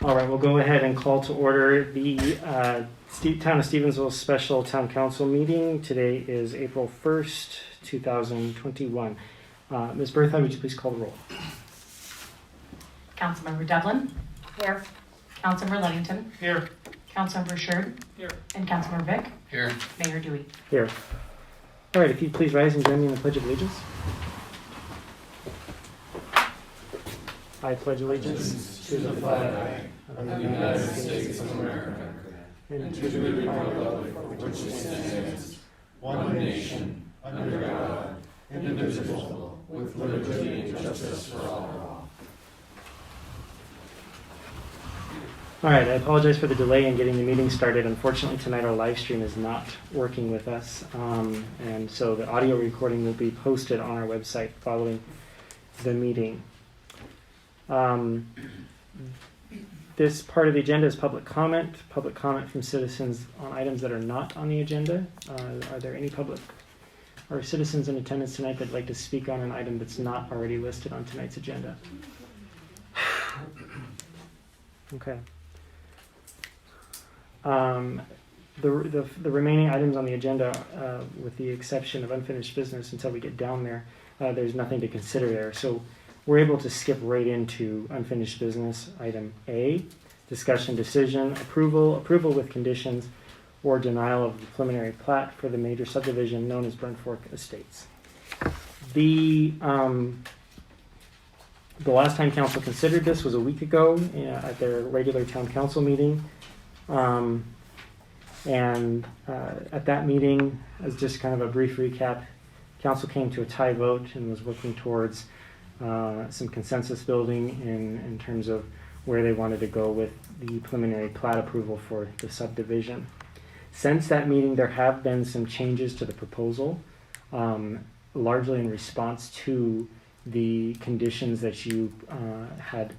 All right, we'll go ahead and call to order the Town of Stevensville Special Town Council meeting. Today is April 1st, 2021. Ms. Bertha, would you please call the roll? Councilmember Devlin? Here. Councilmember Ludington? Here. Councilmember Sherb? Here. And Councilmember Vick? Here. Mayor Dewey? Here. All right, if you'd please rise and join me in the Pledge of Allegiance. I pledge allegiance to the flag of the United States of America and to the republic for which it stands, one nation, under God, indivisible, with liberty and justice for all. All right, I apologize for the delay in getting the meeting started. Unfortunately, tonight our live stream is not working with us, and so the audio recording will be posted on our website following the meeting. This part of the agenda is public comment from citizens on items that are not on the agenda. Are there any public or citizens in attendance tonight that'd like to speak on an item that's not already listed on tonight's agenda? Okay. The remaining items on the agenda, with the exception of unfinished business until we get down there, there's nothing to consider there. So we're able to skip right into unfinished business. Item A, discussion decision, approval with conditions, or denial of the preliminary plat for the major subdivision known as Burnt Fork Estates. The last time council considered this was a week ago at their regular town council meeting. At that meeting, as just kind of a brief recap, council came to a tie vote and was working towards some consensus building in terms of where they wanted to go with the preliminary plat approval for the subdivision. Since that meeting, there have been some changes to the proposal, largely in response to the conditions that you had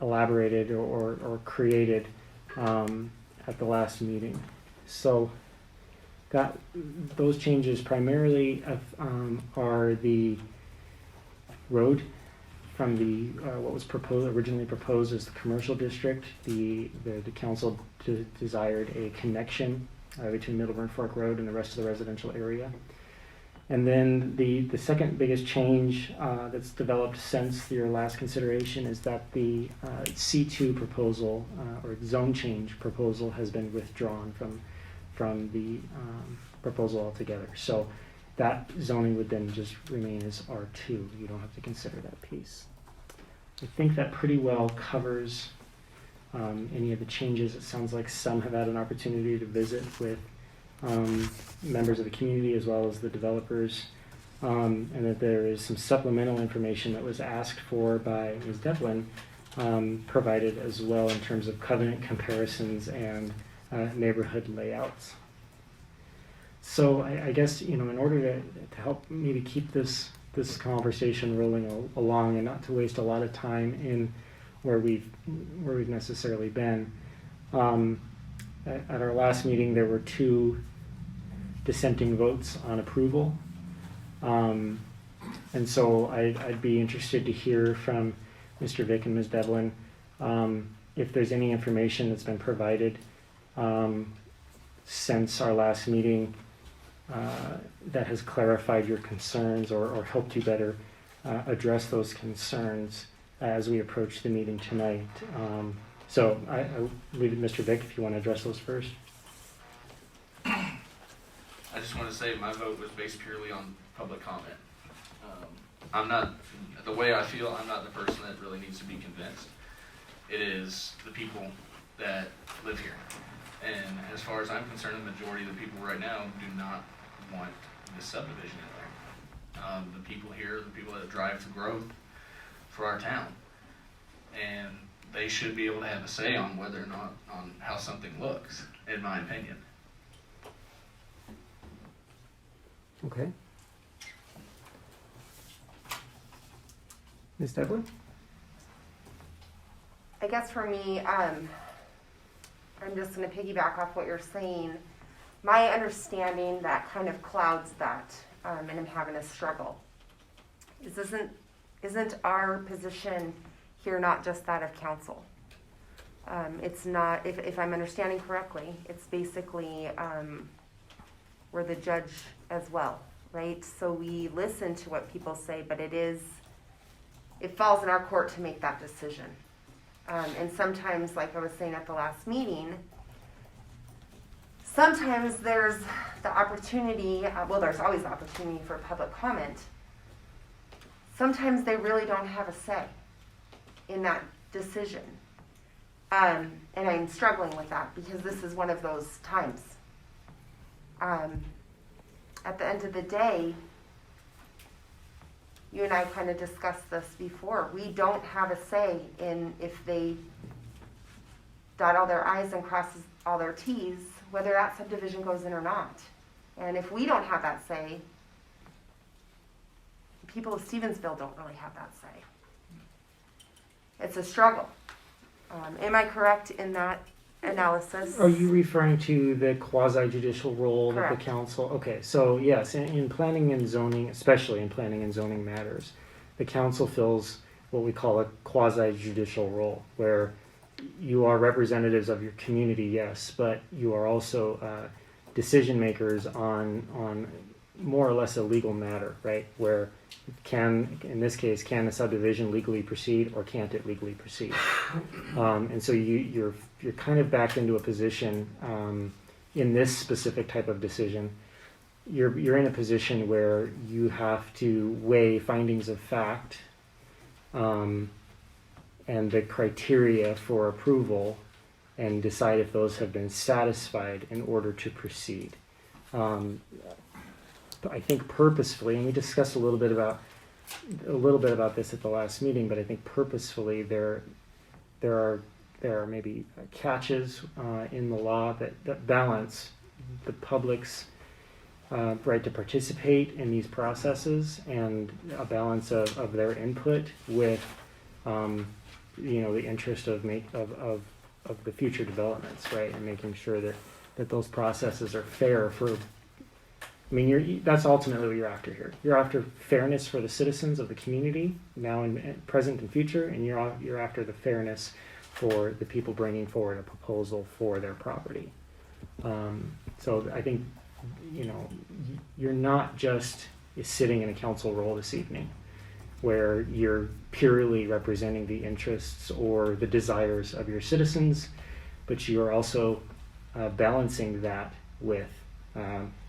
elaborated or created at the last meeting. So those changes primarily are the road from the what was originally proposed as the commercial district. The council desired a connection between Middle Burnt Fork Road and the rest of the residential area. And then the second biggest change that's developed since your last consideration is that the C2 proposal or zone change proposal has been withdrawn from the proposal altogether. So that zoning would then just remain as R2. You don't have to consider that piece. I think that pretty well covers any of the changes. It sounds like some have had an opportunity to visit with members of the community as well as the developers, and that there is some supplemental information that was asked for by Ms. Devlin provided as well in terms of covenant comparisons and neighborhood layouts. So I guess, in order to help maybe keep this conversation rolling along and not to waste a lot of time in where we've necessarily been, at our last meeting there were 2 dissenting votes on approval, and so I'd be interested to hear from Mr. Vick and Ms. Devlin if there's any information that's been provided since our last meeting that has clarified your concerns or helped you better address those concerns as we approach the meeting tonight. So I'll leave it to Mr. Vick if you want to address those first. I just want to say my vote was based purely on public comment. I'm not, the way I feel, I'm not the person that really needs to be convinced. It is the people that live here. And as far as I'm concerned, the majority of the people right now do not want this subdivision in there. The people here, the people that drive to growth for our town. And they should be able to have a say on whether or not, on how something looks, in my opinion. Okay. Ms. Devlin? I guess for me, I'm just going to piggyback off what you're saying. My understanding that kind of clouds that, and I'm having a struggle. Isn't our position here not just that of council? It's not, if I'm understanding correctly, it's basically, we're the judge as well, right? So we listen to what people say, but it falls in our court to make that decision. And sometimes, like I was saying at the last meeting, sometimes there's the opportunity, well, there's always the opportunity for public comment. Sometimes they really don't have a say in that decision. And I'm struggling with that because this is one of those times. At the end of the day, you and I kind of discussed this before. We don't have a say in if they dot all their I's and cross all their T's, whether that subdivision goes in or not. And if we don't have that say, the people of Stevensville don't really have that say. It's a struggle. Am I correct in that analysis? Are you referring to the quasi-judicial role of the Correct. council? Okay, so yes, in planning and zoning, especially in planning and zoning matters, the council fills what we call a quasi-judicial role, where you are representatives of your community, yes, but you are also decision makers on more or less a legal matter, right? Where in this case, can a subdivision legally proceed or can't it legally proceed? And so you're kind of backed into a position in this specific type of decision. You're in a position where you have to weigh findings of fact and the criteria for approval and decide if those have been satisfied in order to proceed. I think purposefully, and we discussed a little bit about this at the last meeting, but I think purposefully there are maybe catches in the law that balance the public's right to participate in these processes and a balance of their input with the interest of the future developments, right, and making sure that those processes are fair for. I mean, that's ultimately what you're after here. You're after fairness for the citizens of the community, now and present and future, and you're after the fairness for the people bringing forward a proposal for their property. So I think, you're not just sitting in a council role this evening, where you're purely representing the interests or the desires of your citizens, but you are also balancing that with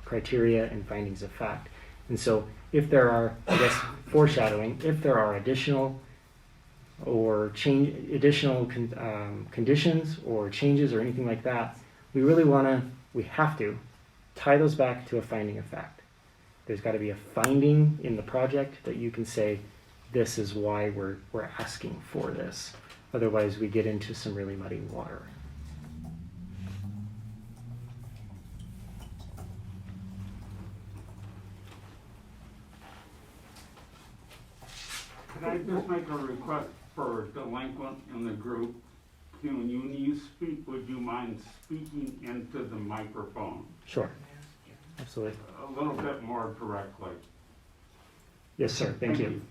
criteria and findings of fact. And so if there are, I guess, foreshadowing, if there are additional conditions or changes or anything like that, we have to tie those back to a finding of fact. There's got to be a finding in the project that you can say, this is why we're asking for this. Otherwise, we get into some really muddy water. Could I just make a request for delinquent in the group? When you speak, would you mind speaking into the microphone? Sure. Absolutely. A little bit more directly. Yes, sir. Thank you.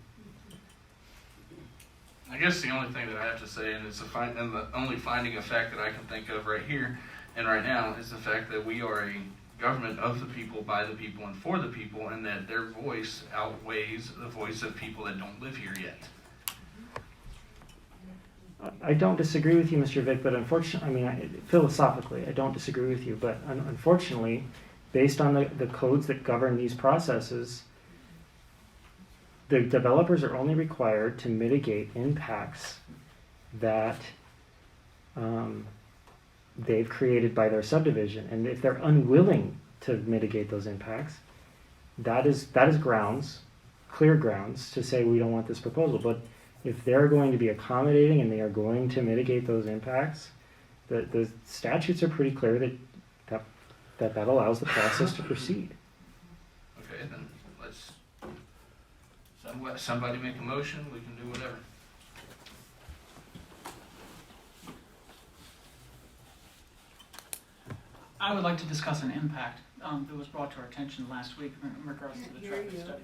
I guess the only thing that I have to say, and the only finding of fact that I can think of right here and right now, is the fact that we are a government of the people, by the people, and for the people, and that their voice outweighs the voice of people that don't live here yet. I don't disagree with you, Mr. Vick, but unfortunately, philosophically, I don't disagree with you, but unfortunately, based on the codes that govern these processes, the developers are only required to mitigate impacts that they've created by their subdivision. And if they're unwilling to mitigate those impacts, that is grounds, clear grounds, to say we don't want this proposal. But if they're going to be accommodating and they are going to mitigate those impacts, the statutes are pretty clear that allows the process to proceed. Okay, then let's somebody make a motion. We can do whatever. I would like to discuss an impact that was brought to our attention last week in regards to the traffic study.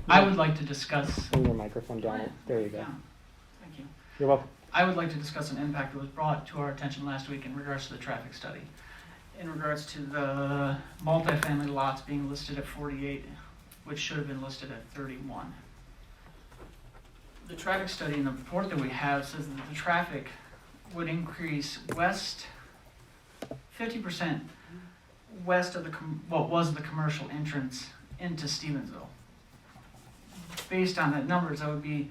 I would like to discuss. Bring your microphone down. There you go. Yeah, thank you. You're welcome. I would like to discuss an impact that was brought to our attention last week in regards to the traffic study. In regards to the multifamily lots being listed at 48, which should have been listed at 31. The traffic study and the report that we have says that the traffic would increase 50% west of what was the commercial entrance into Stevensville. Based on that numbers, that would be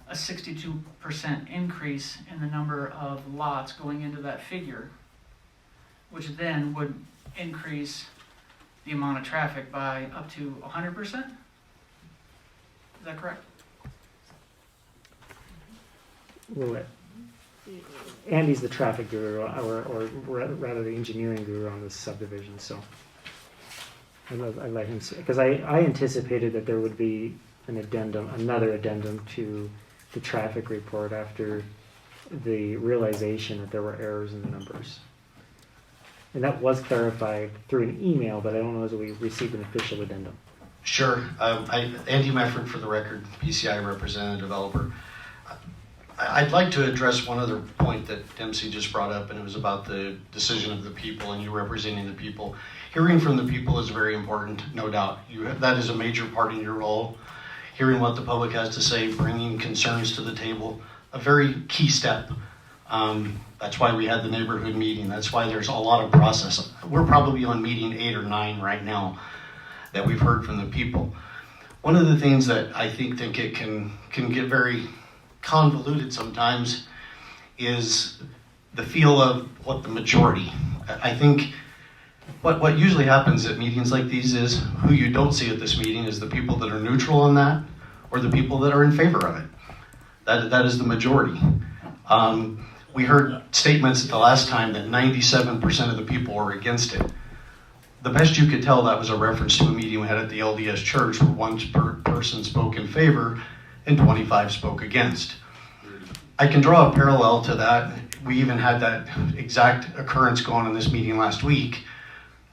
a 62% increase in the number of lots going into that figure, which then would increase the amount of traffic by up to 100%? Is that correct? Well, Andy's the traffic guru, or rather the engineering guru on this subdivision, so I let him say, because I anticipated that there would be another addendum to the traffic report after the realization that there were errors in the numbers. And that was clarified through an email, but I don't know if we received an official addendum. Sure. Andy Mefford for the record, PCI representative developer. I'd like to address one other point that Dempsey just brought up, and it was about the decision of the people and you representing the people. Hearing from the people is very important, no doubt. That is a major part in your role. Hearing what the public has to say, bringing concerns to the table, a very key step. That's why we had the neighborhood meeting. That's why there's a lot of process. We're probably on meeting 8 or 9 right now that we've heard from the people. One of the things that I think it can get very convoluted sometimes is the feel of what the majority. I think what usually happens at meetings like these is who you don't see at this meeting is the people that are neutral on that or the people that are in favor of it. That is the majority. We heard statements at the last time that 97% of the people were against it. The best you could tell, that was a reference to a meeting we had at the LDS church where one person spoke in favor and 25 spoke against. I can draw a parallel to that. We even had that exact occurrence going in this meeting last week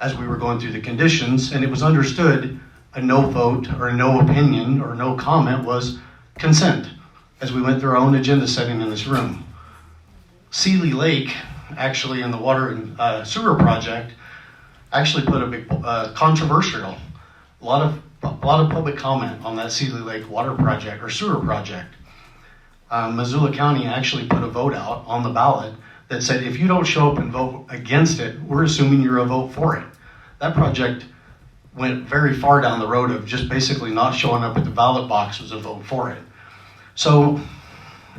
as we were going through the conditions, and it was understood a no vote or no opinion or no comment was consent as we went through our own agenda setting in this room. Seeley Lake, actually in the water and sewer project, actually put a big controversial, a lot of public comment on that Seeley Lake water project or sewer project. Missoula County actually put a vote out on the ballot that said if you don't show up and vote against it, we're assuming you're a vote for it. That project went very far down the road of just basically not showing up at the ballot box was a vote for it. So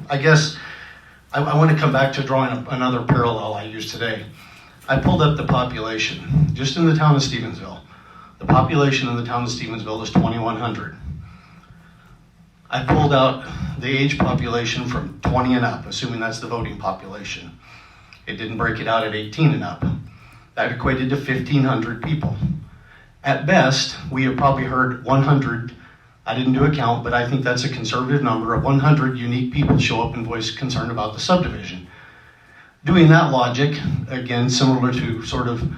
I guess I want to come back to drawing up another parallel I used today. I pulled up the population just in the town of Stevensville. The population in the town of Stevensville is 2,100. I pulled out the age population from 20 and up, assuming that's the voting population. It didn't break it out at 18 and up. That equated to 1,500 people. At best, we have probably heard 100, I didn't do a count, but I think that's a conservative number of 100 unique people show up and voice concern about the subdivision. Doing that logic, again, similar to sort of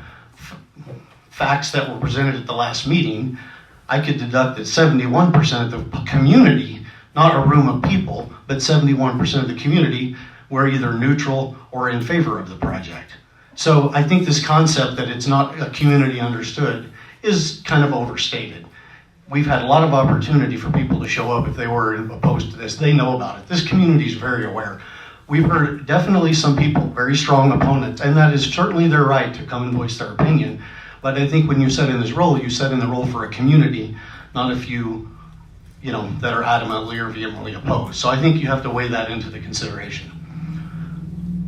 facts that were presented at the last meeting, I could deduct that 71% of the community, not a room of people, but 71% of the community were either neutral or in favor of the project. So I think this concept that it's not a community understood is kind of overstated. We've had a lot of opportunity for people to show up if they were opposed to this. They know about it. This community is very aware. We've heard definitely some people, very strong opponents, and that is certainly their right to come and voice their opinion. But I think when you set in this role, you set in the role for a community, not a few, that are adamantly or vehemently opposed. So I think you have to weigh that into the consideration.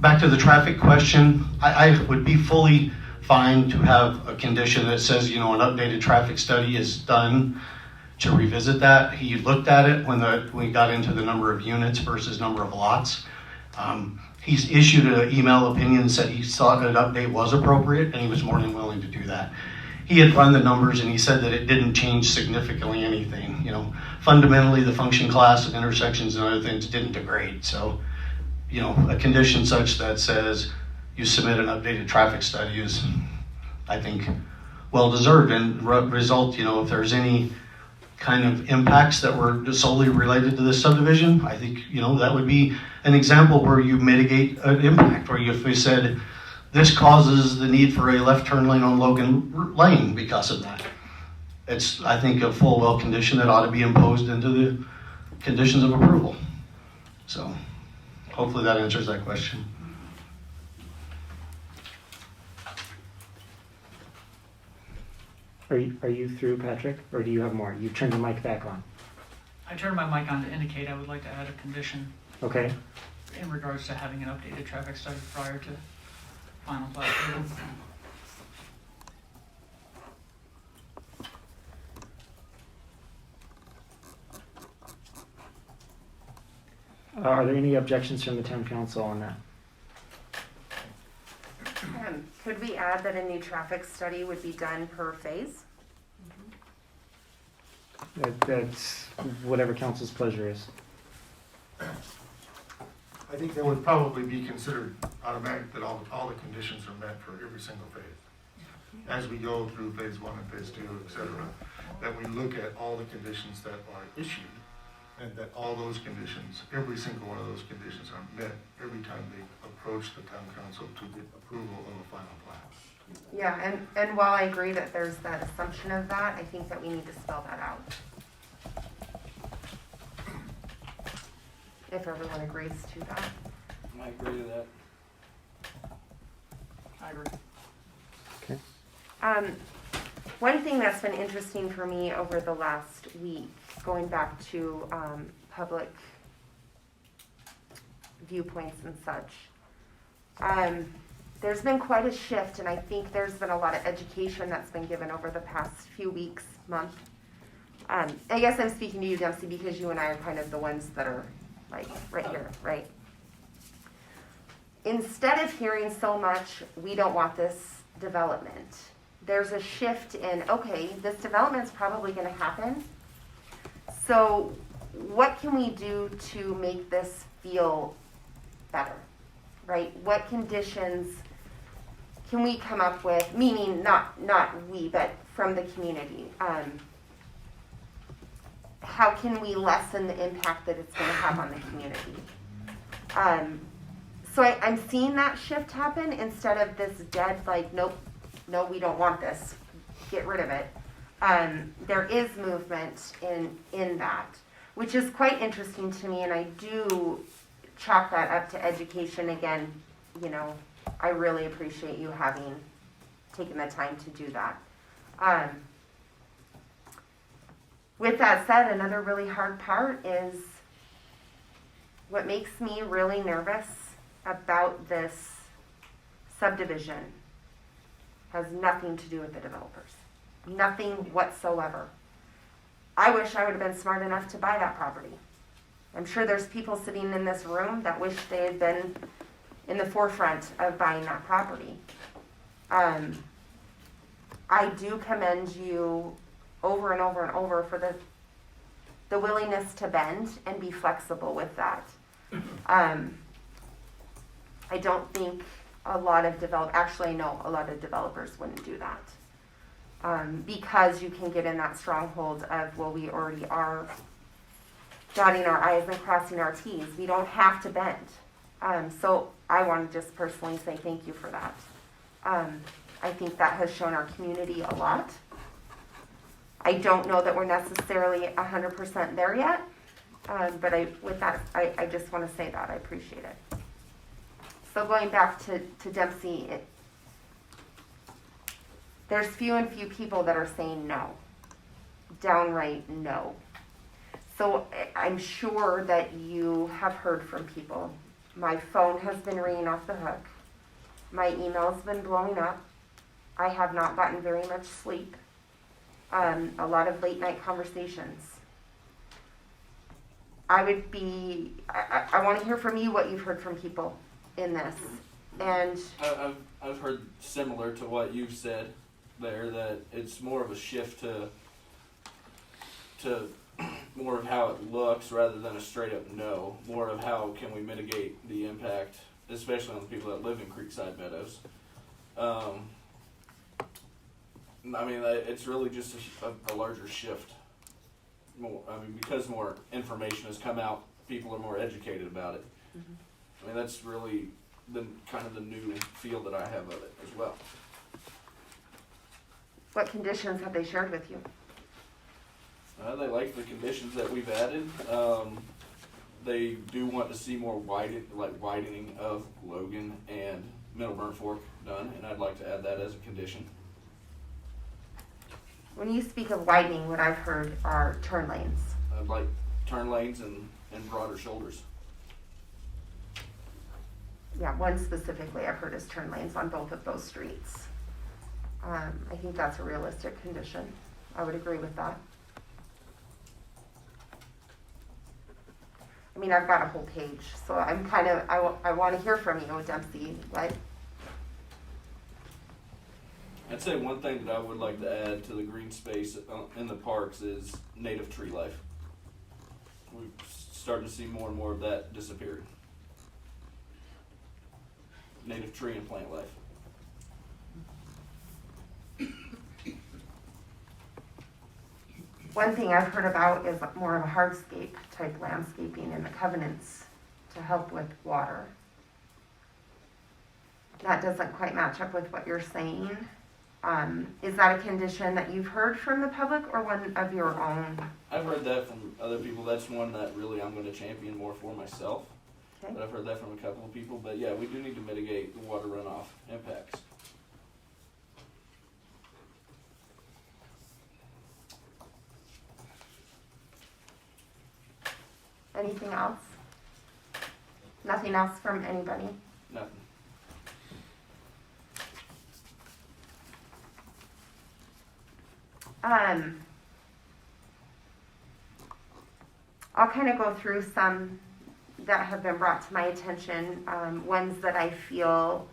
Back to the traffic question, I would be fully fine to have a condition that says, an updated traffic study is done to revisit that. He looked at it when we got into the number of units versus number of lots. He's issued an email opinion, said he thought an update was appropriate, and he was more than willing to do that. He had run the numbers, and he said that it didn't change significantly anything. Fundamentally, the function class of intersections and other things didn't degrade. So, a condition such that says you submit an updated traffic study is, I think, well-deserved and result, if there's any kind of impacts that were solely related to this subdivision, I think, that would be an example where you mitigate an impact, where if we said, this causes the need for a left turn lane on Logan Lane because of that. It's, I think, a full well condition that ought to be imposed into the conditions of approval. So hopefully that answers that question. Are you through, Patrick, or do you have more? You turned the mic back on. I turned my mic on to indicate I would like to add a condition Okay. in regards to having an updated traffic study prior to final plat approval. Are there any objections from the town council on that? Could we add that a new traffic study would be done per phase? That's whatever council's pleasure is. I think that would probably be considered automatic, that all the conditions are met for every single phase. As we go through phase 1 and phase 2, et cetera, that we look at all the conditions that are issued, and that all those conditions, every single one of those conditions are met every time they approach the town council to get approval of a final plan. Yeah, and while I agree that there's that assumption of that, I think that we need to spell that out. If everyone agrees to that. I agree to that. I agree. One thing that's been interesting for me over the last week, going back to public viewpoints and such, there's been quite a shift, and I think there's been a lot of education that's been given over the past few weeks, month. I guess I'm speaking to you, Dempsey, because you and I are kind of the ones that are like right here, right? Instead of hearing so much, we don't want this development, there's a shift in, okay, this development is probably going to happen. So what can we do to make this feel better, right? What conditions can we come up with, meaning not we, but from the community? How can we lessen the impact that it's going to have on the community? So I'm seeing that shift happen instead of this dead, like, nope, no, we don't want this, get rid of it. There is movement in that, which is quite interesting to me, and I do chalk that up to education again. I really appreciate you having taken the time to do that. With that said, another really hard part is what makes me really nervous about this subdivision has nothing to do with the developers. Nothing whatsoever. I wish I would have been smart enough to buy that property. I'm sure there's people sitting in this room that wish they had been in the forefront of buying that property. I do commend you over and over and over for the willingness to bend and be flexible with that. I don't think a lot of actually no, a lot of developers wouldn't do that. Because you can get in that stronghold of, well, we already are dotting our I's and crossing our T's. We don't have to bend. So I want to just personally say thank you for that. I think that has shown our community a lot. I don't know that we're necessarily 100% there yet, but I just want to say that I appreciate it. So going back to Dempsey, there's few and few people that are saying no, downright no. So I'm sure that you have heard from people. My phone has been ringing off the hook. My email's been blowing up. I have not gotten very much sleep. A lot of late night conversations. I want to hear from you what you've heard from people in this. And I've heard similar to what you've said there, that it's more of a shift to more of how it looks rather than a straight up no. More of how can we mitigate the impact, especially on the people that live in Creekside Meadows. It's really just a larger shift because more information has come out, people are more educated about it. I mean, that's really the kind of the new feel that I have of it as well. What conditions have they shared with you? They like the conditions that we've added. They do want to see more widening of Logan and Middleburn Fork done, and I'd like to add that as a condition. When you speak of widening, what I've heard are turn lanes. I'd like turn lanes and broader shoulders. Yeah, one specifically I've heard is turn lanes on both of those streets. I think that's a realistic condition. I would agree with that. I mean, I've got a whole page, so I'm kind of, I want to hear from you, Dempsey. What? I'd say one thing that I would like to add to the green space in the parks is native tree life. We're starting to see more and more of that disappearing. Native tree and plant life. One thing I've heard about is more of a hardscape type landscaping in the covenants to help with water. That doesn't quite match up with what you're saying. Is that a condition that you've heard from the public or one of your own? I've heard that from other people. That's one that really I'm going to champion more for myself. Okay. But I've heard that from a couple of people. But yeah, we do need to mitigate the water runoff impacts. Anything else? Nothing else from anybody? Nothing. I'll kind of go through some that have been brought to my attention, ones that I feel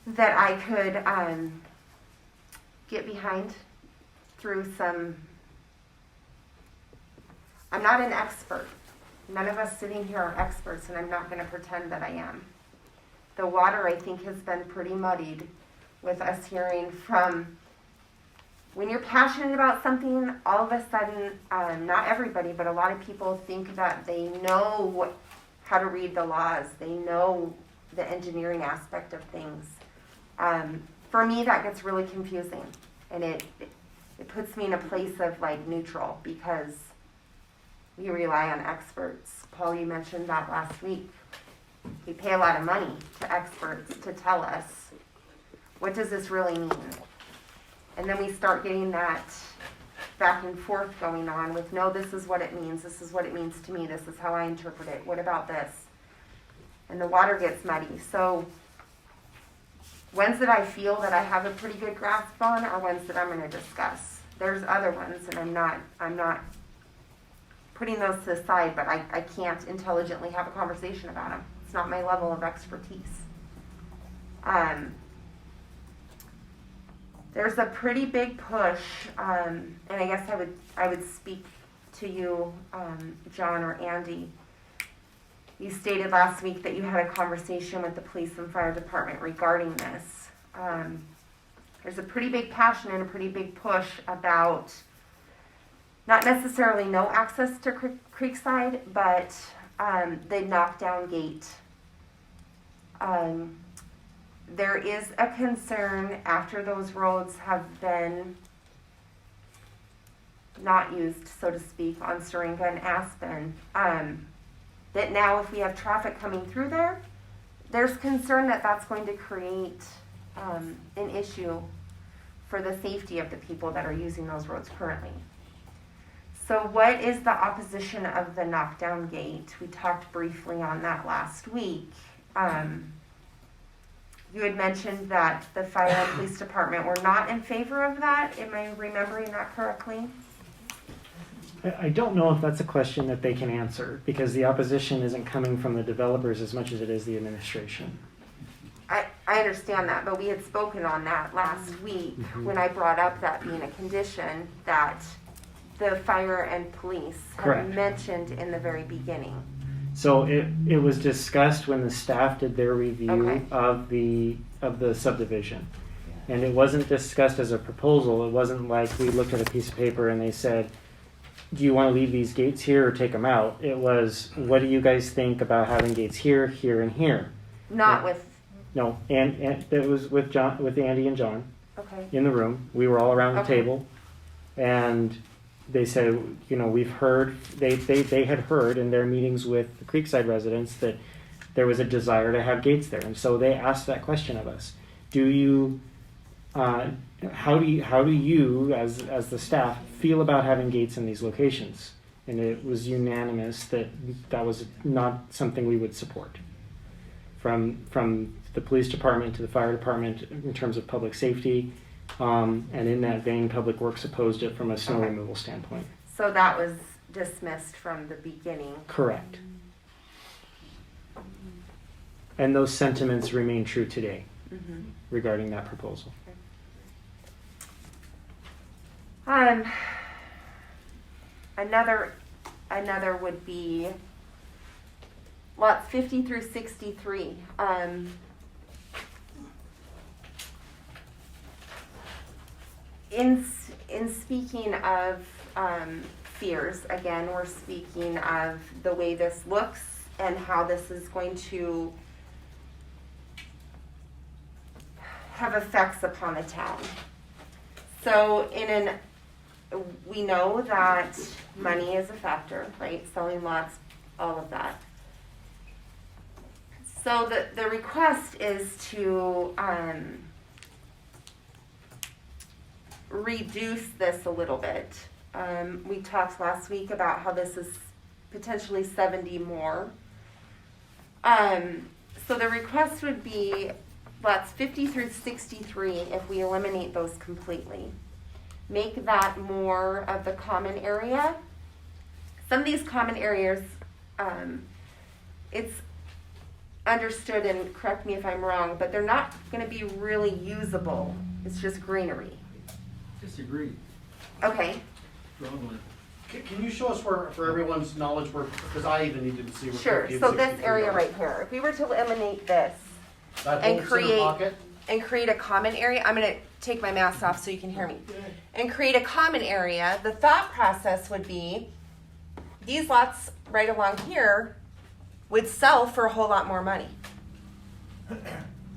that I could get behind through some. I'm not an expert. None of us sitting here are experts, and I'm not going to pretend that I am. The water, I think, has been pretty muddied with us hearing from. When you're passionate about something, all of a sudden, not everybody, but a lot of people think that they know how to read the laws. They know the engineering aspect of things. For me, that gets really confusing, and it puts me in a place of like neutral because we rely on experts. Paul, you mentioned that last week. We pay a lot of money to experts to tell us, what does this really mean? And then we start getting that back and forth going on with, no, this is what it means to me, this is how I interpret it, what about this? And the water gets muddy. So ones that I feel that I have a pretty good grasp on are ones that I'm going to discuss. There's other ones, and I'm not putting those to the side, but I can't intelligently have a conversation about them. It's not my level of expertise. There's a pretty big push, and I guess I would speak to you, John or Andy. You stated last week that you had a conversation with the police and fire department regarding this. There's a pretty big passion and a pretty big push about not necessarily no access to Creekside, but the knockdown gate. There is a concern after those roads have been not used, so to speak, on Syringa and Aspen, that now if we have traffic coming through there, there's concern that that's going to create an issue for the safety of the people that are using those roads currently. So what is the opposition of the knockdown gate? We talked briefly on that last week. You had mentioned that the fire and police department were not in favor of that. Am I remembering that correctly? I don't know if that's a question that they can answer because the opposition isn't coming from the developers as much as it is the administration. I understand that, but we had spoken on that last week when I brought up that being a condition that the fire and police Correct. had mentioned in the very beginning. So it was discussed when the staff did their review Okay. of the subdivision. And it wasn't discussed as a proposal. It wasn't like we looked at a piece of paper and they said, do you want to leave these gates here or take them out? It was, what do you guys think about having gates here, here, and here? Not with, No, and it was with John, with Andy and John okay, in the room. We were all around the Okay. table, and they said, you know, we've heard, they had heard in their meetings with the Creekside residents that there was a desire to have gates there, and so they asked that question of us. Do you, how do you, as the staff, feel about having gates in these locations? And it was unanimous that that was not something we would support. From the police department to the fire department in terms of public safety, and in that vein, Public Works opposed it from a snow Okay. removal standpoint. so that was dismissed from the beginning. Correct. And those sentiments remain true today Mhm. regarding that proposal. Another would be lots 50 through 63. In speaking of fears, again, we're speaking of the way this looks and how this is going to have effects upon the town. So we know that money is a factor, right? Selling lots, all of that. So the request is to reduce this a little bit. We talked last week about how this is potentially 70 more. So the request would be lots 50 through 63 if we eliminate those completely. Make that more of the common area. Some of these common areas, it's understood, and correct me if I'm wrong, but they're not going to be really usable. It's just greenery. Disagree Okay. strongly. Can you show us where, for everyone's knowledge, where, because I even needed to see where. Sure. 50 So and this 63 area are. right here, if we were to eliminate this That and whole center create- pocket? and create a common area, I'm going to take my mask off so you can hear me. And create a common area, the thought process would be these lots right along here would sell for a whole lot more money.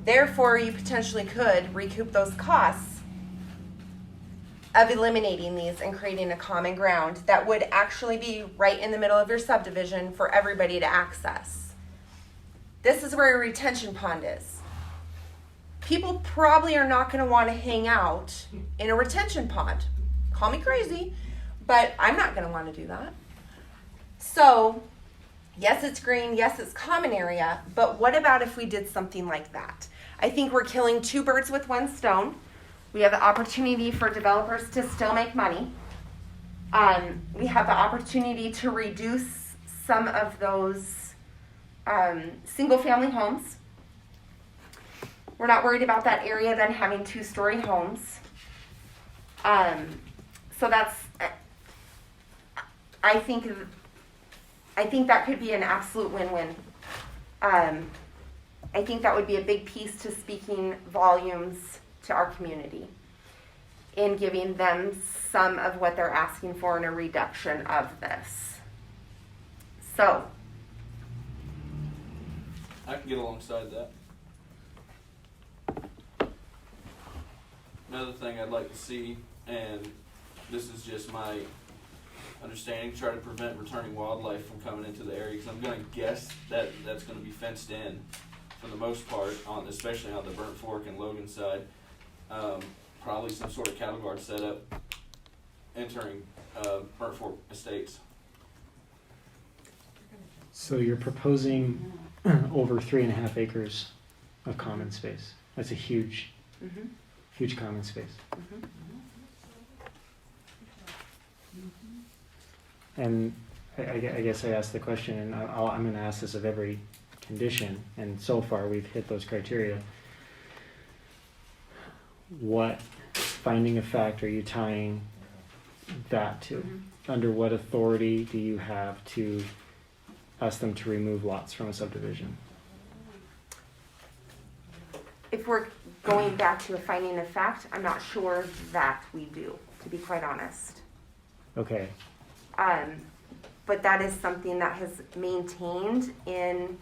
Therefore, you potentially could recoup those costs of eliminating these and creating a common ground that would actually be right in the middle of your subdivision for everybody to access. This is where a retention pond is. People probably are not going to want to hang out in a retention pond. Call me crazy, but I'm not going to want to do that. So, yes, it's green, yes, it's common area, but what about if we did something like that? I think we're killing two birds with one stone. We have the opportunity for developers to still make money. We have the opportunity to reduce some of those single-family homes. We're not worried about that area then having two-story homes. So that's, I think that could be an absolute win-win. I think that would be a big piece to speaking volumes to our community in giving them some of what they're asking for in a reduction of this. So, I can get alongside that. Another thing I'd like to see, and this is just my understanding, try to prevent returning wildlife from coming into the area, because I'm going to guess that that's going to be fenced in for the most part, especially on the Burnt Fork and Logan side. Probably some sort of cattle guard setup entering Burnt Fork Estates. So you're proposing over 3.5 acres of common space. That's a huge, huge common space. And I guess I asked the question, and I'm going to ask this of every condition, and so far we've hit those criteria. What finding of fact are you tying that to? Under what authority do you have to ask them to remove lots from a subdivision? if we're going back to a finding of fact, I'm not sure that we do, to be quite honest. Okay. But that is something that has maintained in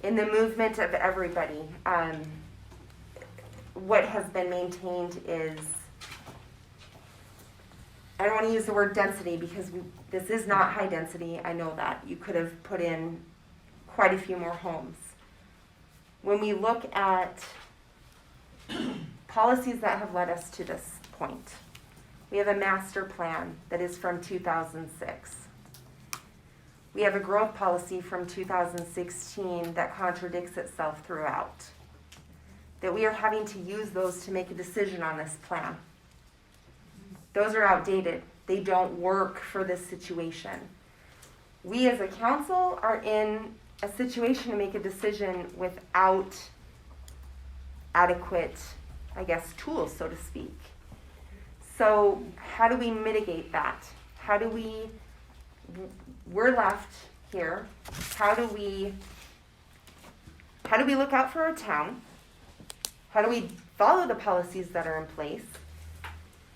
the movement of everybody. What has been maintained is, I don't want to use the word density because this is not high density. I know that. You could have put in quite a few more homes. When we look at policies that have led us to this point, we have a master plan that is from 2006. We have a growth policy from 2016 that contradicts itself throughout. That we are having to use those to make a decision on this plan. Those are outdated. They don't work for this situation. We as a council are in a situation to make a decision without adequate, I guess, tools, so to speak. So how do we mitigate that? We're left here. How do we look out for our town? How do we follow the policies that are in place?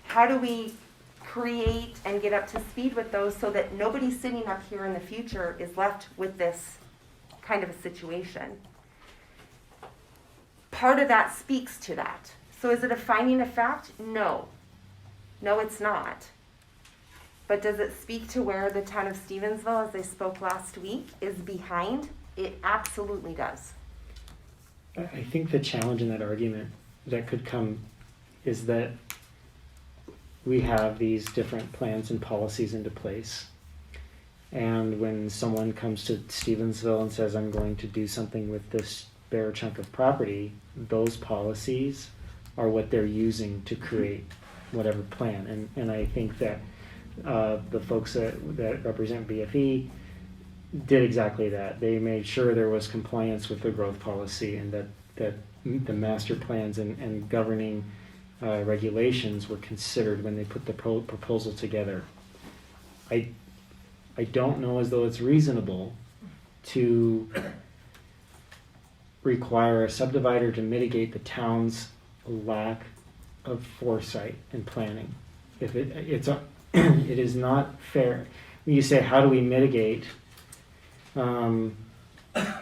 How do we create and get up to speed with those so that nobody sitting up here in the future is left with this kind of a situation? Part of that speaks to that. So is it a finding of fact? No. No, it's not. But does it speak to where the town of Stevensville, as I spoke last week, is behind? It absolutely does. I think the challenge in that argument that could come is that we have these different plans and policies into place. And when someone comes to Stevensville and says, I'm going to do something with this bare chunk of property, those policies are what they're using to create whatever plan. And I think that the folks that represent BFE did exactly that. They made sure there was compliance with the growth policy and that the master plans and governing regulations were considered when they put the proposal together. I don't know as though it's reasonable to require a subdivider to mitigate the town's lack of foresight and planning. If it is not fair. When you say, how do we mitigate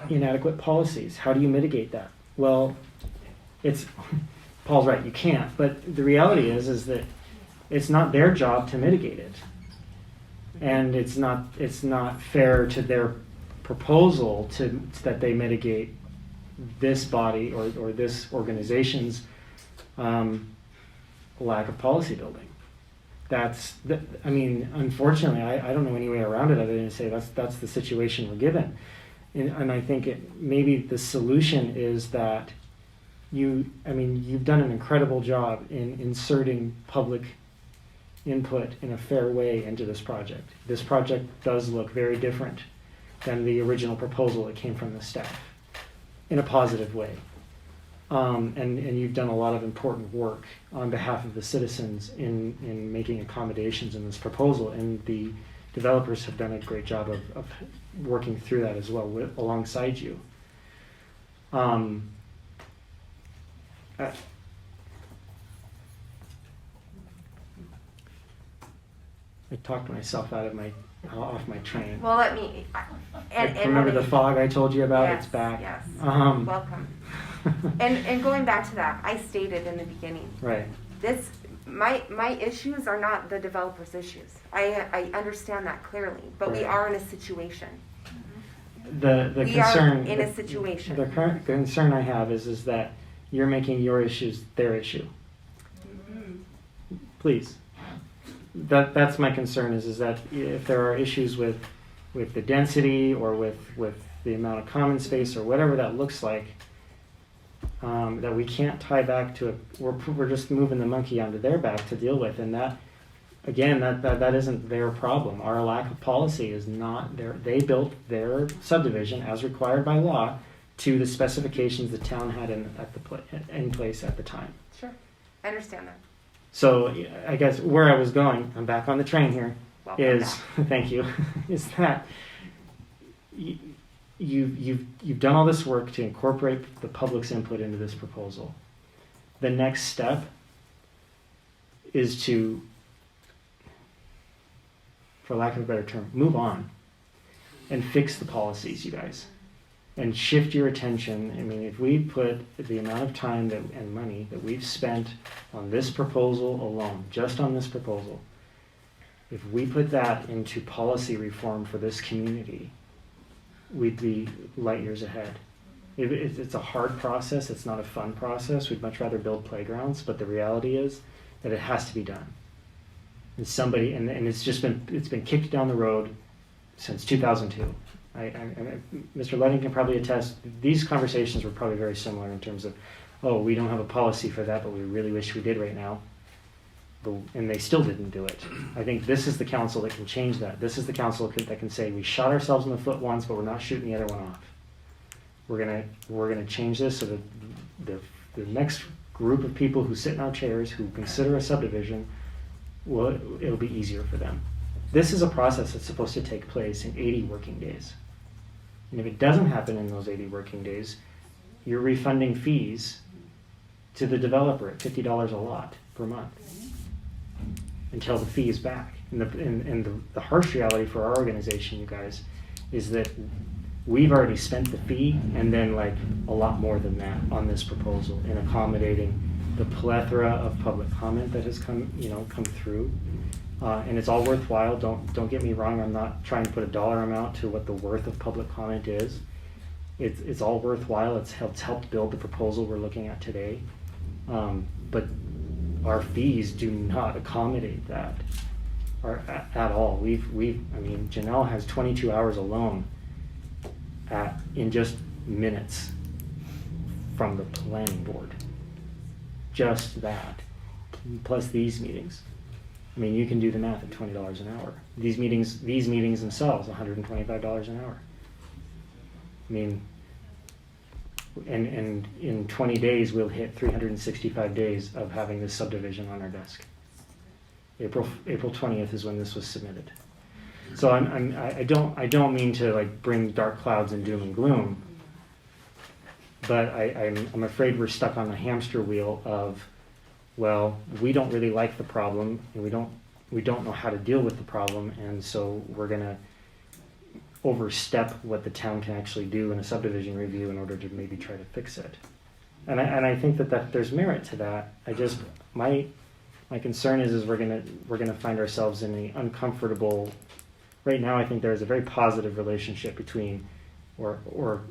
inadequate policies? How do you mitigate that? Well, Paul's right, you can't. But the reality is that it's not their job to mitigate it, and it's not fair to their proposal that they mitigate this body or this organization's lack of policy building. Unfortunately, I don't know any way around it other than to say that's the situation we're given. And I think maybe the solution is that you've done an incredible job in inserting public input in a fair way into this project. This project does look very different than the original proposal that came from the staff in a positive way. And you've done a lot of important work on behalf of the citizens in making accommodations in this proposal, and the developers have done a great job of working through that as well alongside you. I talked myself off my train. Well, let me. Remember the fog I told you about? Yes, it's back. Yes. Welcome. and going back to that, I stated in the beginning. Right. My issues are not the developer's issues. I understand that clearly, but we are in a situation. The we concern are in a situation. The current concern I have is that you're making your issues their issue. Please. That's my concern is that if there are issues with the density or with the amount of common space or whatever that looks like, that we can't tie back to we're just moving the monkey onto their back to deal with, and that again that isn't their problem. Our lack of policy is not they built their subdivision as required by law to the specifications the town had in place at the time. Sure, I understand that. So I guess where I was going, I'm back on the train here, thank you, is that you've done all this work to incorporate the public's input into this proposal. The next step is to for lack of a better term, move on and fix the policies, you guys. And shift your attention. I mean, if we put the amount of time and money that we've spent on this proposal alone, just on this proposal, if we put that into policy reform for this community, we'd be light years ahead. It's a hard process. It's not a fun process. We'd much rather build playgrounds, but the reality is that it has to be done. And somebody, and it's been kicked down the road since 2002. Mr. Leding can probably attest, these conversations were probably very similar in terms of, oh, we don't have a policy for that, but we really wish we did right now. And they still didn't do it. I think this is the council that can change that. This is the council that can say, we shot ourselves in the foot once, but we're not shooting the other one off. We're gonna change this so that the next group of people who sit in our chairs, who consider a subdivision, it'll be easier for them. This is a process that's supposed to take place in 80 working days. And if it doesn't happen in those 80 working days, you're refunding fees to the developer at $50 a lot per month until the fee is back. And the harsh reality for our organization, you guys, is that we've already spent the fee and then like a lot more than that on this proposal in accommodating the plethora of public comment that has come through. And it's all worthwhile. Don't get me wrong. I'm not trying to put a dollar amount to what the worth of public comment is. It's all worthwhile. It's helped build the proposal we're looking at today. But our fees do not accommodate that at all. I mean, Janelle has 22 hours alone in just minutes from the planning board. Just that, plus these meetings. I mean, you can do the math at $20 an hour. These meetings themselves, $125 an hour. I mean, and in 20 days, we'll hit 365 days of having this subdivision on our desk. April 20th is when this was submitted. So I don't mean to like bring dark clouds and doom and gloom, but I'm afraid we're stuck on the hamster wheel of, well, we don't really like the problem, and we don't know how to deal with the problem, and so we're gonna overstep what the town can actually do in a subdivision review in order to maybe try to fix it. And I think that there's merit to that. My concern is we're gonna find ourselves in an uncomfortable. Right now, I think there is a very positive relationship between, or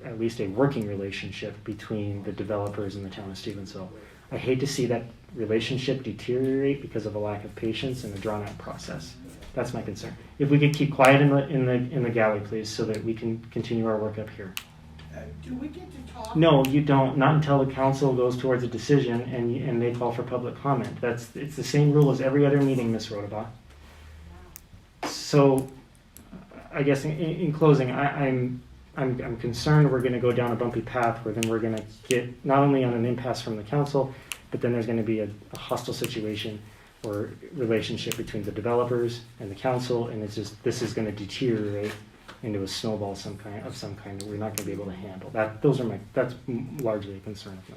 at least a working relationship between the developers and the town of Stevensville. I hate to see that relationship deteriorate because of a lack of patience and a drawn-out process. That's my concern. If we could keep quiet in the galley, please, so that we can continue our work up here. Do we get to talk? No, you don't. Not until the council goes towards a decision and they call for public comment. It's the same rule as every other meeting, Ms. Rodabaugh. So, I guess in closing, I'm concerned we're going to go down a bumpy path where then we're going to get not only on an impasse from the council, but then there's going to be a hostile situation or relationship between the developers and the council, and this is going to deteriorate into a snowball of some kind that we're not going to be able to handle. That's largely a concern of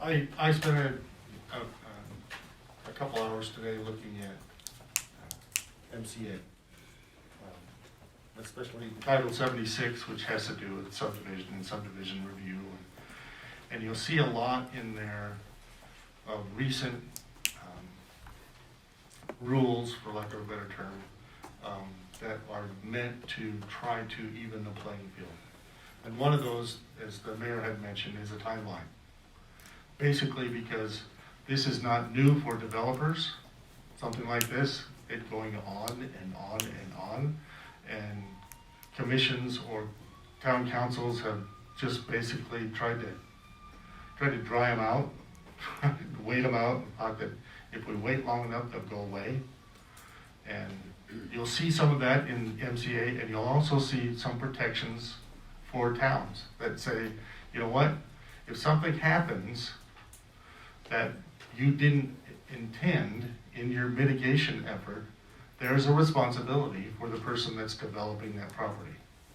mine. I spent a couple hours today looking at MCA, especially Title 76, which has to do with subdivision and subdivision review. And you'll see a lot in there of recent rules, for lack of a better term, that are meant to try to even the playing field. And one of those, as the mayor had mentioned, is a timeline. Basically because this is not new for developers, something like this, it going on and on and on, and commissions or town councils have just basically tried to dry them out, wait them out, thought that if we wait long enough, they'll go away. And you'll see some of that in MCA, and you'll also see some protections for towns that say, you know what, if something happens that you didn't intend in your mitigation effort, there's a responsibility for the person that's developing that property.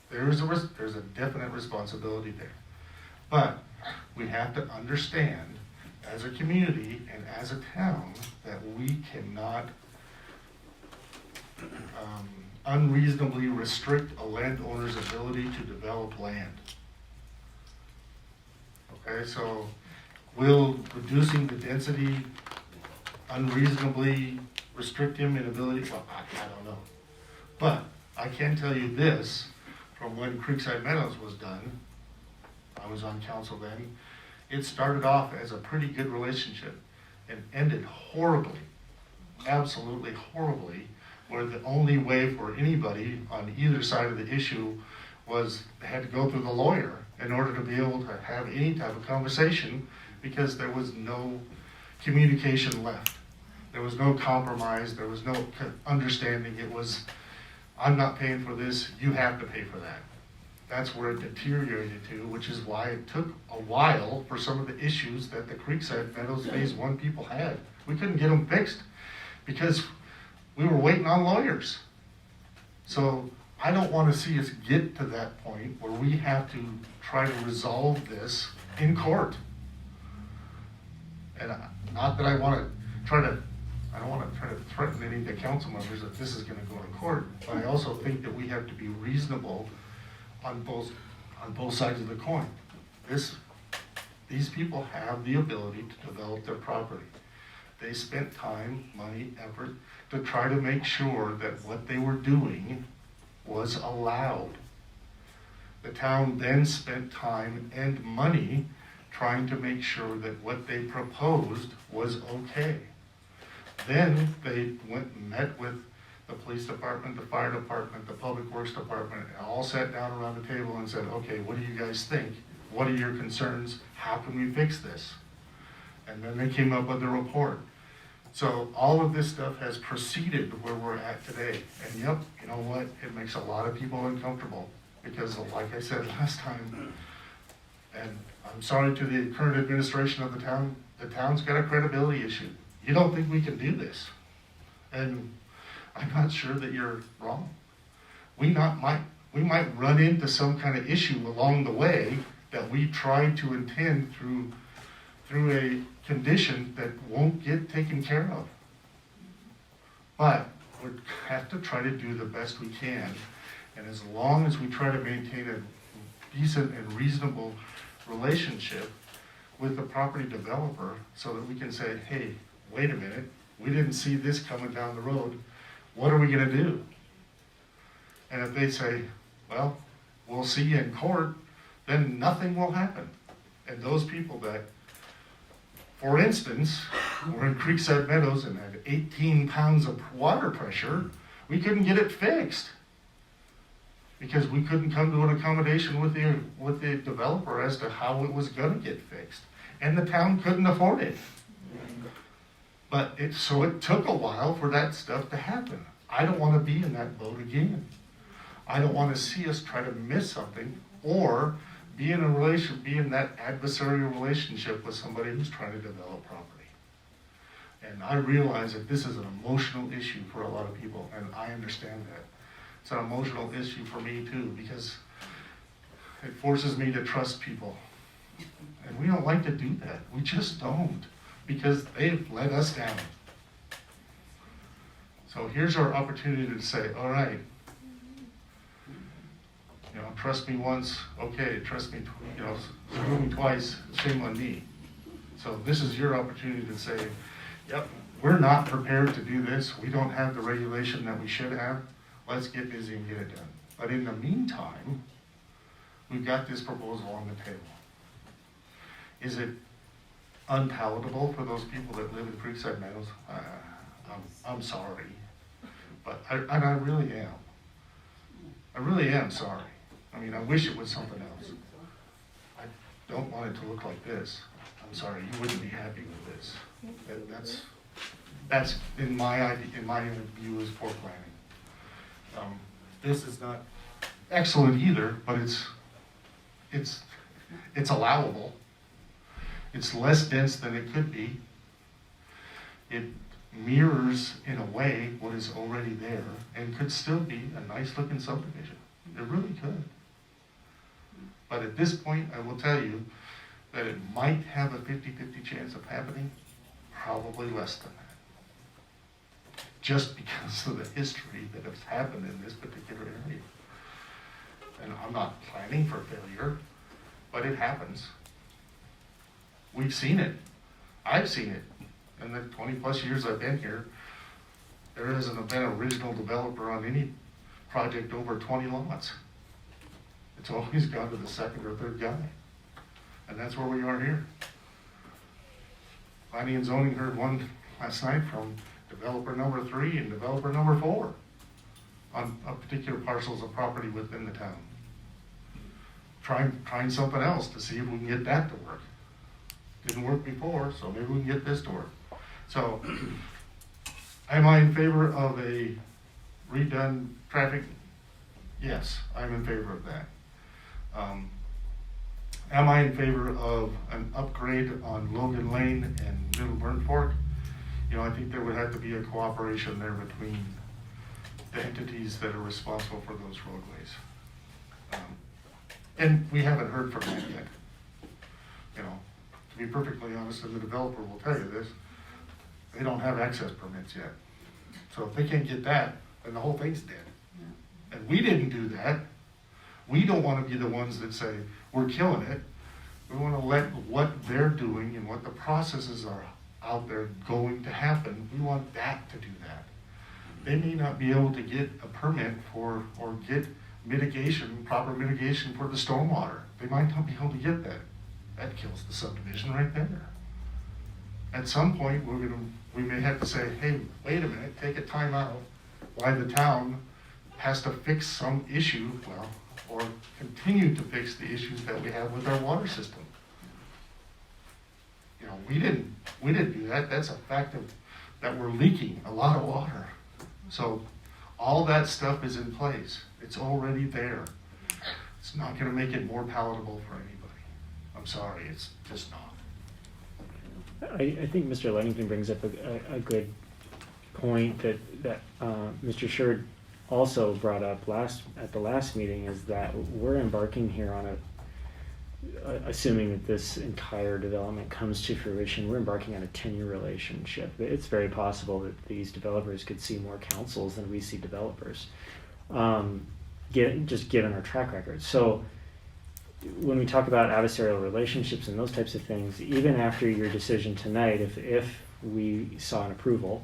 There's a definite responsibility there. But we have to understand as a community and as a town that we cannot unreasonably restrict a landowner's ability to develop land. Okay, so will reducing the density unreasonably restrict him in ability? Well, I don't know. But I can tell you this, from when Creekside Meadows was done, I was on council then, it started off as a pretty good relationship and ended horribly, absolutely horribly, where the only way for anybody on either side of the issue was they had to go through the lawyer in order to be able to have any type of conversation, because there was no communication left. There was no compromise, there was no understanding. It was, I'm not paying for this, you have to pay for that. That's where it deteriorated to, which is why it took a while for some of the issues that the Creekside Meadows Phase 1 people had. We couldn't get them fixed because we were waiting on lawyers. So I don't want to see us get to that point where we have to try to resolve this in court. And not that I want to try to, I don't want to try to threaten any of the council members that this is going to go to court, but I also think that we have to be reasonable on both sides of the coin. These people have the ability to develop their property. They spent time, money, effort to try to make sure that what they were doing was allowed. The town then spent time and money trying to make sure that what they proposed was okay. Then they went and met with the police department, the fire department, the public works department, and all sat down around the table and said, okay, what do you guys think? What are your concerns? How can we fix this? And then they came up with a report. So all of this stuff has proceeded where we're at today. And yep, you know what? It makes a lot of people uncomfortable because, like I said last time, and I'm sorry to the current administration of the town's got a credibility issue. You don't think we can do this? And I'm not sure that you're wrong. We might run into some kind of issue along the way that we try to intend through a condition that won't get taken care of. But we have to try to do the best we can, and as long as we try to maintain a decent and reasonable relationship with the property developer so that we can say, hey, wait a minute, we didn't see this coming down the road, what are we gonna do? And if they say, well, we'll see you in court, then nothing will happen. And those people that, for instance, were in Creekside Meadows and had 18 pounds of water pressure, we couldn't get it fixed because we couldn't come to an accommodation with the developer as to how it was gonna get fixed. And the town couldn't afford it. But so it took a while for that stuff to happen. I don't wanna be in that boat again. I don't wanna see us try to miss something or be in that adversarial relationship with somebody who's trying to develop property. And I realize that this is an emotional issue for a lot of people, and I understand that. It's an emotional issue for me too, because it forces me to trust people. And we don't like to do that. We just don't, because they've let us down. So here's our opportunity to say, all right, trust me once, okay, trust me, screw me twice, shame on me. So this is your opportunity to say, yep, we're not prepared to do this. We don't have the regulation that we should have. Let's get busy and get it done. But in the meantime, we've got this proposal on the table. Is it unpalatable for those people that live in Creekside Meadows? I'm sorry, but I really am. I really am sorry. I mean, I wish it was something else. I don't want it to look like this. I'm sorry, you wouldn't be happy with this. That's in my view is poor planning. This is not excellent either, but it's allowable. It's less dense than it could be. It mirrors, in a way, what is already there and could still be a nice looking subdivision. It really could. But at this point, I will tell you That it might have a 50-50 chance of happening, probably less than that. Just because of the history that has happened in this particular area. And I'm not planning for failure, but it happens. We've seen it. I've seen it. In the 20+ years I've been here, there hasn't been an original developer on any project over 20 lots. It's always gone to the second or third guy. And that's where we are here. Planning and zoning heard one last night from developer number 3 and developer number 4 on a particular parcels of property within the town. Trying something else to see if we can get that to work. Didn't work before, so maybe we can get this to work. So, am I in favor of a redone traffic? Yes, I'm in favor of that. Am I in favor of an upgrade on Logan Lane and Middle Burnt Fork? You know, I think there would have to be a cooperation there between the entities that are responsible for those roadways. And we haven't heard from that yet. You know, to be perfectly honest, and the developer will tell you this, they don't have access permits yet. So if they can't get that, then the whole thing's dead. And we didn't do that. We don't want to be the ones that say, we're killing it. We want to let what they're doing and what the processes are out there going to happen. We want that to do that. They may not be able to get a permit for, or get mitigation, proper mitigation for the stormwater. They might not be able to get that. That kills the subdivision right there. At some point, we may have to say, hey, wait a minute, take a time out. Why the town has to fix some issue, well, or continue to fix the issues that we have with our water system. You know, we didn't do that. That's a fact of that we're leaking a lot of water. So all that stuff is in place. It's already there. It's not going to make it more palatable for anybody. I'm sorry, it's just not. I think Mr. Ludington brings up a good point that Mr. Sherd also brought up at the last meeting, is that we're embarking here on assuming that this entire development comes to fruition, we're embarking on a 10-year relationship. It's very possible that these developers could see more councils than we see developers, just given our track record. So when we talk about adversarial relationships and those types of things, even after your decision tonight, if we saw an approval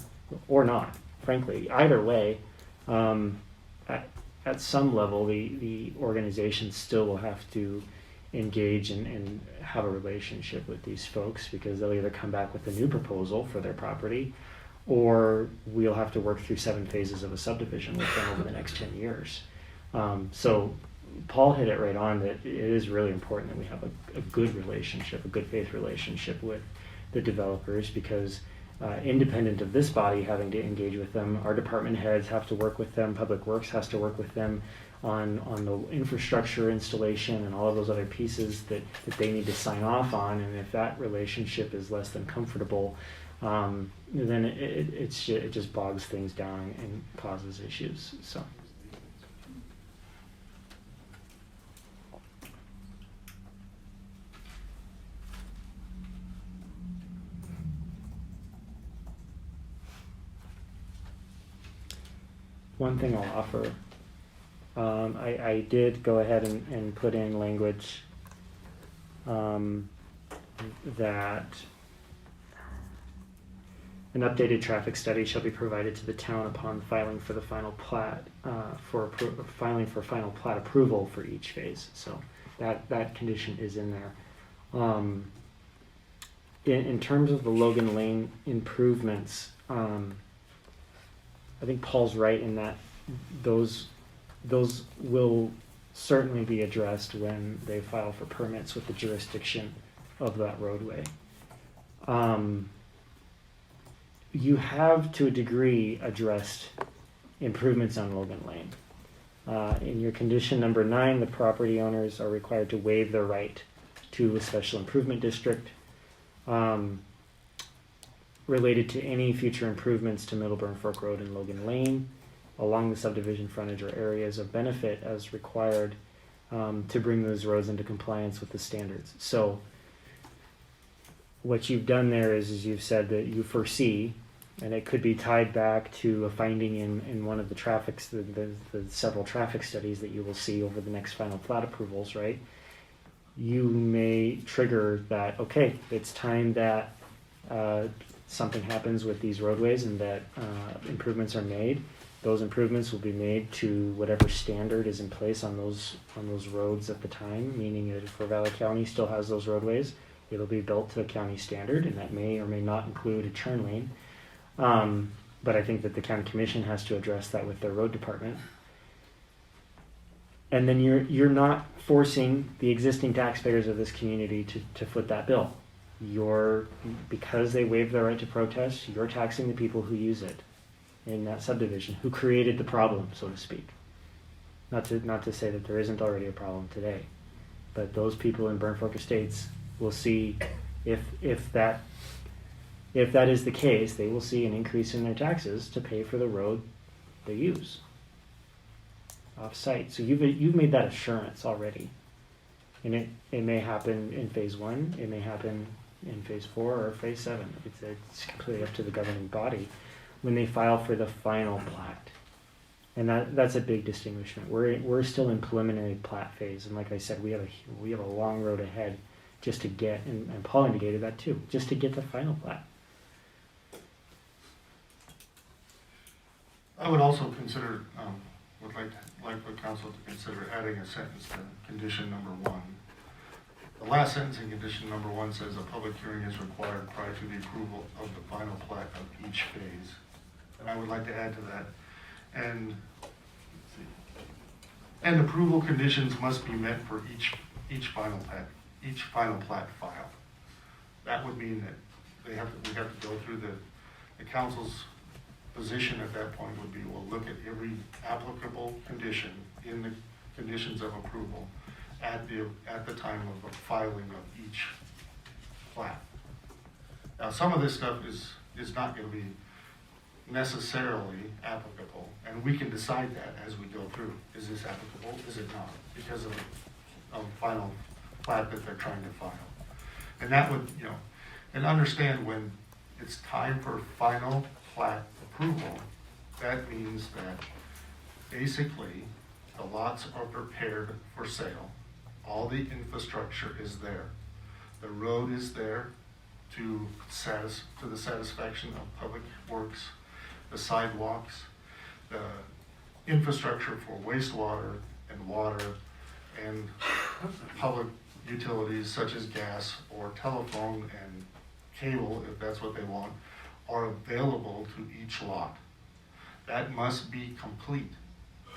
or not, frankly, either way, at some level, the organization still will have to engage and have a relationship with these folks, because they'll either come back with a new proposal for their property, or we'll have to work through 7 phases of a subdivision with them over the next 10 years. So Paul hit it right on, that it is really important that we have a good relationship, a good faith relationship with the developers, because independent of this body having to engage with them, our department heads have to work with them, Public Works has to work with them on the infrastructure installation and all of those other pieces that they need to sign off on. And if that relationship is less than comfortable, then it just bogs things down and causes issues. So. One thing I'll offer, I did go ahead and put in language that an updated traffic study shall be provided to the town upon filing for the final plat, filing for final plat approval for each phase. So that condition is in there. In terms of the Logan Lane improvements, I think Paul's right in that those will certainly be addressed when they file for permits with the jurisdiction of that roadway. You have, to a degree, addressed improvements on Logan Lane. In your condition number 9, the property owners are required to waive their right to a special improvement district related to any future improvements to Middle Burnt Fork Road and Logan Lane along the subdivision frontage or areas of benefit as required to bring those roads into compliance with the standards. So what you've done there is you've said that you foresee, and it could be tied back to a finding in one of the the several traffic studies that you will see over the next final plat approvals, right? You may trigger that, okay, it's time that something happens with these roadways and that improvements are made. Those improvements will be made to whatever standard is in place on those roads at the time, meaning that if Valley County still has those roadways, it'll be built to a county standard, and that may or may not include a turn lane. But I think that the county commission has to address that with their road department. And then you're not forcing the existing taxpayers of this community to foot that bill. Because they waived their right to protest, you're taxing the people who use it in that subdivision, who created the problem, so to speak. Not to say that there isn't already a problem today, but those people in Burn Fork Estates will see if that is the case, they will see an increase in their taxes to pay for the road they use off-site. So you've made that assurance already, and it may happen in phase 1, it may happen in phase 4 or phase 7. It's completely up to the governing body when they file for the final plat. And that's a big distinguishment. We're still in preliminary plat phase, and like I said, we have a long road ahead just to get, and Paul indicated that too, just to get to final plat. I would also consider, would like the council to consider adding a sentence to condition number 1. The last sentence in condition number 1 says a public hearing is required prior to the approval of the final plat of each phase. And I would like to add to that, and approval conditions must be met for each final plat file. That would mean that we have to go through the council's position at that point would be, we'll look at every applicable condition in the conditions of approval at the time of the filing of each plat. Now, some of this stuff is not going to be necessarily applicable, and we can decide that as we go through. Is this applicable? Is it not? Because of a final plat that they're trying to file. And that would, and understand when it's time for final plat approval, that means that basically the lots are prepared for sale. All the infrastructure is there. The road is there to the satisfaction of public works, the sidewalks, the infrastructure for wastewater and water and public utilities such as gas or telephone and cable, if that's what they want, are available to each lot. That must be complete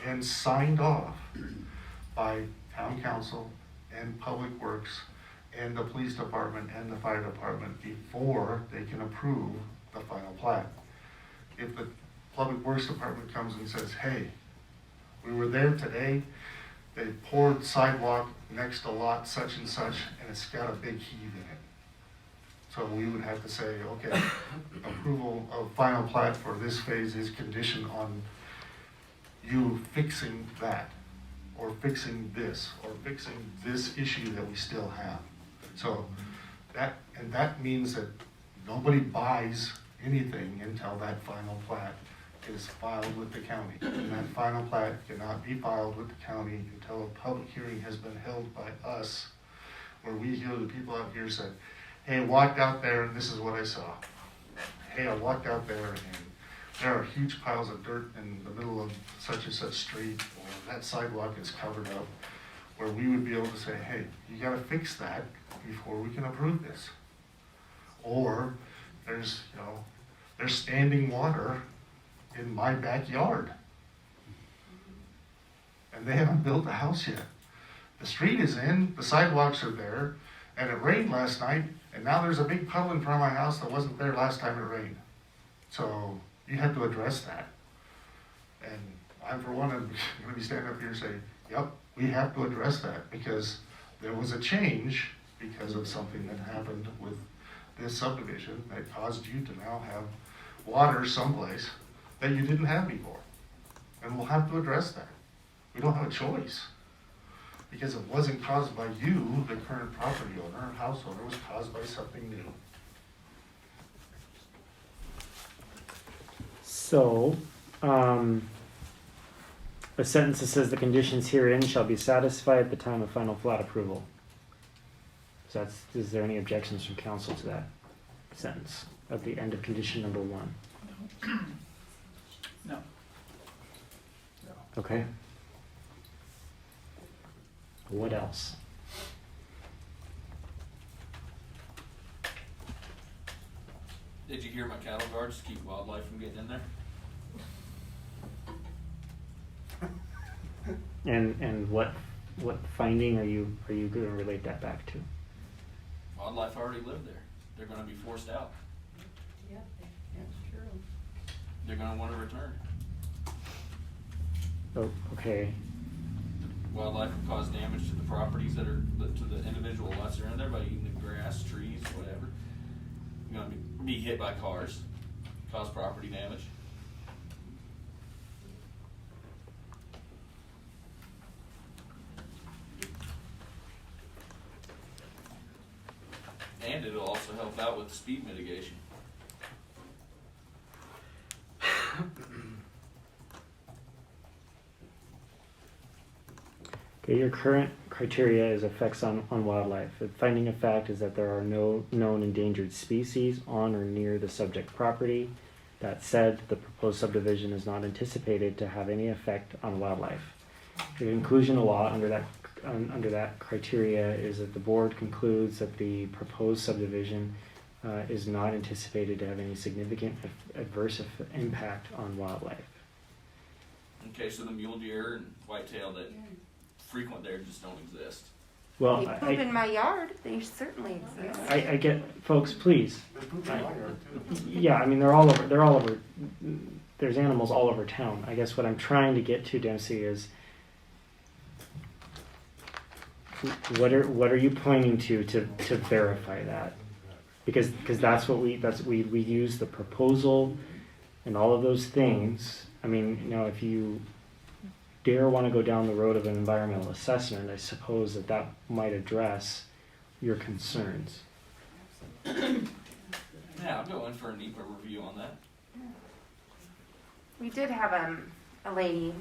and signed off by town council and public works and the police department and the fire department before they can approve the final plat. If the public works department comes and says, hey, we were there today, they poured sidewalk next to lot such and such, and it's got a big heave in it. So we would have to say, okay, approval of final plat for this phase is conditioned on you fixing that, or fixing this, or fixing this issue that we still have. So that means that nobody buys anything until that final plat is filed with the county. And that final plat cannot be filed with the county until a public hearing has been held by us, where we hear the people out here say, hey, I walked out there and this is what I saw. Hey, I walked out there and there are huge piles of dirt in the middle of such and such street, or that sidewalk is covered up, where we would be able to say, hey, you gotta fix that before we can approve this. Or there's standing water in my backyard, and they haven't built a house yet. The street is in, the sidewalks are there, and it rained last night, and now there's a big puddle in front of my house that wasn't there last time it rained. So you have to address that. And I'm, for one, I'm going to be standing up here and say, yep, we have to address that, because there was a change because of something that happened with this subdivision that caused you to now have water someplace that you didn't have before. And we'll have to address that. We don't have a choice, because it wasn't caused by you, the current property owner, house owner. It was caused by something new. So, a sentence that says the conditions herein shall be satisfied at the time of final plat approval. So is there any objections from council to that sentence at the end of condition number 1? No. Okay. What else? Did you hear my cattle guards to keep wildlife from getting in there? And what finding are you going to relate that back to? Wildlife already live there. They're gonna be forced out. Yep, that's true. They're gonna wanna return. Oh, okay. Wildlife will cause damage to the properties to the individual lots that are in there by eating the grass, trees, whatever. You're gonna be hit by cars, cause property damage. And it'll also help out with speed mitigation. Okay, your current criteria is effects on wildlife. The finding of fact is that there are no known endangered species on or near the subject property. That said, the proposed subdivision is not anticipated to have any effect on wildlife. The conclusion of law under that criteria is that the board concludes that the proposed subdivision is not anticipated to have any significant adverse impact on wildlife. Okay, so the mule deer and whitetail that frequent there just don't exist. Well, They poop in my yard, they certainly exist. I get, folks, please. They poop in my yard too. Yeah, I mean, they're all over, there's animals all over town. I guess what I'm trying to get to, Dempsey, is what are you pointing to verify that? Because that's what we use the proposal and all of those things. I mean, you know, if you dare want to go down the road of an environmental assessment, I suppose that might address your concerns. Yeah, I'll go in for a NEPA review on that. We did have a lady,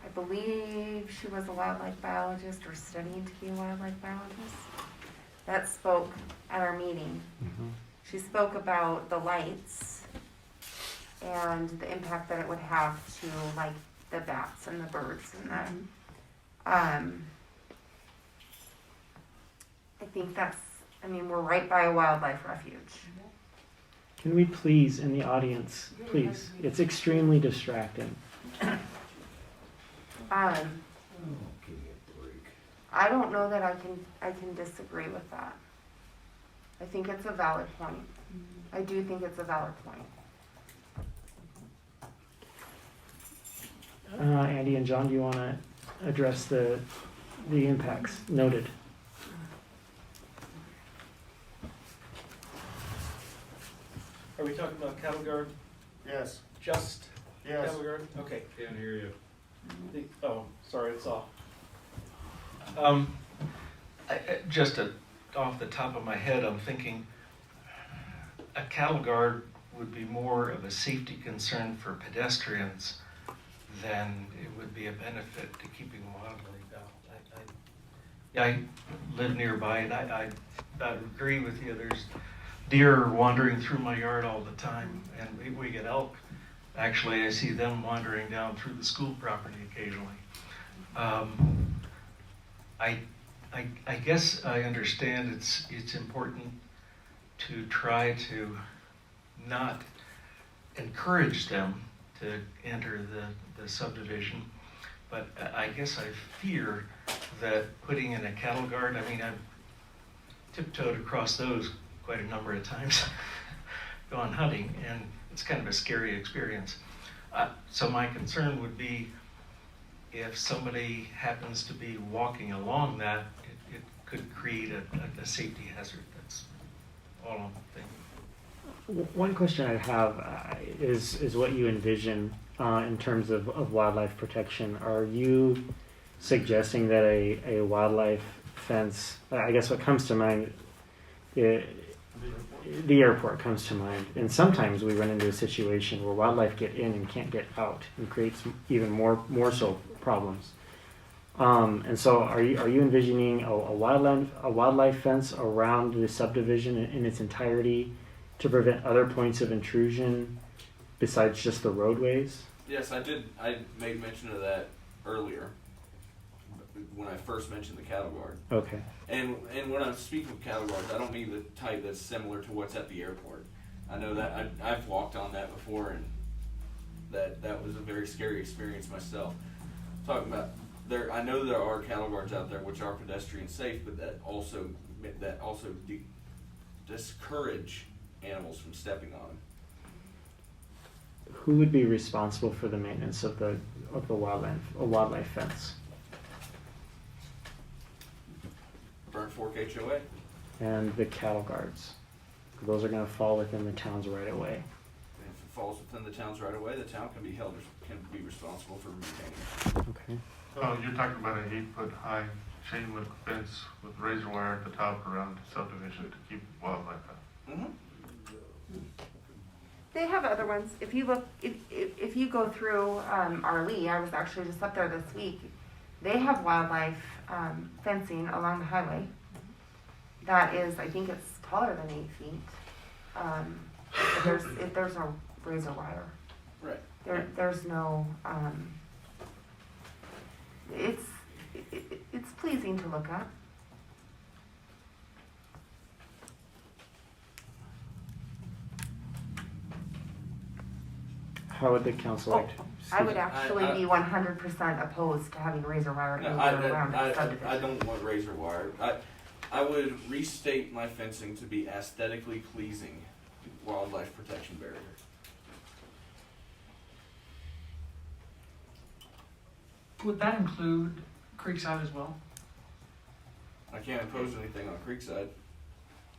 I believe she was a wildlife biologist or studying to be a wildlife biologist, that spoke at our meeting. She spoke about the lights and the impact that it would have to like the bats and the birds and that. I think we're right by a wildlife refuge. Can we please, in the audience, please, it's extremely distracting. I don't know that I can disagree with that. I think it's a valid point. I do think it's a valid point. Andy and John, do you want to address the impacts noted? Are we talking about cattle guard? Yes, Just yes. cattle guard? Okay. Can't hear you. Oh, sorry, it's off. Just off the top of my head, I'm thinking a cattle guard would be more of a safety concern for pedestrians than it would be a benefit to keeping wildlife out. I live nearby, and I agree with you. There's deer wandering through my yard all the time, and we get elk. Actually, I see them wandering down through the school property occasionally. I guess I understand it's important to try to not encourage them to enter the subdivision, but I guess I fear that putting in a cattle guard, I mean, I've tiptoed across those quite a number of times, gone hunting, and it's kind of a scary experience. So my concern would be if somebody happens to be walking along that, it could create a safety hazard. That's all I'm thinking. One question I have is what you envision in terms of wildlife protection. Are you suggesting that a wildlife fence, I guess what comes to mind, the airport comes to mind, and sometimes we run into a situation where wildlife get in and can't get out, and creates even more so problems. And so, are you envisioning a wildlife fence around the subdivision in its entirety to prevent other points of intrusion besides just the roadways? Yes, I did. I made mention of that earlier when I first mentioned the cattle guard. Okay. And when I'm speaking of cattle guards, I don't mean the type that's similar to what's at the airport. I know that I've walked on that before, and that was a very scary experience myself. Talking about there, I know there are cattle guards out there which are pedestrian safe, but that also discourage animals from stepping on them. Who would be responsible for the maintenance of the wildlife fence? Burnt Fork HOA. And the cattle guards? Those are going to fall within the town's right of way. And if it falls within the town's right of way, the town can be responsible for maintaining it. Okay. Oh, you're talking about an 8-foot high chain link fence with razor wire at the top around the subdivision to keep wildlife out. Mm-hmm. They have other ones. If you look, if you go through Arlee, I was actually just up there this week. They have wildlife fencing along the highway. That is, I think it's taller than 8 feet. There's no razor wire. Right. There's no. It's pleasing to look at. How would the council like to? I would actually be 100% opposed to having razor wire No, anywhere around the I subdivision. don't want razor wire. I would restate my fencing to be aesthetically pleasing wildlife protection barrier. Would that include Creekside as well? I can't impose anything on Creekside.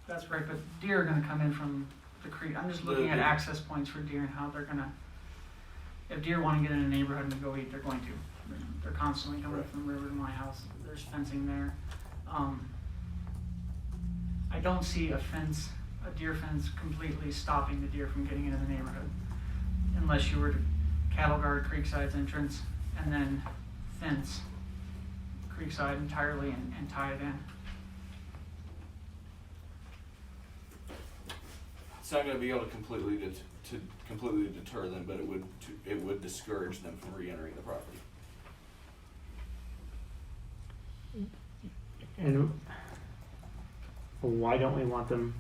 That's right, but deer are gonna come in from the creek. I'm just looking at access points for deer and how they're gonna, if deer wanna get in a neighborhood and go eat, they're going to. They're constantly coming Right. from the river to my house. There's fencing there. I don't see a deer fence completely stopping the deer from getting into the neighborhood. Unless you were to cattle guard Creekside's entrance and then fence Creekside entirely and tie it in. It's not going to be able to completely deter them, but it would discourage them from re-entering the property. And why don't we want them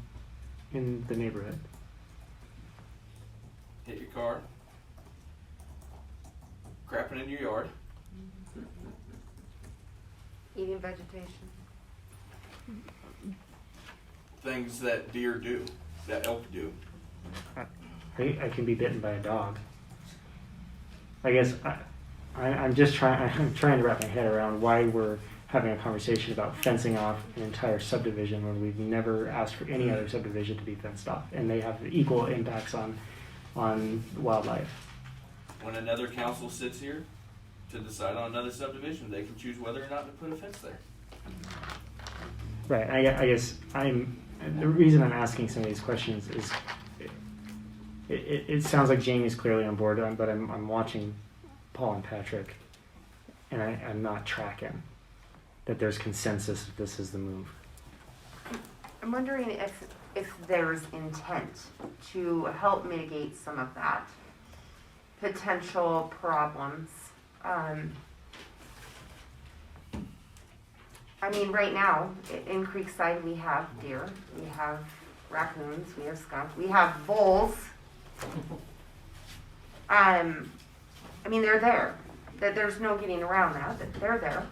in the neighborhood? Hit your car, crapping in your yard. Eating vegetation. Things that deer do, that elk do. I can be bitten by a dog. I guess I'm trying to wrap my head around why we're having a conversation about fencing off an entire subdivision when we've never asked for any other subdivision to be fenced off, and they have equal impacts on wildlife. When another council sits here to decide on another subdivision, they can choose whether or not to put a fence there. Right. I guess the reason I'm asking some of these questions is it sounds like Jamie's clearly on board, but I'm watching Paul and Patrick, and I'm not tracking that there's consensus that this is the move. I'm wondering if there's intent to help mitigate some of that potential problems. I mean, right now, in Creekside, we have deer, we have raccoons, we have skunk, we have voles. I mean, they're there. There's no getting around that they're there.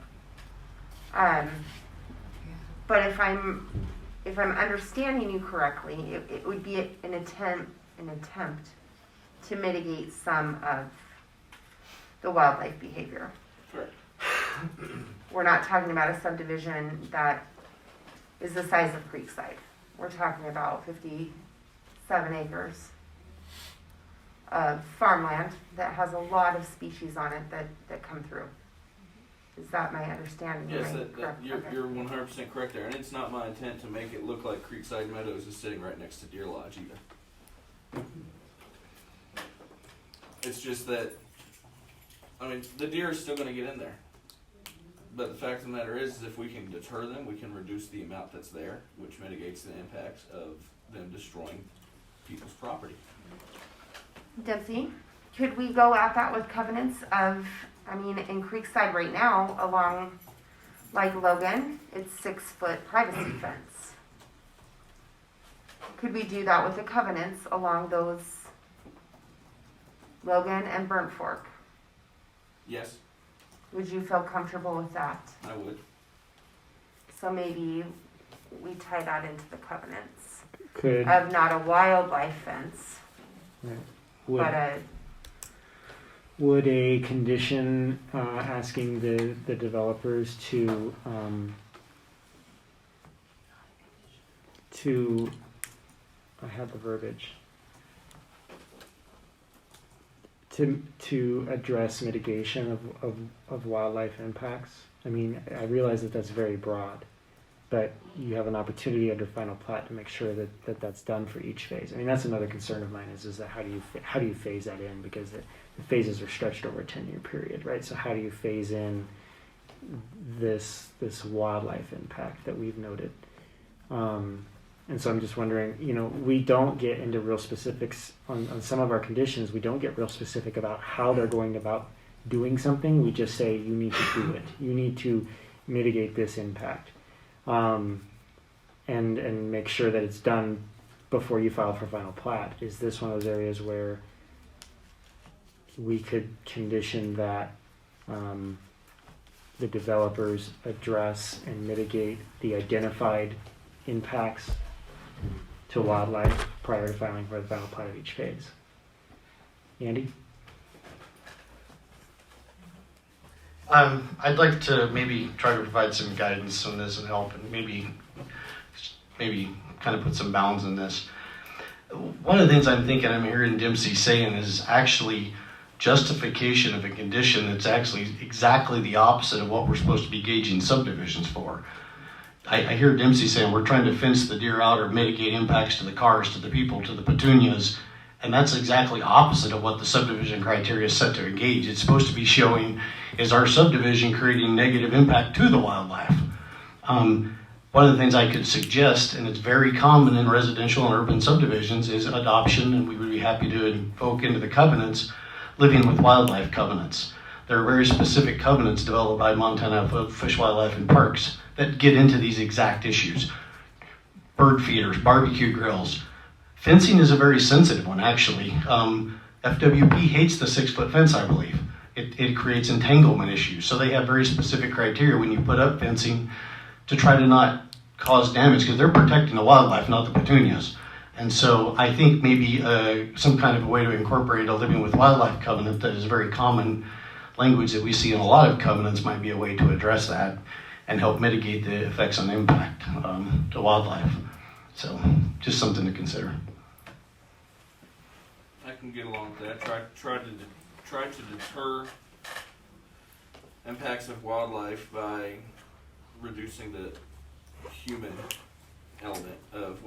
But if I'm understanding you correctly, it would be an attempt to mitigate some of the wildlife behavior. Correct. We're not talking about a subdivision that is the size of Creekside. We're talking about 57 acres of farmland that has a lot of species on it that come through. Is that my understanding? Yes, Am I correct? you're, Okay. you're 100% correct there, and it's not my intent to make it look like Creekside Meadows is sitting right next to Deer Lodge either. It's just that, I mean, the deer is still going to get in there. But the fact of the matter is if we can deter them, we can reduce the amount that's there, which mitigates the impacts of them destroying people's property. Dempsey, could we go at that with covenants of, I mean, in Creekside right now, along like Logan, it's 6-foot privacy fence. Could we do that with the covenants along those Logan and Burnt Fork? Yes, Would you feel comfortable with that? I would. So maybe we tie that into the covenants Could, of not a wildlife fence, would, but a, would a condition asking the developers to I have the verbiage to address mitigation of wildlife impacts? I mean, I realize that that's very broad, but you have an opportunity under final plat to make sure that that's done for each phase. I mean, that's another concern of mine is that how do you phase that in, because the phases are stretched over a 10-year period, right? So how do you phase in this wildlife impact that we've noted? And so I'm just wondering, we don't get into real specifics on some of our conditions. We don't get real specific about how they're going about doing something. We just say, you need to do it. You need to mitigate this impact. And make sure that it's done before you file for final plat. Is this one of those areas where we could condition that the developers address and mitigate the identified impacts to wildlife prior to filing for the final plat of each phase? Andy? I'd like to maybe try to provide some guidance on this and help, and maybe kind of put some bounds in this. One of the things I'm thinking I'm hearing Dempsey saying is actually justification of a condition that's actually exactly the opposite of what we're supposed to be gauging subdivisions for. I hear Dempsey saying we're trying to fence the deer out or mitigate impacts to the cars, to the people, to the petunias, and that's exactly opposite of what the subdivision criteria is set to engage. It's supposed to be showing, is our subdivision creating negative impact to the wildlife? One of the things I could suggest, and it's very common in residential and urban subdivisions, is adoption, and we would be happy to invoke into the covenants, living with wildlife covenants. There are very specific covenants developed by Montana Fish, Wildlife, and Parks that get into these exact issues. Bird feeders, barbecue grills. Fencing is a very sensitive one, actually. FWP hates the 6-foot fence, I believe. It creates entanglement issues. So they have very specific criteria when you put up fencing to try to not cause damage, because they're protecting the wildlife, not the petunias. And so I think maybe some kind of a way to incorporate a living with wildlife covenant that is very common language that we see in a lot of covenants might be a way to address that and help mitigate the effects on impact to wildlife. So just something to consider. I can get along with that. Try to deter impacts of wildlife by reducing the human element of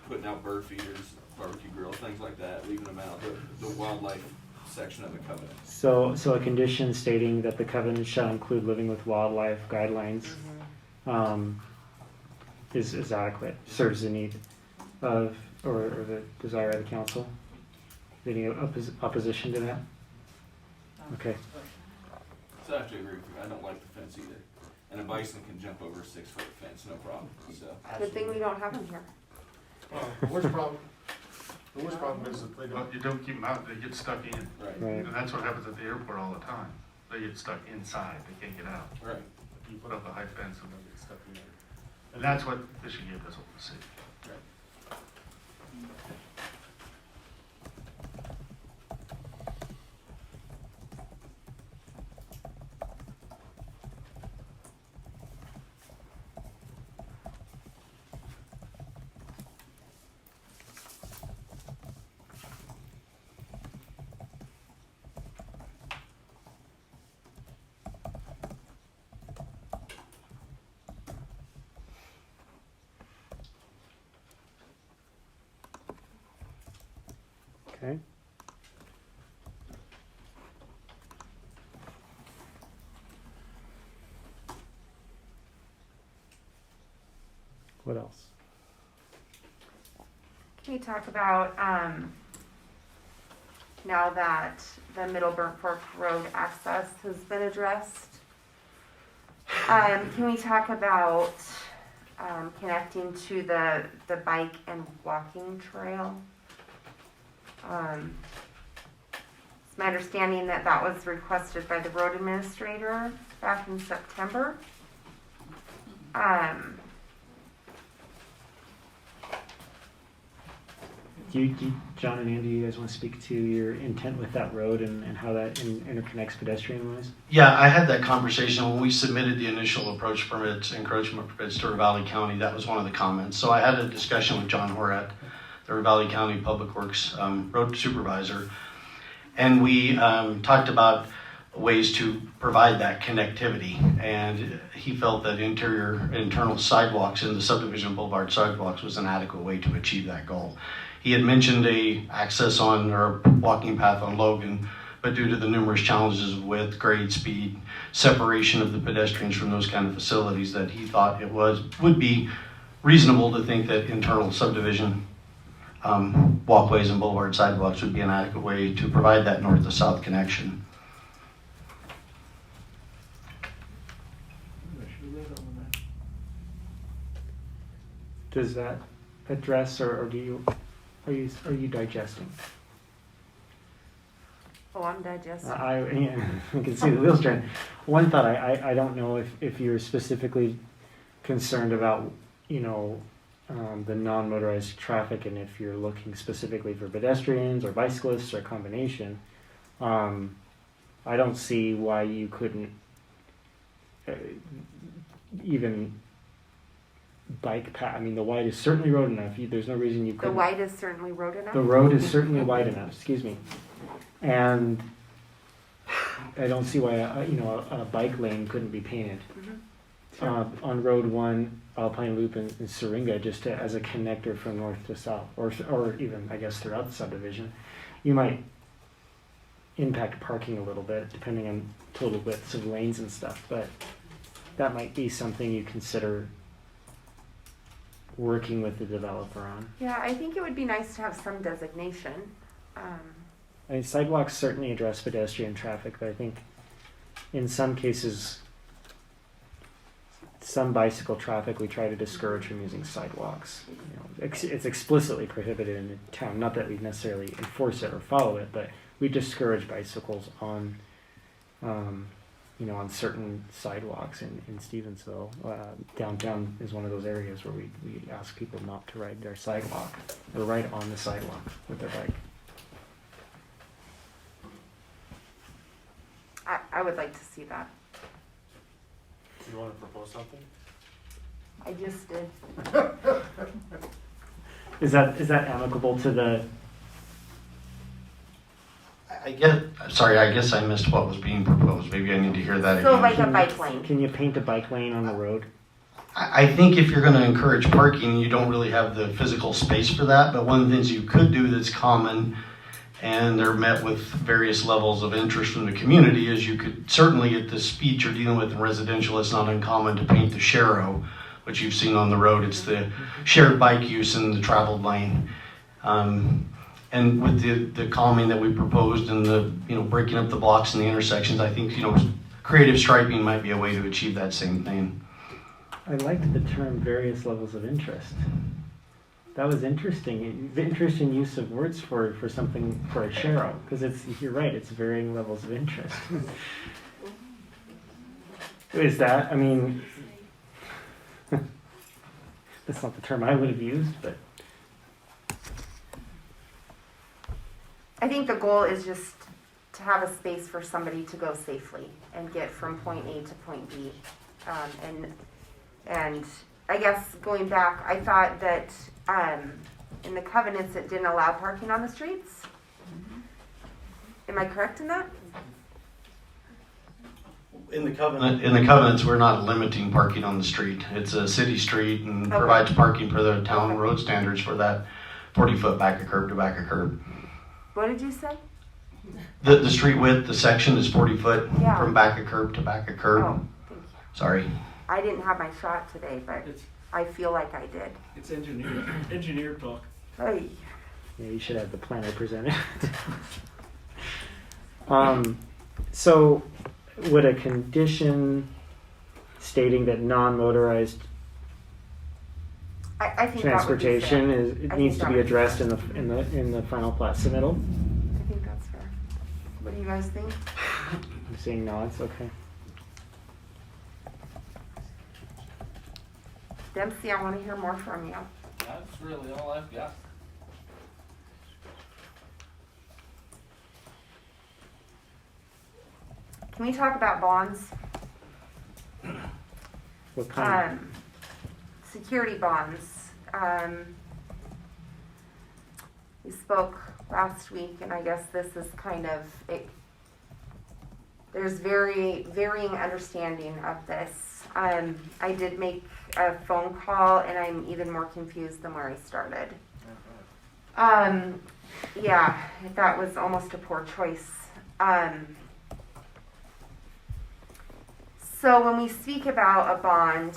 putting out bird feeders, barbecue grills, things like that, leaving them out, the wildlife section of the covenant. So a condition stating that the covenant shall include living with wildlife guidelines is adequate, serves the need of, or the desire of the council. Any opposition to that? Okay. So I have to agree with you. I don't like the fence either. And a bison can jump over a 6-foot fence, no problem. So good thing we don't have them here. The worst problem is that you don't keep them out, they get stuck in. right, Right. And that's what happens at the airport all the time. They get stuck inside, they can't get out. right. You put up a high fence and they'll get stuck in there. And that's what fishing game doesn't want to see. Okay. What else? Can you talk about, now that the Middle Burnt Fork Road access has been addressed? Can we talk about, connecting to the bike and walking trail? It's my understanding that that was requested by the road administrator back in September. John and Andy, you guys want to speak to your intent with that road and how that interconnects pedestrian-wise? Yeah, I had that conversation when we submitted the initial approach permits, encroachment permits to Ravalli County. That was one of the comments. So I had a discussion with John Horat, the Ravalli County Public Works road supervisor, and we talked about ways to provide that connectivity. And he felt that internal sidewalks in the subdivision boulevard sidewalks was an adequate way to achieve that goal. He had mentioned a access on or walking path on Logan, but due to the numerous challenges of width, grade, speed, separation of the pedestrians from those kind of facilities, that he thought it would be reasonable to think that internal subdivision walkways and boulevard sidewalks would be an adequate way to provide that north to south connection. Does that address, or are you digesting? Oh, I'm digesting. I can see the wheels turning. One thought, I don't know if you're specifically concerned about, the non-motorized traffic, and if you're looking specifically for pedestrians or bicyclists or a combination. I don't see why you couldn't even bike path. I mean, the wide is certainly road enough. There's no reason you The couldn't. white is certainly road enough? The road is certainly wide enough, excuse me. And I don't see why a bike lane couldn't be painted. On Road 1, Alpine Loop and Syringa, just as a connector from north to south, or even, I guess, throughout the subdivision. You might impact parking a little bit, depending on total widths of lanes and stuff, but that might be something you consider working with the developer on. Yeah, I think it would be nice to have some designation. I mean, sidewalks certainly address pedestrian traffic, but I think in some cases, some bicycle traffic we try to discourage from using sidewalks. It's explicitly prohibited in the town. Not that we necessarily enforce it or follow it, but we discourage bicycles on, on certain sidewalks in Stevensville. Downtown is one of those areas where we ask people not to ride their sidewalk or ride on the sidewalk with their bike. I would like to see that. Do you want to propose something? I just did. Is that amicable to the? I guess I missed what was being proposed. Maybe I need to hear that again. So like a bike lane. Can you paint a bike lane on the road? I think if you're going to encourage parking, you don't really have the physical space for that. But one of the things you could do that's common, and they're met with various levels of interest from the community, is you could certainly, at the speed you're dealing with in residential, it's not uncommon to paint the Sharrow, which you've seen on the road. It's the shared bike use in the traveled lane. And with the calming that we proposed and the breaking up the blocks and the intersections, I think creative striping might be a way to achieve that same thing. I liked the term various levels of interest. That was interesting. The interesting use of words for something, for a Sharrow, because you're right, it's varying levels of interest. Is that, that's not the term I would have used, but. I think the goal is just to have a space for somebody to go safely and get from point A to point B. And I guess going back, I thought that in the covenants it didn't allow parking on the streets. Am I correct in that? In the covenant. In the covenants, we're not limiting parking on the street. It's a city street and Okay. provides parking for the town road standards for that 40-foot back of curb to back of curb. What did you say? The street width, the section is 40 foot Yeah. from back of curb to back of curb. Oh, thank you. Sorry. I didn't have my shot today, but It's, I feel like I did. it's engineer talk. Hey. Yeah, you should have the planner presented. So would a condition stating that non-motorized I think that would be fair. transportation is, I it think needs to that be would be addressed fair. in the final plat submittal? I think that's fair. What do you guys think? I'm seeing nods, okay. Dempsey, I want to hear more from you. That's really all I've got. Can we talk about bonds? What kind? Security bonds. We spoke last week, and I guess this is kind of it. There's varying understanding of this. I did make a phone call, and I'm even more confused than where I started. Yeah, that was almost a poor choice. So when we speak about a bond,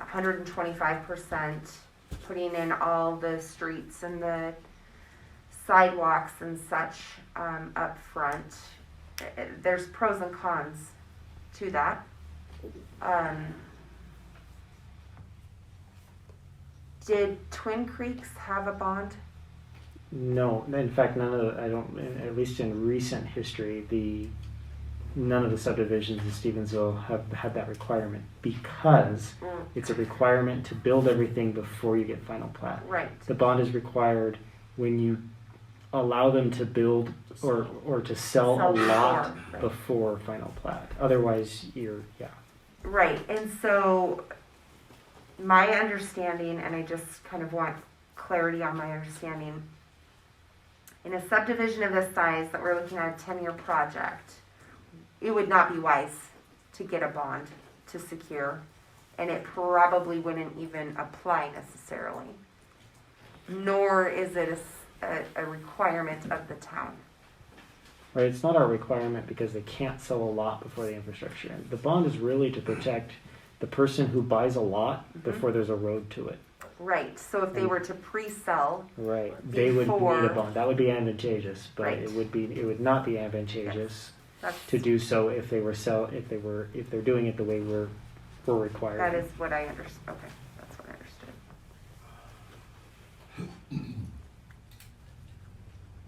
125%, putting in all the streets and the sidewalks and such up front, there's pros and cons to that. Did Twin Creeks have a bond? No, in fact, none of the, at least in recent history, none of the subdivisions in Stevensville have had that requirement because it's a requirement to build everything before you get final plat. Right. The bond is required when you allow them to build or to sell a Sell lot before, right. before final plat. Otherwise, yeah. Right, and so my understanding, and I just kind of want clarity on my understanding, in a subdivision of this size that we're looking at a 10-year project, it would not be wise to get a bond to secure, and it probably wouldn't even apply necessarily. Nor is it a requirement of the town. Right, it's not our requirement because they can't sell a lot before the infrastructure ends. The bond is really to protect the person who buys a lot before there's a road to it. Right, so if they were to pre-sell, Right, they would Before- need a bond. That would be advantageous, but Right. it would not be advantageous that's, to do so if they're doing it the way we're required. that is what I understood. Okay, that's what I understood.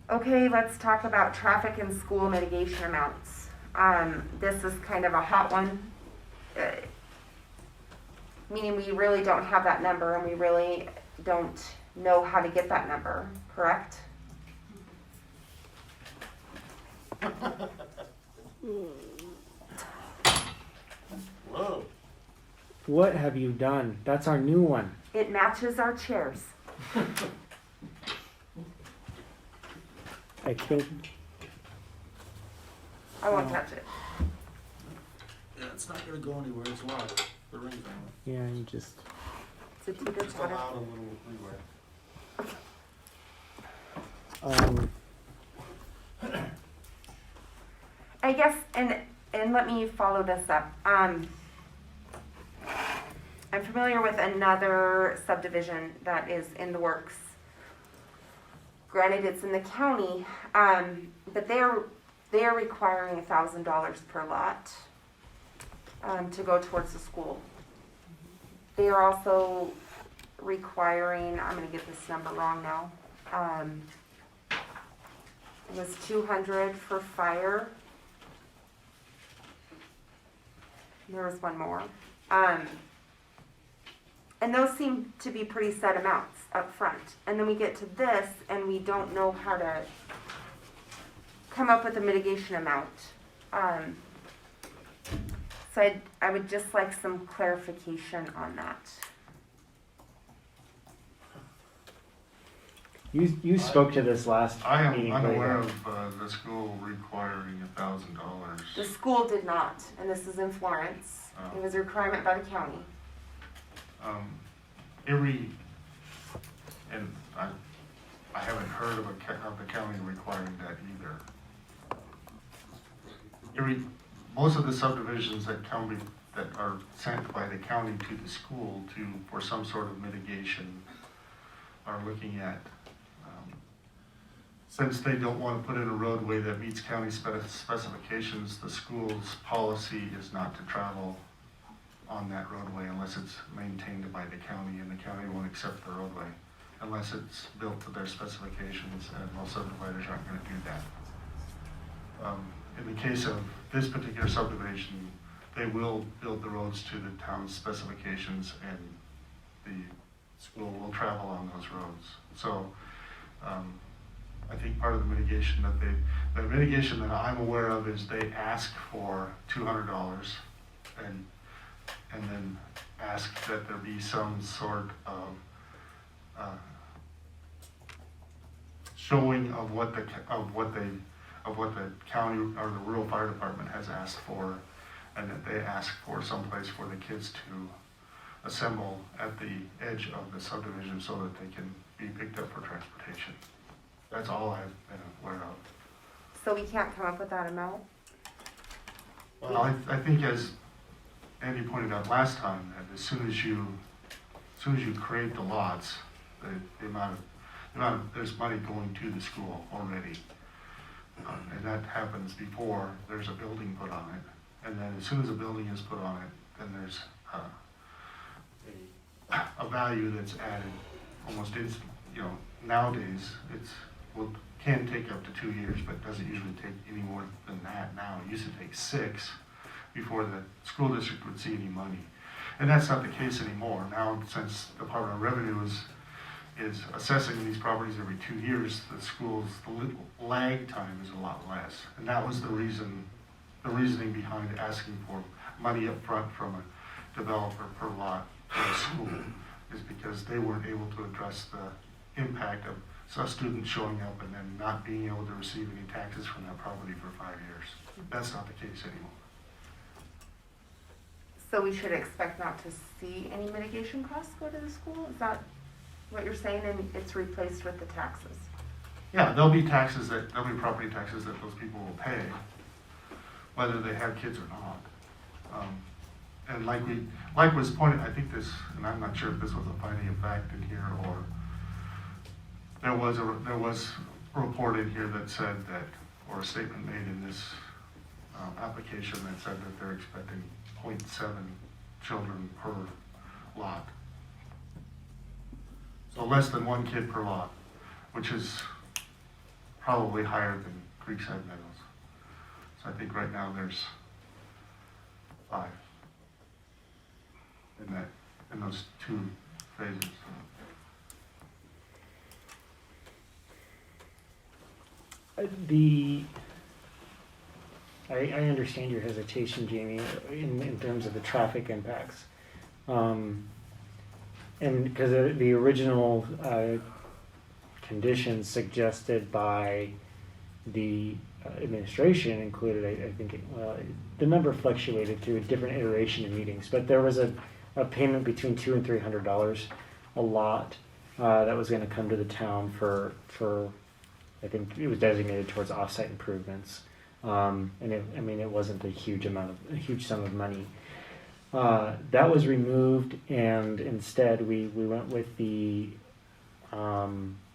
Okay, let's talk about traffic and school mitigation amounts. This is kind of a hot one. Meaning we really don't have that number and we really don't know how to get that number, correct? Whoa. What have you done? That's our new one. It matches our chairs. I think I won't touch it. Yeah, it's not gonna go anywhere, it's wide, the rings on yeah, you just It's a teeter it. Just totter. allow a little leeway. I guess, and let me follow this up. I'm familiar with another subdivision that is in the works. Granted, it's in the county, but they're requiring $1,000 per lot to go towards the school. They are also requiring, I'm going to get this number wrong now. It was 200 for fire. There was one more. And those seem to be pretty set amounts up front. And then we get to this and we don't know how to come up with a mitigation amount. So I would just like some clarification on that. you spoke to this last I am meeting. unaware Brenda. of the school requiring $1,000. The school did not, and this is in Florence. Oh. It was a requirement by the county. And I haven't heard of of the county requiring that either. Most of the subdivisions that are sent by the county to the school for some sort of mitigation are looking at, since they don't want to put in a roadway that meets county specifications, the school's policy is not to travel on that roadway unless it's maintained by the county, and the county won't accept the roadway unless it's built to their specifications, and most subdividers aren't going to do that. In the case of this particular subdivision, they will build the roads to the town's specifications, and the school will travel on those roads. So I think part of the mitigation that I'm aware of is they ask for $200 and then ask that there be some sort of showing of what the county or the rural fire department has asked for, and that they ask for someplace for the kids to assemble at the edge of the subdivision so that they can be picked up for transportation. That's all I've been aware of. So we can't come up with that amount? Well, I think as Andy pointed out last time, that as soon as you create the lots, the amount of there's money going to the school already. And that happens before there's a building put on it. And then as soon as a building is put on it, then there's a value that's added almost instant. Nowadays can take up to 2 years, but doesn't usually take any more than that now. It used to take 6 before the school district would see any money. And that's not the case anymore. Now, since the Department of Revenue is assessing these properties every 2 years, the lag time is a lot less. And that was the reasoning behind asking for money up front from a developer per lot to the school, is because they weren't able to address the impact of a student showing up and then not being able to receive any taxes from that property for 5 years. That's not the case anymore. So we should expect not to see any mitigation costs go to the school? Is that what you're saying, and it's replaced with the taxes? Yeah, there'll be property taxes that those people will pay, whether they have kids or not. And like was pointed, I think this, and I'm not sure if this was a finding of fact in here, or there was a report in here that said that, or a statement made in this application that said that they're expecting 0.7 children per lot. So less than 1 kid per lot, which is probably higher than Creekside Meadows. So I think right now there's 5 in those 2 phases. I understand your hesitation, Jamie, in terms of the traffic impacts. And because the original conditions suggested by the administration included, I think, the number fluctuated through a different iteration of meetings, but there was a payment between $200 and $300 a lot that was going to come to the town for I think it was designated towards off-site improvements. And it wasn't a huge sum of money. That was removed, and instead we went with the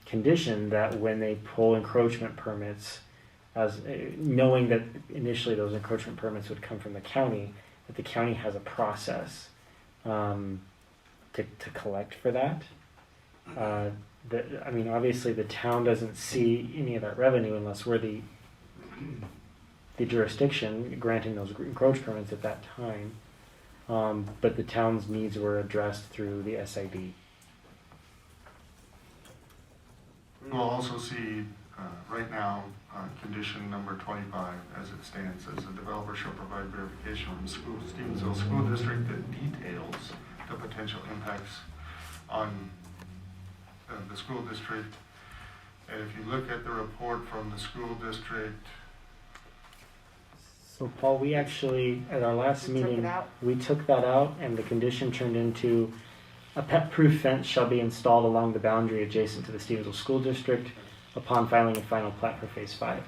condition that when they pull encroachment permits, knowing that initially those encroachment permits would come from the county, that the county has a process to collect for that. Obviously the town doesn't see any of that revenue unless we're the jurisdiction granting those encroach permits at that time. But the town's needs were addressed through the SID. We'll also see right now condition number 25 as it stands, as the developer shall provide verification from the Stevensville School District that details the potential impacts on the school district. And if you look at the report from the school district, So Paul, we actually, at our last We took meeting, it out. we took that out, and the condition turned into A pet-proof fence shall be installed along the boundary adjacent to the Stevensville School District upon filing a final plat for Phase 5.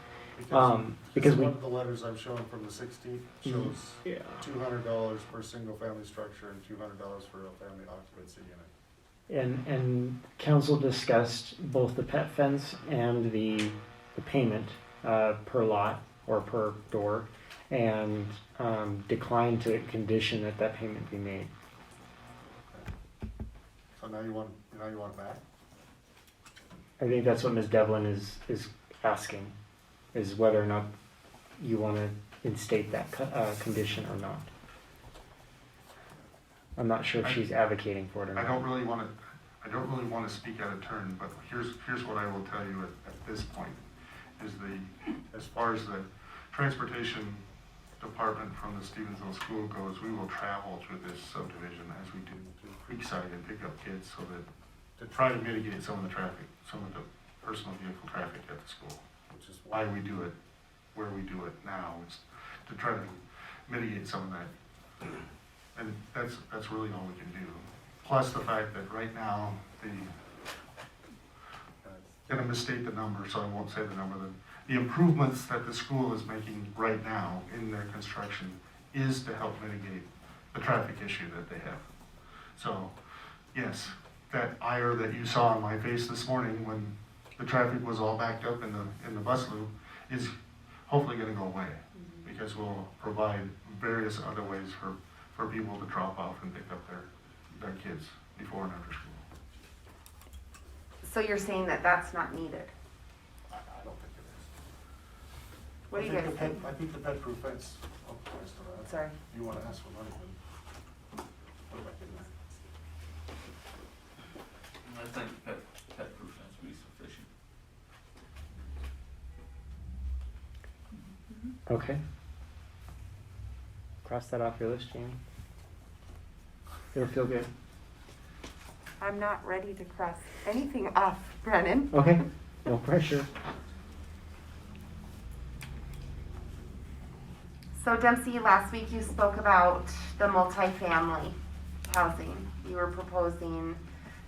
Because we, one of the letters I'm showing from the 16th shows yeah. $200 per single family structure and $200 for a family occupancy unit. And council discussed both the pet fence and the payment per lot or per door, and declined to condition that payment be made. So now you want it back? I think that's what Ms. Devlin is asking, is whether or not you want to instate that condition or not. I'm not sure if she's advocating for it or I not. don't really want to speak out of turn, but here's what I will tell you at this point, is as far as the transportation department from the Stevensville School goes, we will travel through this subdivision as we do through Creekside and pick up kids so that, to try to mitigate some of the traffic, some of the personal vehicle traffic at the school, which is why we do it where we do it now, is to try to mitigate some of that. And that's really all we can do. Plus the fact that right now, gonna misstate the number, so I won't say the number, the improvements that the school is making right now in their construction is to help mitigate the traffic issue that they have. So, yes, that ire that you saw on my face this morning when the traffic was all backed up in the bus loop is hopefully gonna go away, because we'll provide various other ways for people to drop off and pick up their kids before and after school. So you're saying that that's not needed? I don't think it is. What do you guys think? I think the pet-proof fence applies to that. Sorry. You want to ask for money, then what am I getting at? I think pet proof fence would be sufficient. Okay. Cross that off your list, Jamie. It'll feel good. I'm not ready to cross anything off, Brennan. Okay, no pressure. So Dempsey, last week you spoke about the multifamily housing. You were proposing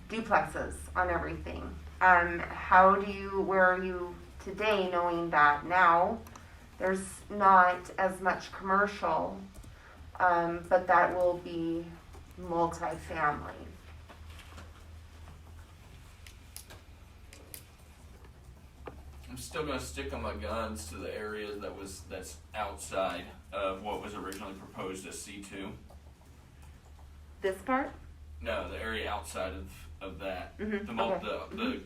duplexes on everything. Where are you today, knowing that now there's not as much commercial, but that will be multifamily? I'm still gonna stick on my guns to the area that's outside of what was originally proposed as C2. This part? No, the area outside of that. Mhm, The okay.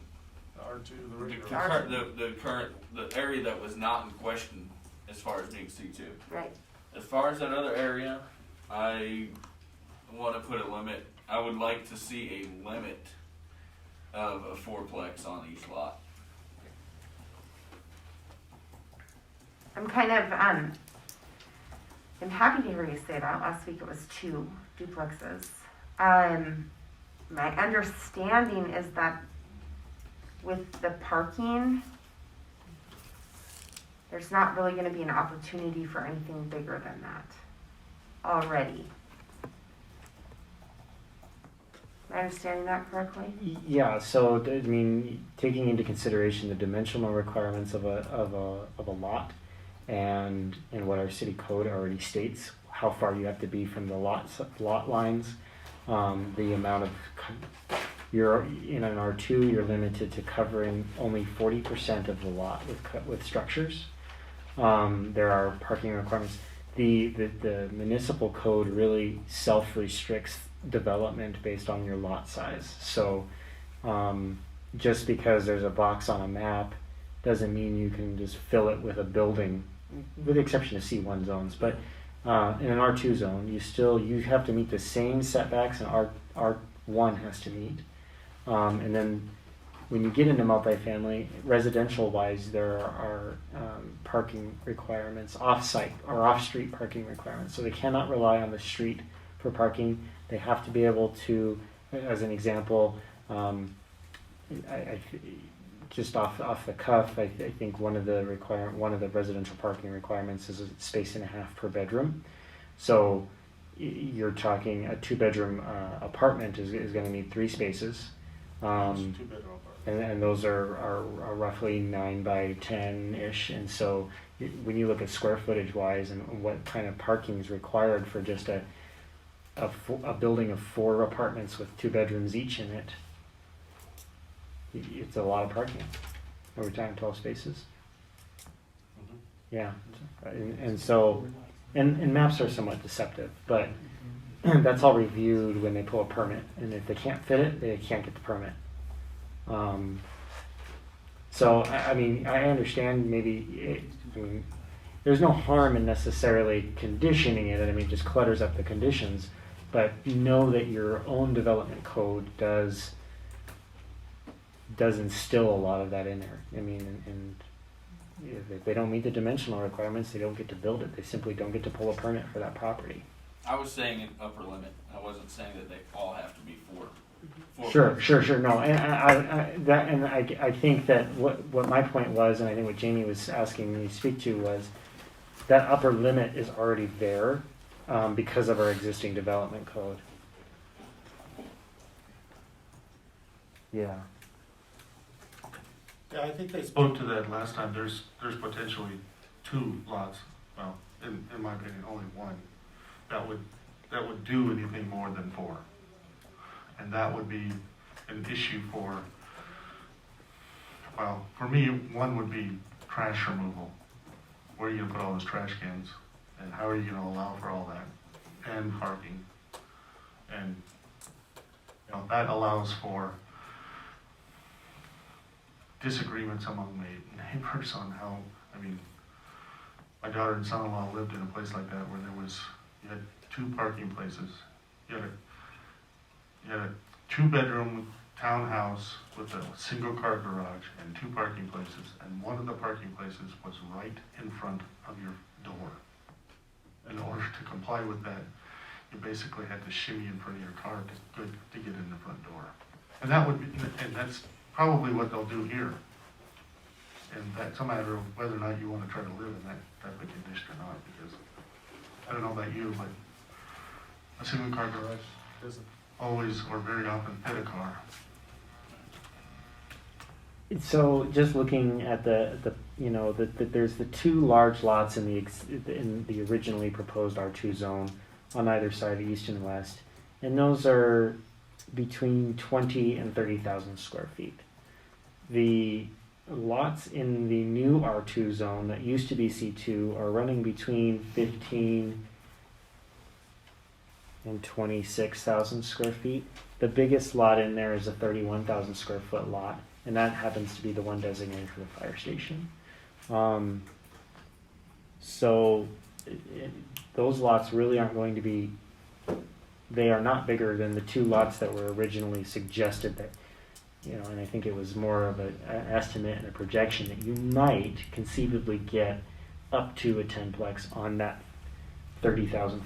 the area that was not in question as far as being C2. Right. As far as that other area, I want to put a limit. I would like to see a limit of a fourplex on each lot. I'm kind of, I'm happy to hear you say that. Last week it was 2 duplexes. My understanding is that with the parking, there's not really gonna be an opportunity for anything bigger than that already. Am I understanding that correctly? Yeah, so I mean, taking into consideration the dimensional requirements of a lot, and what our city code already states, how far you have to be from the lot lines, the amount of you're in an R2, you're limited to covering only 40% of the lot with structures. There are parking requirements. The municipal code really self-restricts development based on your lot size. So just because there's a box on a map doesn't mean you can just fill it with a building, with the exception of C1 zones. But in an R2 zone, you have to meet the same setbacks and R1 has to meet. And then when you get into multifamily, residential-wise, there are parking requirements, off-site or off-street parking requirements. So they cannot rely on the street for parking. They have to be able to, as an example, just off the cuff, I think one of the residential parking requirements is a space and a half per bedroom. So you're talking a 2-bedroom apartment is going to need 3 spaces. Two-bedroom apartment. And those are roughly 9 by 10-ish. And so when you look at square footage wise and what kind of parking is required for just a building of 4 apartments with 2 bedrooms each in it, it's a lot of parking. Are we talking 12 spaces? Yeah. And so, and maps are somewhat deceptive, but that's all reviewed when they pull a permit. And if they can't fit it, they can't get the permit. So, I mean, I understand maybe, there's no harm in necessarily conditioning it. I mean, it just clutters up the conditions. But know that your own development code does instill a lot of that in there. I mean, and if they don't meet the dimensional requirements, they don't get to build it. They simply don't get to pull a permit for that property. I was saying an upper limit. I wasn't saying that they all have to be 4. Sure. No, and I think that what my point was, and I think what Jamie was asking me to speak to was that upper limit is already there because of our existing development code. Yeah. Yeah, I think they spoke to that last time. There's potentially 2 lots, well, in my opinion, only 1, that would do anything more than 4. And that would be an issue for me, 1 would be trash removal. Where are you gonna put all those trash cans? And how are you gonna allow for all that? And parking. And, that allows for disagreements among the neighbors on how, my daughter and son-in-law lived in a place like that where you had 2 parking places. You had a 2-bedroom townhouse with a single-car garage and 2 parking places, and one of the parking places was right in front of your door. In order to comply with that, you basically had to shimmy in front of your car to get in the front door. And that's probably what they'll do here. And that's a matter of whether or not you want to try to live in that type of condition or not, because I don't know about you, but a single car garage doesn't always or very often fit a car. So just looking at there's the 2 large lots in the originally proposed R2 zone on either side, east and west, and those are between 20 and 30,000 square feet. The lots in the new R2 zone that used to be C2 are running between 15 and 26,000 square feet. The biggest lot in there is a 31,000 square foot lot, and that happens to be the one designated for the fire station. Those lots really aren't going to be, they are not bigger than the 2 lots that were originally suggested that, and I think it was more of an estimate and a projection that you might conceivably get up to a 10-plex on that 30,000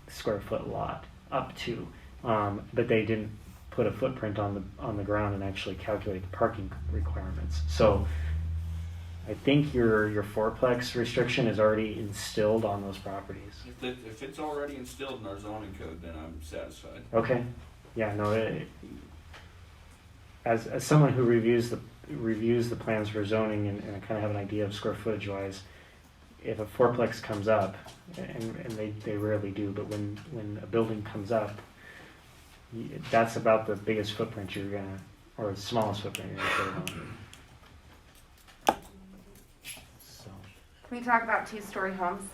square foot lot, up to, but they didn't put a footprint on the ground and actually calculate the parking requirements. So I think your 4-plex restriction is already instilled on those properties. If it's already instilled in our zoning code, then I'm satisfied. Okay. Yeah. No. As someone who reviews the plans for zoning and I kind of have an idea of square footage wise, if a 4-plex comes up, and they rarely do, but when a building comes up, that's about the biggest footprint you're gonna, or the smallest footprint you're gonna put it on. So. Can we talk about 2-story homes?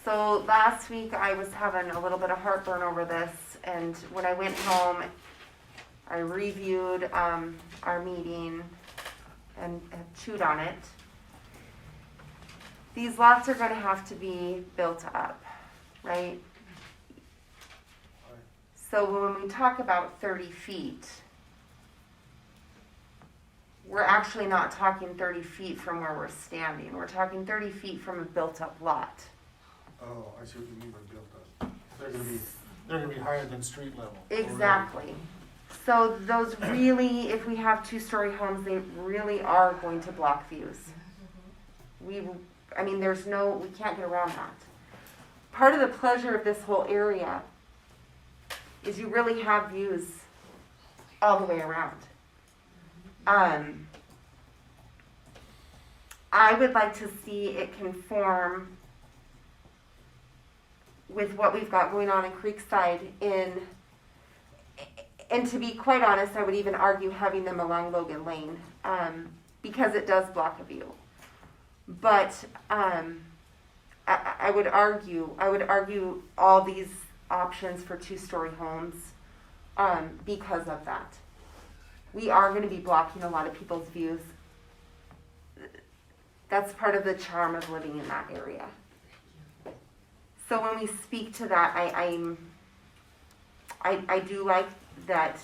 So last week I was having a little bit of heartburn over this, and when I went home, I reviewed our meeting and chewed on it. These lots are going to have to be built up, right? So when we talk about 30 feet, we're actually not talking 30 feet from where we're standing. We're talking 30 feet from a built-up lot. Oh, I see what you mean by built up. They're gonna be higher than street level. Exactly. So those really, if we have 2-story homes, they really are going to block views. We can't get around that. part of the pleasure of this whole area is you really have views all the way around. I would like to see it conform with what we've got going on in Creekside and to be quite honest, I would even argue having them along Logan Lane, because it does block a view. But I would argue all these options for two-story homes because of that. We are going to be blocking a lot of people's views. That's part of the charm of living in that area. So when we speak to that, I do like that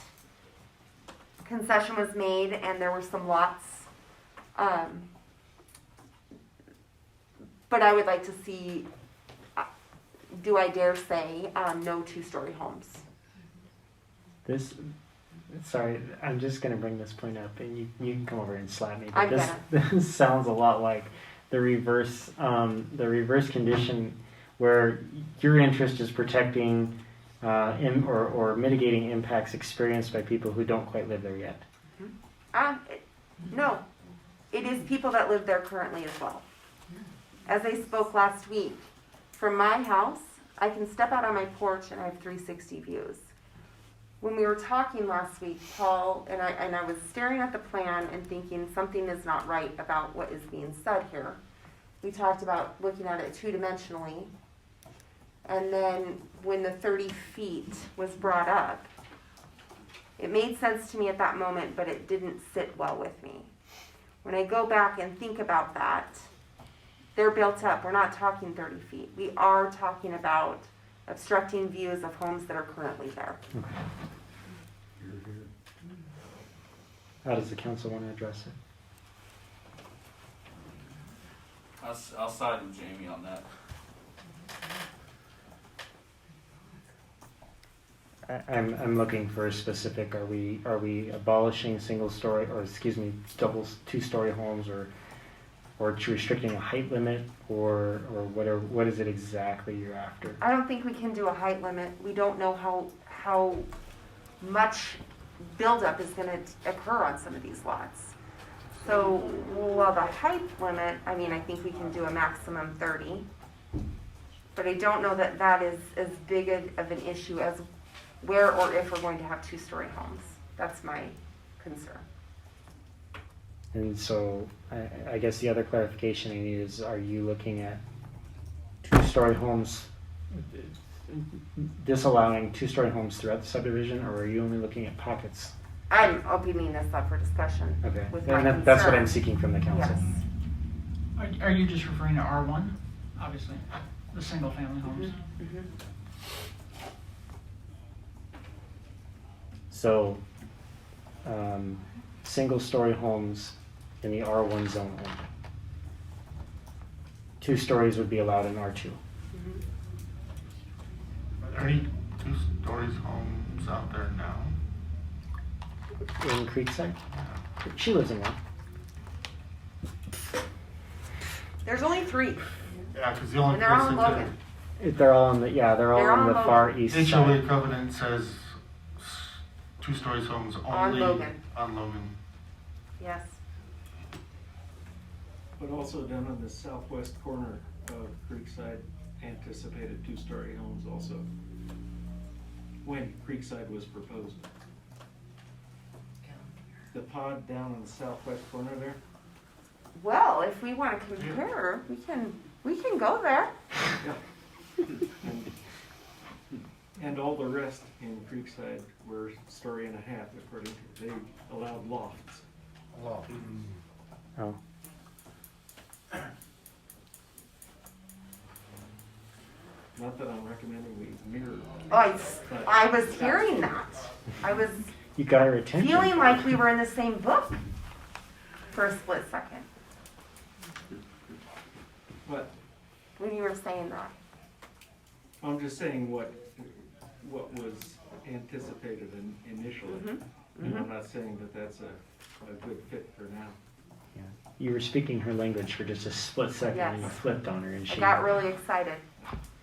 concession was made and there were some lots. But I would like to see, do I dare say, no two-story homes. Sorry, I'm just gonna bring this point up, and you can come over and slap me. I'm But this sounds a lot like the reverse condition, where your interest is protecting or mitigating impacts experienced by people who don't quite live there yet. No, it is people that live there currently as well. As I spoke last week, from my house, I can step out on my porch and I have 360 views. When we were talking last week, Paul and I was staring at the plan and thinking something is not right about what is being said here. We talked about looking at it two-dimensionally, and then when the 30 feet was brought up, it made sense to me at that moment, but it didn't sit well with me. When I go back and think about that, they're built up. We're not talking 30 feet. We are talking about obstructing views of homes that are currently there. How does the council want to address it? I'll side with Jamie on that. I'm looking for a specific. Are we abolishing single-story, or two-story homes, or restricting a height limit, or what is it exactly you're after? I don't think we can do a height limit. We don't know how much buildup is going to occur on some of these lots. So, well, the height limit, I think we can do a maximum 30, but I don't know that that is as big of an issue as where or if we're going to have two-story homes. That's my concern. And so, I guess the other clarification I need is: are you looking at two-story homes, disallowing two-story homes throughout the subdivision, or are you only looking at pockets? I'm opening this up for discussion. Okay, With my and that's what I'm concern. seeking from the council. Yes. Are you just referring to R1? Obviously, the single-family homes. Mhm. So, single-story homes in the R1 zone only. 2 stories would be allowed in R2. Mhm. Are there any two-stories homes out there now? In Creekside? She lives in one. There's only 3, Yeah, because the only and they're all place in that Logan. They're all on the They're on the on far Logan. east the HOA side. covenant says two-story homes On only Logan. on Logan. Yes. But also down on the southwest corner of Creekside, anticipated two-story homes also, when Creekside was proposed. The pod down on the southwest corner there, Well, if we want to compare, we can go there. and all the rest in Creekside were story and a half, according to, they allowed lofts. Oh. Not that I'm recommending we mirror. I was hearing that. I was You got her attention. feeling like we were in the same book for a split second But when you were saying that. I'm just saying what was anticipated initially. Mhm. And I'm not saying that that's a good fit for now. Yeah. You were speaking her language for just a split second, and you Yes. flipped on her, and I she. got really excited.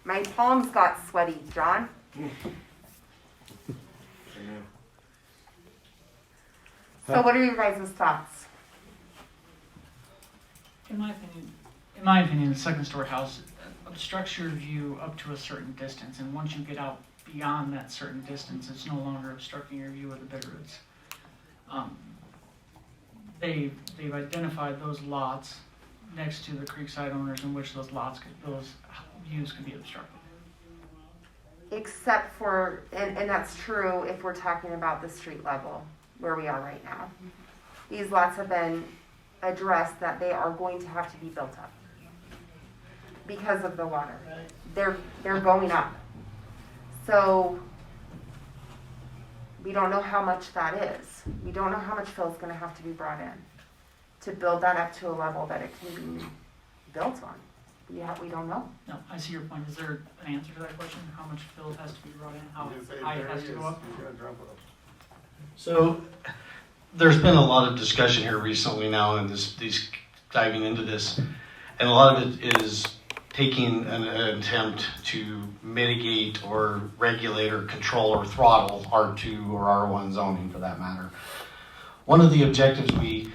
My palms got sweaty, John. So what are your guys' thoughts? In my opinion, the second story house obstructs your view up to a certain distance, and once you get out beyond that certain distance, it's no longer obstructing your view of the Bitterroots. They've identified those lots next to the Creekside owners in which those views can be obstructed. Except for, and that's true if we're talking about the street level where we are right now. These lots have been addressed that they are going to have to be built up because of the water. They're going up. So we don't know how much that is. We don't know how much fill is going to have to be brought in to build that up to a level that it can be built on. We don't know. No, I see your point. Is there an answer to that question? How much fill has to be brought in? How high it has to go up? So there's been a lot of discussion here recently now and these diving into this, and a lot of it is taking an attempt to mitigate or regulate or control or throttle R2 or R1 zoning for that matter. One of the objectives we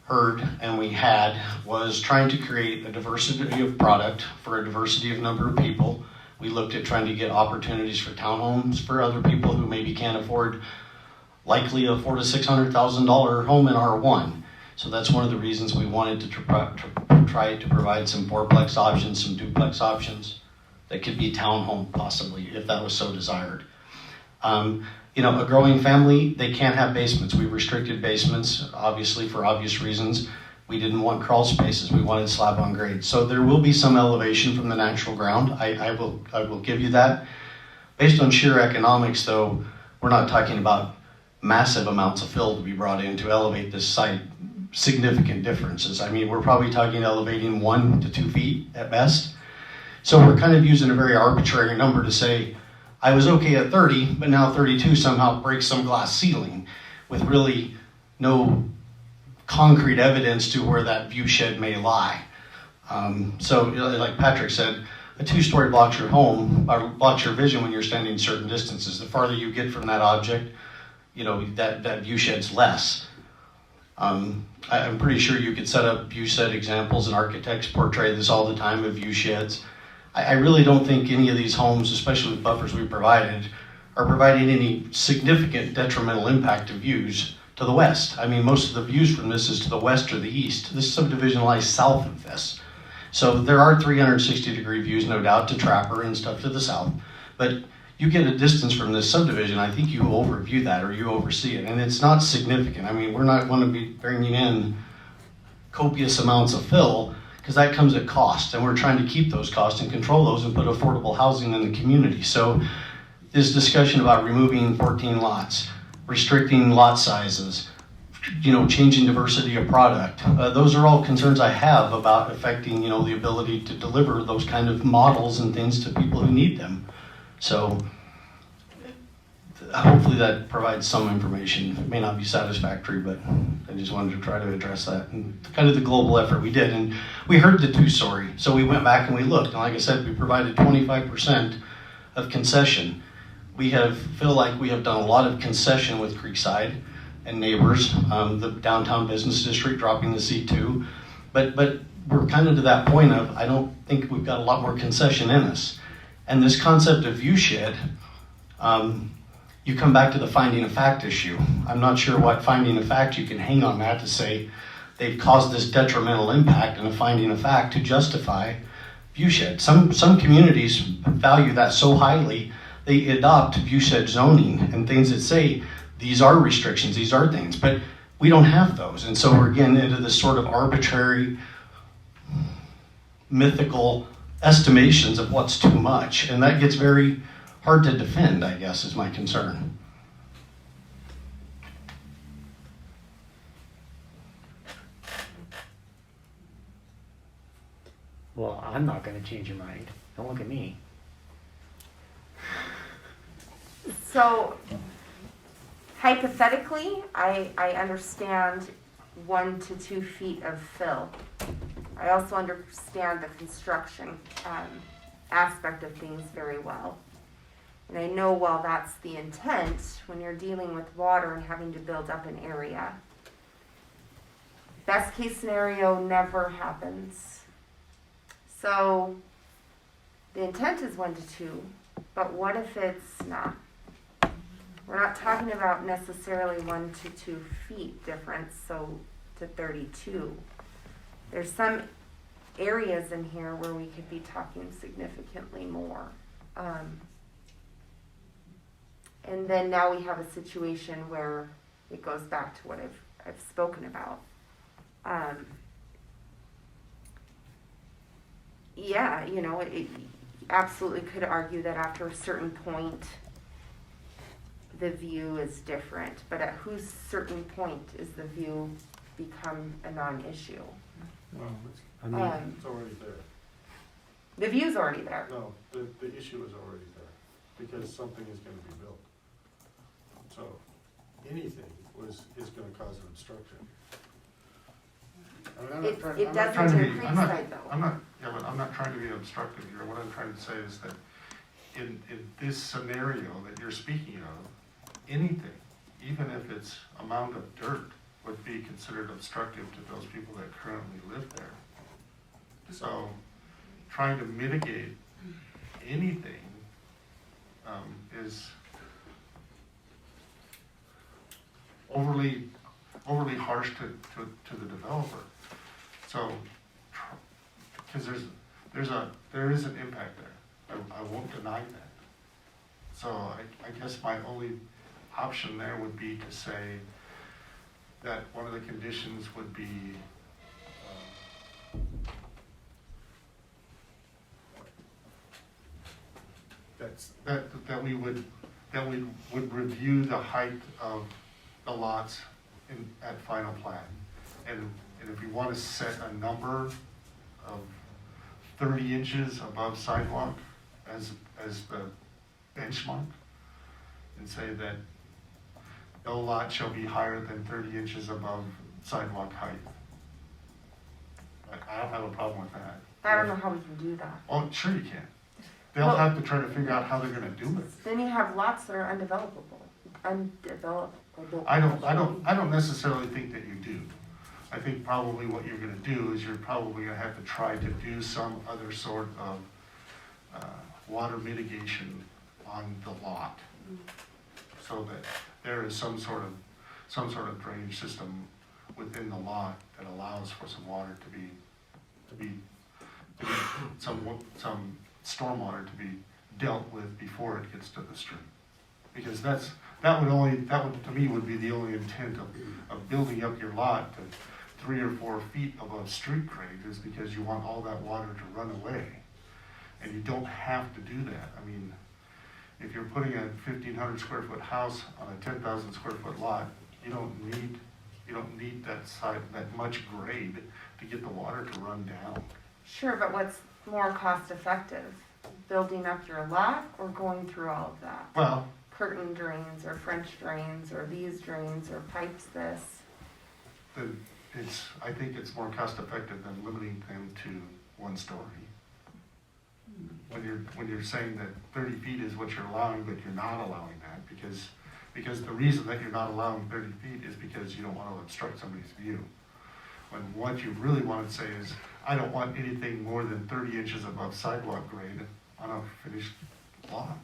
heard and we had was trying to create a diversity of product for a diversity of number of people. We looked at trying to get opportunities for townhomes for other people who maybe can't afford likely a $400,000 to $600,000 home in R1. So that's one of the reasons we wanted to try to provide some fourplex options, some duplex options that could be townhome possibly if that was so desired. A growing family, they can't have basements. We restricted basements, obviously for obvious reasons. We didn't want crawl spaces. We wanted slab on grade. So there will be some elevation from the natural ground. I will give you that. Based on sheer economics, though, we're not talking about massive amounts of fill to be brought in to elevate this site. Significant differences. I mean, we're probably talking elevating 1 to 2 feet at best. So we're kind of using a very arbitrary number to say, I was okay at 30, but now 32 somehow breaks some glass ceiling with really no concrete evidence to where that view shed may lie. So like Patrick said, a 2-story blocks your home, or blocks your vision when you're standing certain distances. The farther you get from that object, that view shed's less. I'm pretty sure you could set up view shed examples, and architects portray this all the time of view sheds. I really don't think any of these homes, especially with buffers we provided, are providing any significant detrimental impact to views to the west. I mean, most of the views from this is to the west or the east. This subdivision lies south of this. So there are 360-degree views, no doubt, to Trapper and stuff to the south. But you get a distance from this subdivision, I think you overview that or you oversee it. And it's not significant. I mean, we're not going to be bringing in copious amounts of fill because that comes at cost. And we're trying to keep those costs and control those and put affordable housing in the community. So this discussion about removing 14 lots, restricting lot sizes, changing diversity of product, those are all concerns I have about affecting, the ability to deliver those kind of models and things to people who need them. So hopefully that provides some information. It may not be satisfactory, but I just wanted to try to address that and kind of the global effort we did. And we heard the 2-story, so we went back and we looked. And like I said, we provided 25% of concession. We feel like we have done a lot of concession with Creekside and neighbors, the downtown business district dropping the C2. But we're kind of to that point of, I don't think we've got a lot more concession in us. And this concept of view shed, you come back to the finding of fact issue. I'm not sure what finding of fact you can hang on that to say they've caused this detrimental impact and a finding of fact to justify view shed. Some communities value that so highly, they adopt view shed zoning and things that say these are restrictions, these are things, but we don't have those. And so we're getting into this sort of arbitrary, mythical estimations of what's too much, and that gets very hard to defend, I guess, is my concern. Well, I'm not going to change your mind. Don't look at me. So hypothetically, I understand 1 to 2 feet of fill. I also understand the construction aspect of things very well. And I know while that's the intent, when you're dealing with water and having to build up an area, best case scenario never happens. So the intent is 1 to 2, but what if it's not? We're not talking about necessarily 1 to 2 feet difference, so to 32. There's some areas in here where we could be talking significantly more. And then now we have a situation where it goes back to what I've spoken about. Yeah, you know, it absolutely could argue that after a certain point, the view is different. But at whose certain point is the view become a non-issue? Well, I mean, it's already there. The view's already there. No, the issue is already there, because something is gonna be built. So, anything is gonna cause an obstruction. I mean, I'm not trying- It I'm not trying doesn't to in be- I'm not- Creekside though. I'm not trying to be obstructive here. What I'm trying to say is that in this scenario that you're speaking of, anything, even if it's amount of dirt, would be considered obstructive to those people that currently live there. So, trying to mitigate anything is overly harsh to the developer. So, because there is an impact there. I won't deny that. So I guess my only option there would be to say that one of the conditions would be that we would review the height of the lots at final plan. And if we want to set a number of 30 inches above sidewalk as the benchmark, and say that no lot shall be higher than 30 inches above sidewalk height. I don't have a problem with that. I don't know how we can do that. Oh, sure you can. They'll Well- have to try to figure out how they're gonna do it. Then you have lots that are undevelopable. I don't necessarily think that you do. I think probably what you're gonna do is you're probably gonna have to try to do some other sort of water mitigation on the lot, so that there is some sort of drainage system within the lot that allows for some water to be some stormwater to be dealt with before it gets to the stream. Because that would to me would be the only intent of building up your lot to 3 or 4 feet above street grade, is because you want all that water to run away. And you don't have to do that. I mean, if you're putting a 1,500 square foot house on a 10,000 square foot lot, you don't need that much grade to get the water to run down. Sure, but what's more cost effective? Building up your lot or going through all of that? Well, Curtain drains or French drains or these drains or pipes this. I think it's more cost effective than limiting them to 1 story. When you're saying that 30 feet is what you're allowing, but you're not allowing that, because the reason that you're not allowing 30 feet is because you don't want to obstruct somebody's view. When what you really want to say is, I don't want anything more than 30 inches above sidewalk grade on a finished lot.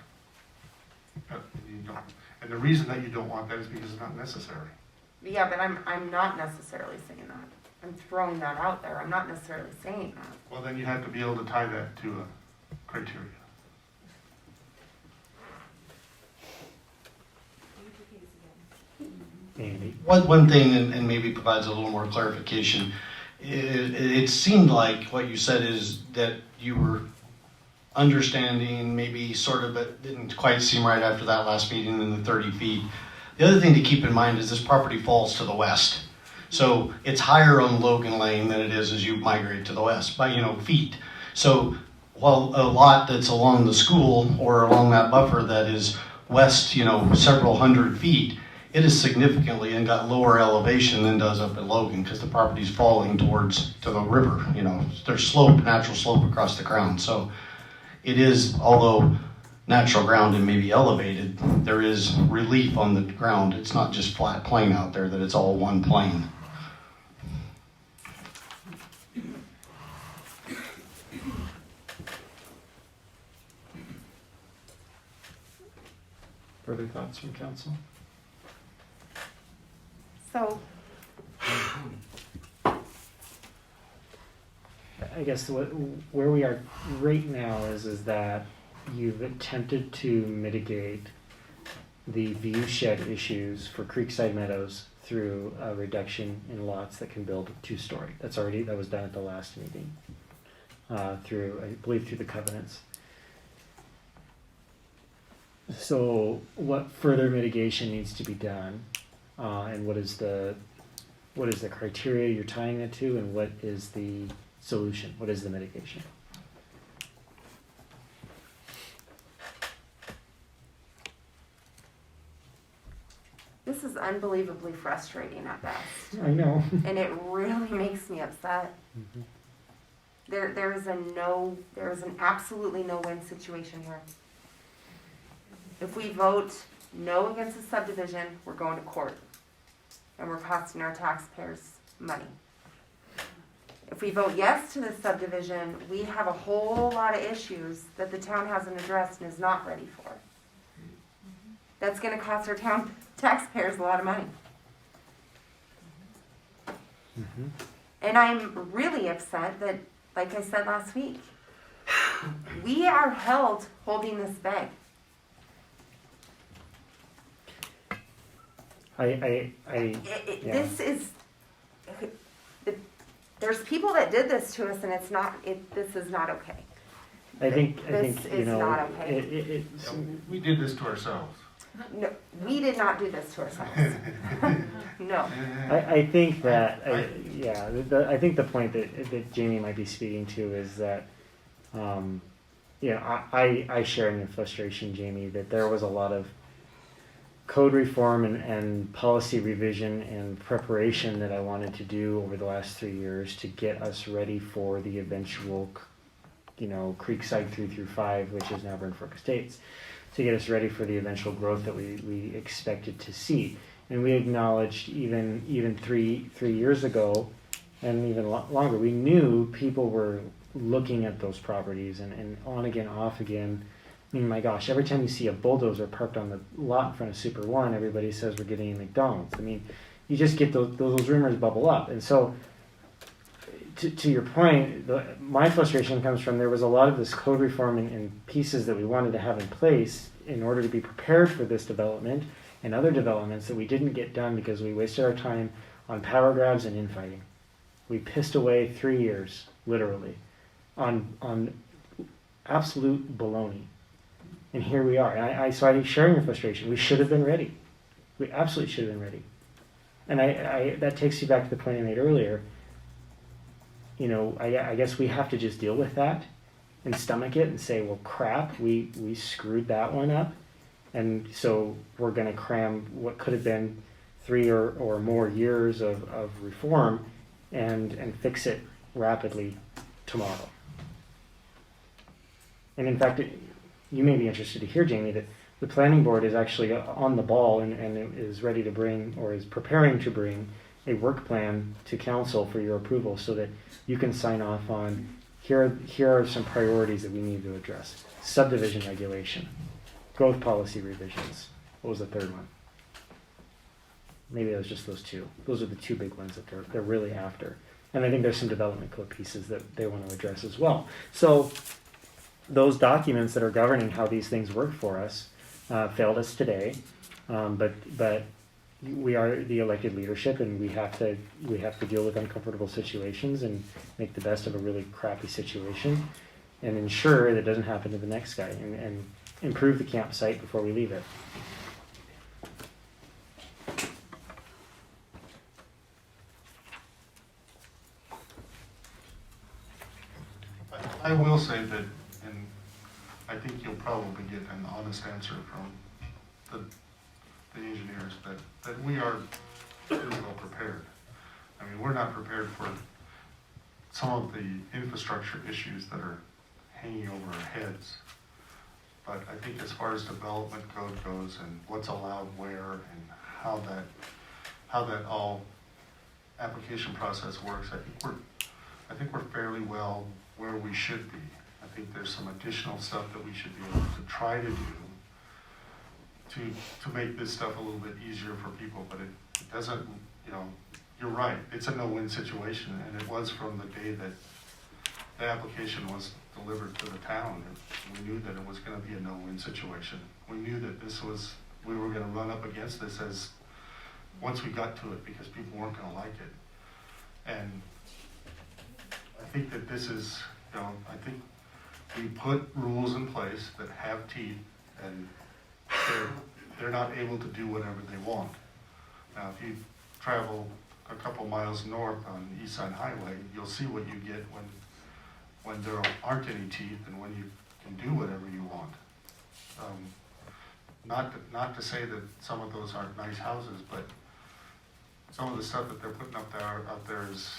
And the reason that you don't want that is because it's not necessary. Yeah, but I'm not necessarily saying that. I'm throwing that out there. I'm not necessarily saying that. Well, then you have to be able to tie that to a criteria. Andy. One thing, and maybe provides a little more clarification, it seemed like what you said is that you were understanding, maybe sort of, but didn't quite seem right after that last meeting in the 30 feet. The other thing to keep in mind is this property falls to the west. So it's higher on Logan Lane than it is as you migrate to the west by, feet. So while a lot that's along the school or along that buffer that is west, several hundred feet, it is significantly and got lower elevation than does up at Logan, because the property's falling to the river. There's natural slope across the ground. So it is, although natural ground and maybe elevated, there is relief on the ground. It's not just flat plain out there, that it's all one plane. Further thoughts from council? So, I guess where we are right now is that you've attempted to mitigate the view shed issues for Creekside Meadows through a reduction in lots that can build 2-story. That was done at the last meeting, through, I believe, through the covenants. So what further mitigation needs to be done, and what is the criteria you're tying it to, and what is the solution? What is the mitigation? this is unbelievably frustrating at best. I know. And it really makes me upset. Mhm. There is an absolutely no-win situation here. If we vote no against the subdivision, we're going to court. And we're costing our taxpayers money. If we vote yes to the subdivision, we have a whole lot of issues that the town hasn't addressed and is not ready for. That's gonna cost our town taxpayers a lot of money. Mhm. And I'm really upset that, like I said last week, we are held holding this bag. Yeah. This is, there's people that did this to us and this is not okay. I think This you is know not okay. it's We did this to ourselves. No, we did not do this to ourselves. No. I think that I think the point that Jamie might be speaking to is that I share in your frustration, Jamie, that there was a lot of code reform and policy revision and preparation that I wanted to do over the last 3 years to get us ready for the eventual, Creekside 3 through 5, which is now Burnt Fork Estates, to get us ready for the eventual growth that we expected to see. And we acknowledged even 3 years ago, and even longer, we knew people were looking at those properties and on again, off again. I mean, my gosh, every time you see a bulldozer parked on the lot in front of Super One, everybody says we're getting a McDonald's. I mean, you just get those rumors bubble up. And so, to your point, my frustration comes from there was a lot of this code reform and pieces that we wanted to have in place in order to be prepared for this development and other developments that we didn't get done because we wasted our time on power grabs and infighting. We pissed away 3 years, literally, on absolute baloney. And here we are. And so I share your frustration. We should have been ready. We absolutely should have been ready. And that takes you back to the point I made earlier. I guess we have to just deal with that and stomach it and say, well, crap, we screwed that one up. And so we're going to cram what could have been 3 or more years of reform and fix it rapidly tomorrow. And in fact, you may be interested to hear, Jamie, that the planning board is actually on the ball and is ready to bring, or is preparing to bring, a work plan to council for your approval so that you can sign off on, here are some priorities that we need to address. Subdivision regulation, growth policy revisions. What was the third one? Maybe it was just those two. Those are the two big ones that they're really after. And I think there's some development code pieces that they want to address as well. So those documents that are governing how these things work for us failed us today, but we are the elected leadership, and we have to deal with uncomfortable situations and make the best of a really crappy situation, and ensure that it doesn't happen to the next guy, and improve the campsite before we leave it. I will say that, and I think you'll probably get an honest answer from the engineers, that we are pretty well prepared. I mean, we're not prepared for some of the infrastructure issues that are hanging over our heads. But I think as far as development code goes and what's allowed where and how that all application process works, I think we're fairly well where we should be. I think there's some additional stuff that we should be able to try to do to make this stuff a little bit easier for people, but it doesn't, you know, you're right, it's a no-win situation, and it was from the day that the application was delivered to the town. We knew that it was gonna be a no-win situation. We knew that we were gonna run up against this as, once we got to it, because people weren't gonna like it. And I think that this is, you know, I think we put rules in place that have teeth, and they're not able to do whatever they want. Now, if you travel a couple miles north on East Side Highway, you'll see what you get when there aren't any teeth and when you can do whatever you want. Not to say that some of those aren't nice houses, but some of the stuff that they're putting out there is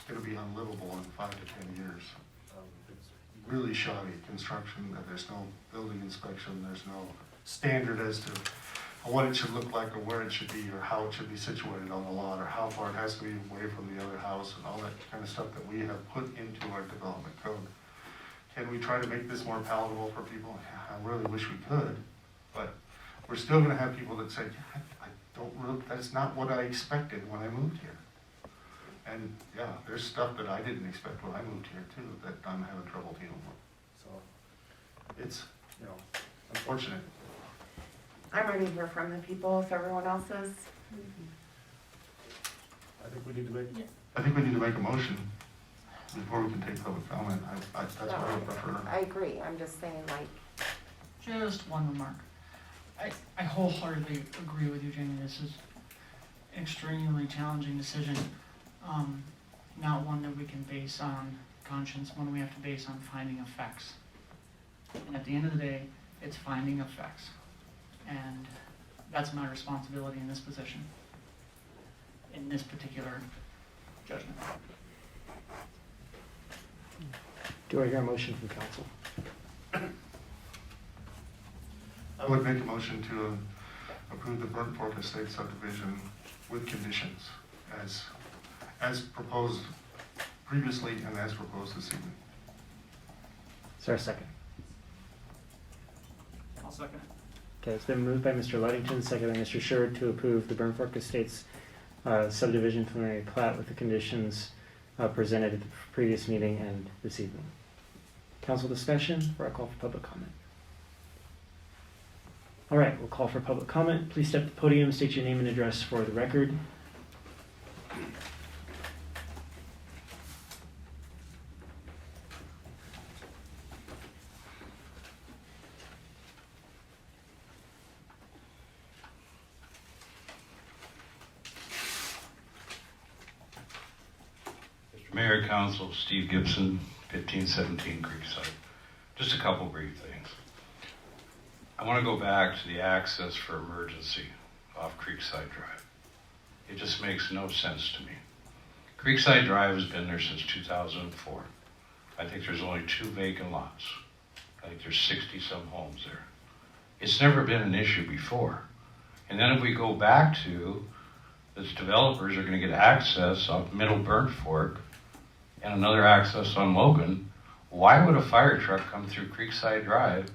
going to be unlivable in 5 to 10 years. It's really shoddy construction. There's no building inspection. There's no standard as to what it should look like or where it should be or how it should be situated on the lot or how far it has to be away from the other house and all that kind of stuff that we have put into our development code. Can we try to make this more palatable for people? I really wish we could, but we're still going to have people that say, yeah, I don't really, that's not what I expected when I moved here. And yeah, there's stuff that I didn't expect when I moved here too that I'm having trouble dealing with. So it's, you know, unfortunate. I'm ready to hear from the people if everyone else is. I think we need to make a motion before we can take public comment. That's what I would prefer. I agree, I'm just saying like, Just one remark. I wholeheartedly agree with you, Jamie. This is an extremely challenging decision. Not one that we can base on conscience, one we have to base on finding of facts. And at the end of the day, it's finding of facts. And that's my responsibility in this position, in this particular judgment. Do I hear a motion from council? I would make a motion to approve the Burnt Fork Estate subdivision with conditions as proposed previously and as proposed this evening. Is there a second? I'll second it. Okay, it's been moved by Mr. Ludington, seconded by Mr. Sherwood to approve the Burnt Fork Estates subdivision preliminary plat with the conditions presented at the previous meeting and this evening. Council discussion, or a call for public comment? All right, we'll call for public comment. Please step to the podium, state your name and address for the record. Mayor, Council, Steve Gibson, 1517 Creekside. Just a couple brief things. I want to go back to the access for emergency off Creekside Drive. It just makes no sense to me. Creekside Drive has been there since 2004. I think there's only 2 vacant lots. I think there's 60-some homes there. It's never been an issue before. And then if we go back to this, developers are going to get access off Middle Burnt Fork and another access on Logan. Why would a fire truck come through Creekside Drive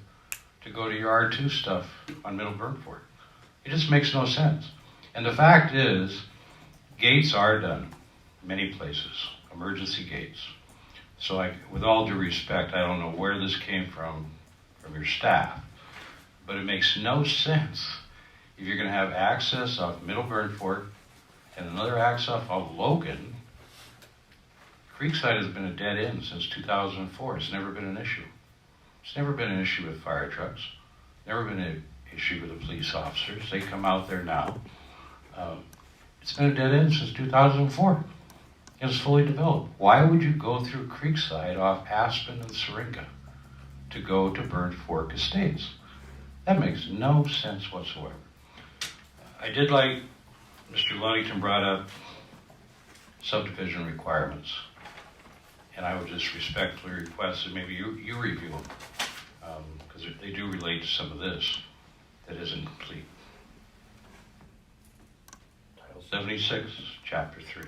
to go to your R2 stuff on Middle Burnt Fork? It just makes no sense. And the fact is, gates are done many places, emergency gates. So with all due respect, I don't know where this came from your staff, but it makes no sense if you're going to have access off Middle Burnt Fork and another access off Logan. Creekside has been a dead end since 2004. It's never been an issue. It's never been an issue with fire trucks. Never been an issue with the police officers. They come out there now. It's been a dead end since 2004. It's fully developed. Why would you go through Creekside off Aspen and Syringa to go to Burnt Fork Estates? That makes no sense whatsoever. I did like Mr. Ludington brought up subdivision requirements. And I would just respectfully request that maybe you review them, because they do relate to some of this that isn't complete. Title 76, Chapter 3.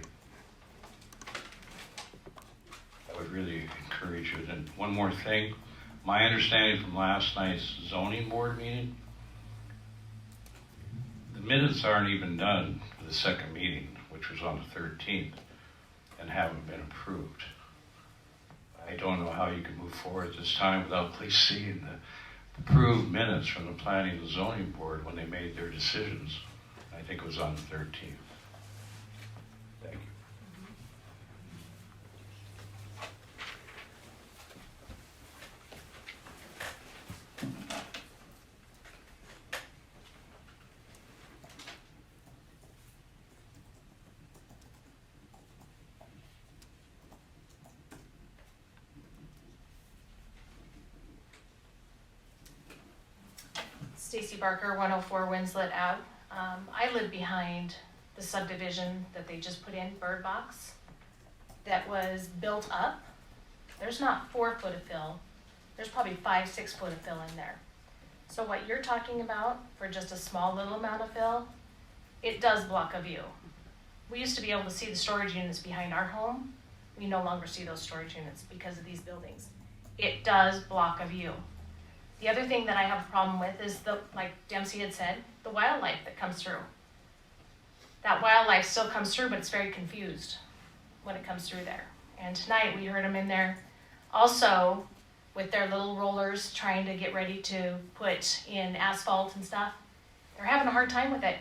I would really encourage you. And one more thing, my understanding from last night's zoning board meeting, the minutes aren't even done for the second meeting, which was on the 13th, and haven't been approved. I don't know how you can move forward this time without at least seeing the approved minutes from the planning and zoning board when they made their decisions. I think it was on the 13th. Thank you. Stacy Barker, 104 Winslet Ave. I live behind the subdivision that they just put in, Bird Box, that was built up. There's not 4 foot of fill. There's probably 5-6 foot of fill in there. So what you're talking about for just a small little amount of fill, it does block a view. We used to be able to see the storage units behind our home. We no longer see those storage units because of these buildings. It does block a view. The other thing that I have a problem with is like Dempsey had said, the wildlife that comes through. That wildlife still comes through, but it's very confused when it comes through there. And tonight we heard them in there also with their little rollers trying to get ready to put in asphalt and stuff. They're having a hard time with it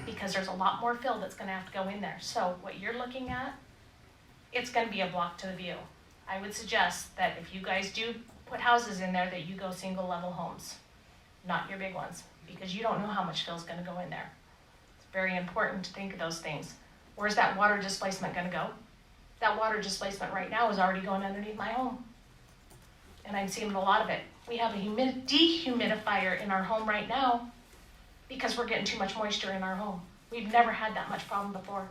because there's a lot more fill that's gonna have to go in there. So what you're looking at, it's gonna be a block to the view. I would suggest that if you guys do put houses in there, that you go single level homes, not your big ones, because you don't know how much fill is gonna go in there. It's very important to think of those things. Where's that water displacement gonna go? That water displacement right now is already going underneath my home. And I'm seeing a lot of it. We have a dehumidifier in our home right now because we're getting too much moisture in our home. We've never had that much problem before.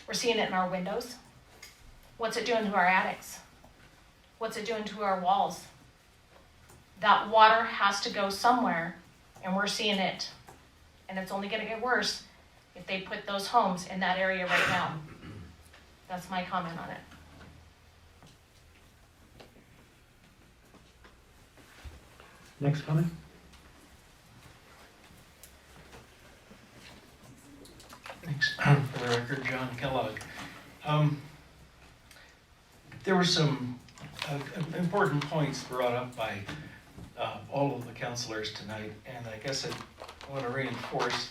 We're seeing it in our windows. What's it doing to our attics? What's it doing to our walls? That water has to go somewhere, and we're seeing it. And it's only gonna get worse if they put those homes in that area right now. That's my comment on it. Next comment? Thanks. For the record, John Kellogg. There were some important points brought up by all of the counselors tonight, and I guess I want to reinforce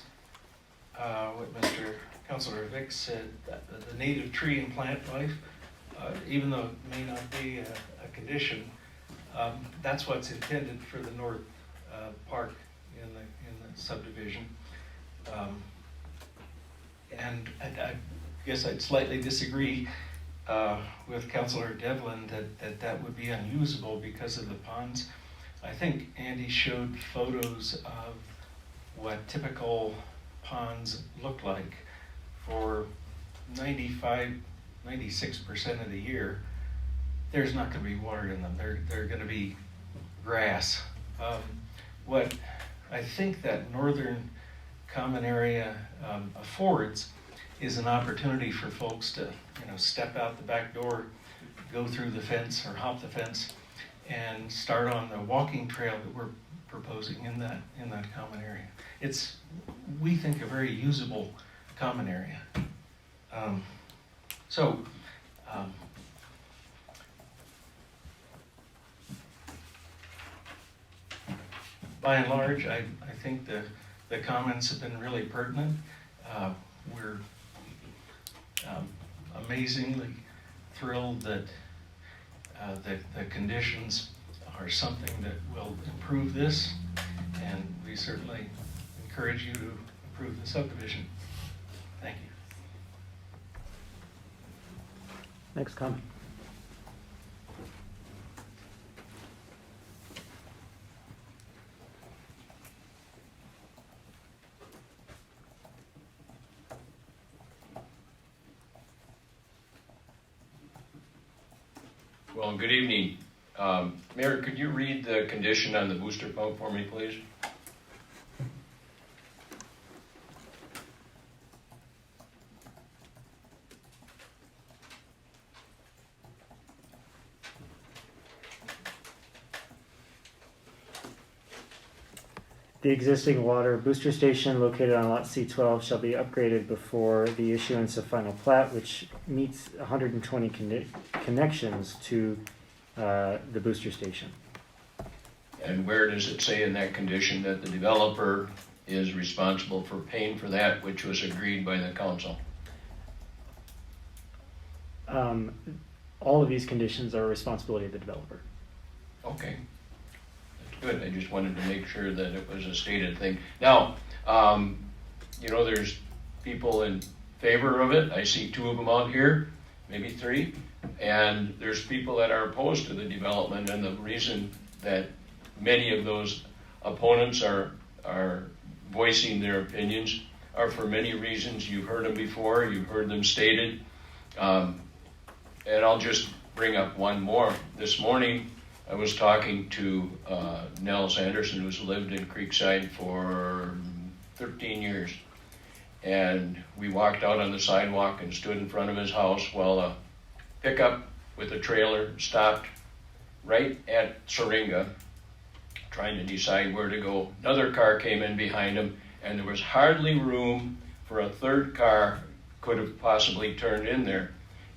what Mr. Councilor Vick said, that the native tree and plant life, even though it may not be a condition, that's what's intended for the north park in the subdivision. And I guess I'd slightly disagree with Councilor Devlin that would be unusable because of the ponds. I think Andy showed photos of what typical ponds look like for 96% of the year. There's not going to be water in them. They're going to be grass. What I think that northern common area affords is an opportunity for folks to, step out the back door, go through the fence or hop the fence, and start on the walking trail that we're proposing in that common area. It's, we think, a very usable common area. By and large, I think the comments have been really pertinent. We're amazingly thrilled that the conditions are something that will improve this, and we certainly encourage you to approve the subdivision. Thank you. Next comment. Well, good evening. Mayor, could you read the condition on the booster pump for me, please? The existing water booster station located on lot C12 shall be upgraded before the issuance of final plat, which meets 120 connections to the booster station. And where does it say in that condition that the developer is responsible for paying for that which was agreed by the council? All of these conditions are a responsibility of the developer. Okay. That's good. I just wanted to make sure that it was a stated thing. Now, there's people in favor of it. I see 2 of them out here, maybe 3. And there's people that are opposed to the development, and the reason that many of those opponents are voicing their opinions are for many reasons. You've heard them before, you've heard them stated. And I'll just bring up one more. This morning, I was talking to Nels Anderson, who's lived in Creekside for 13 years. And we walked out on the sidewalk and stood in front of his house while a pickup with a trailer stopped right at Syringa, trying to decide where to go. Another car came in behind him, and there was hardly room for a third car could have possibly turned in there.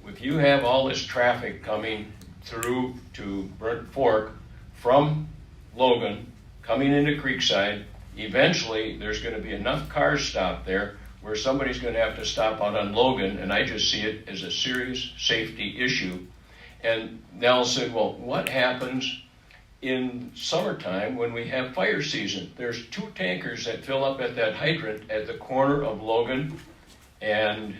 If you have all this traffic coming through to Burnt Fork from Logan, coming into Creekside, eventually there's going to be enough cars stopped there where somebody's going to have to stop out on Logan, and I just see it as a serious safety issue. And Nell said, well, what happens in summertime when we have fire season? There's 2 tankers that fill up at that hydrant at the corner of Logan and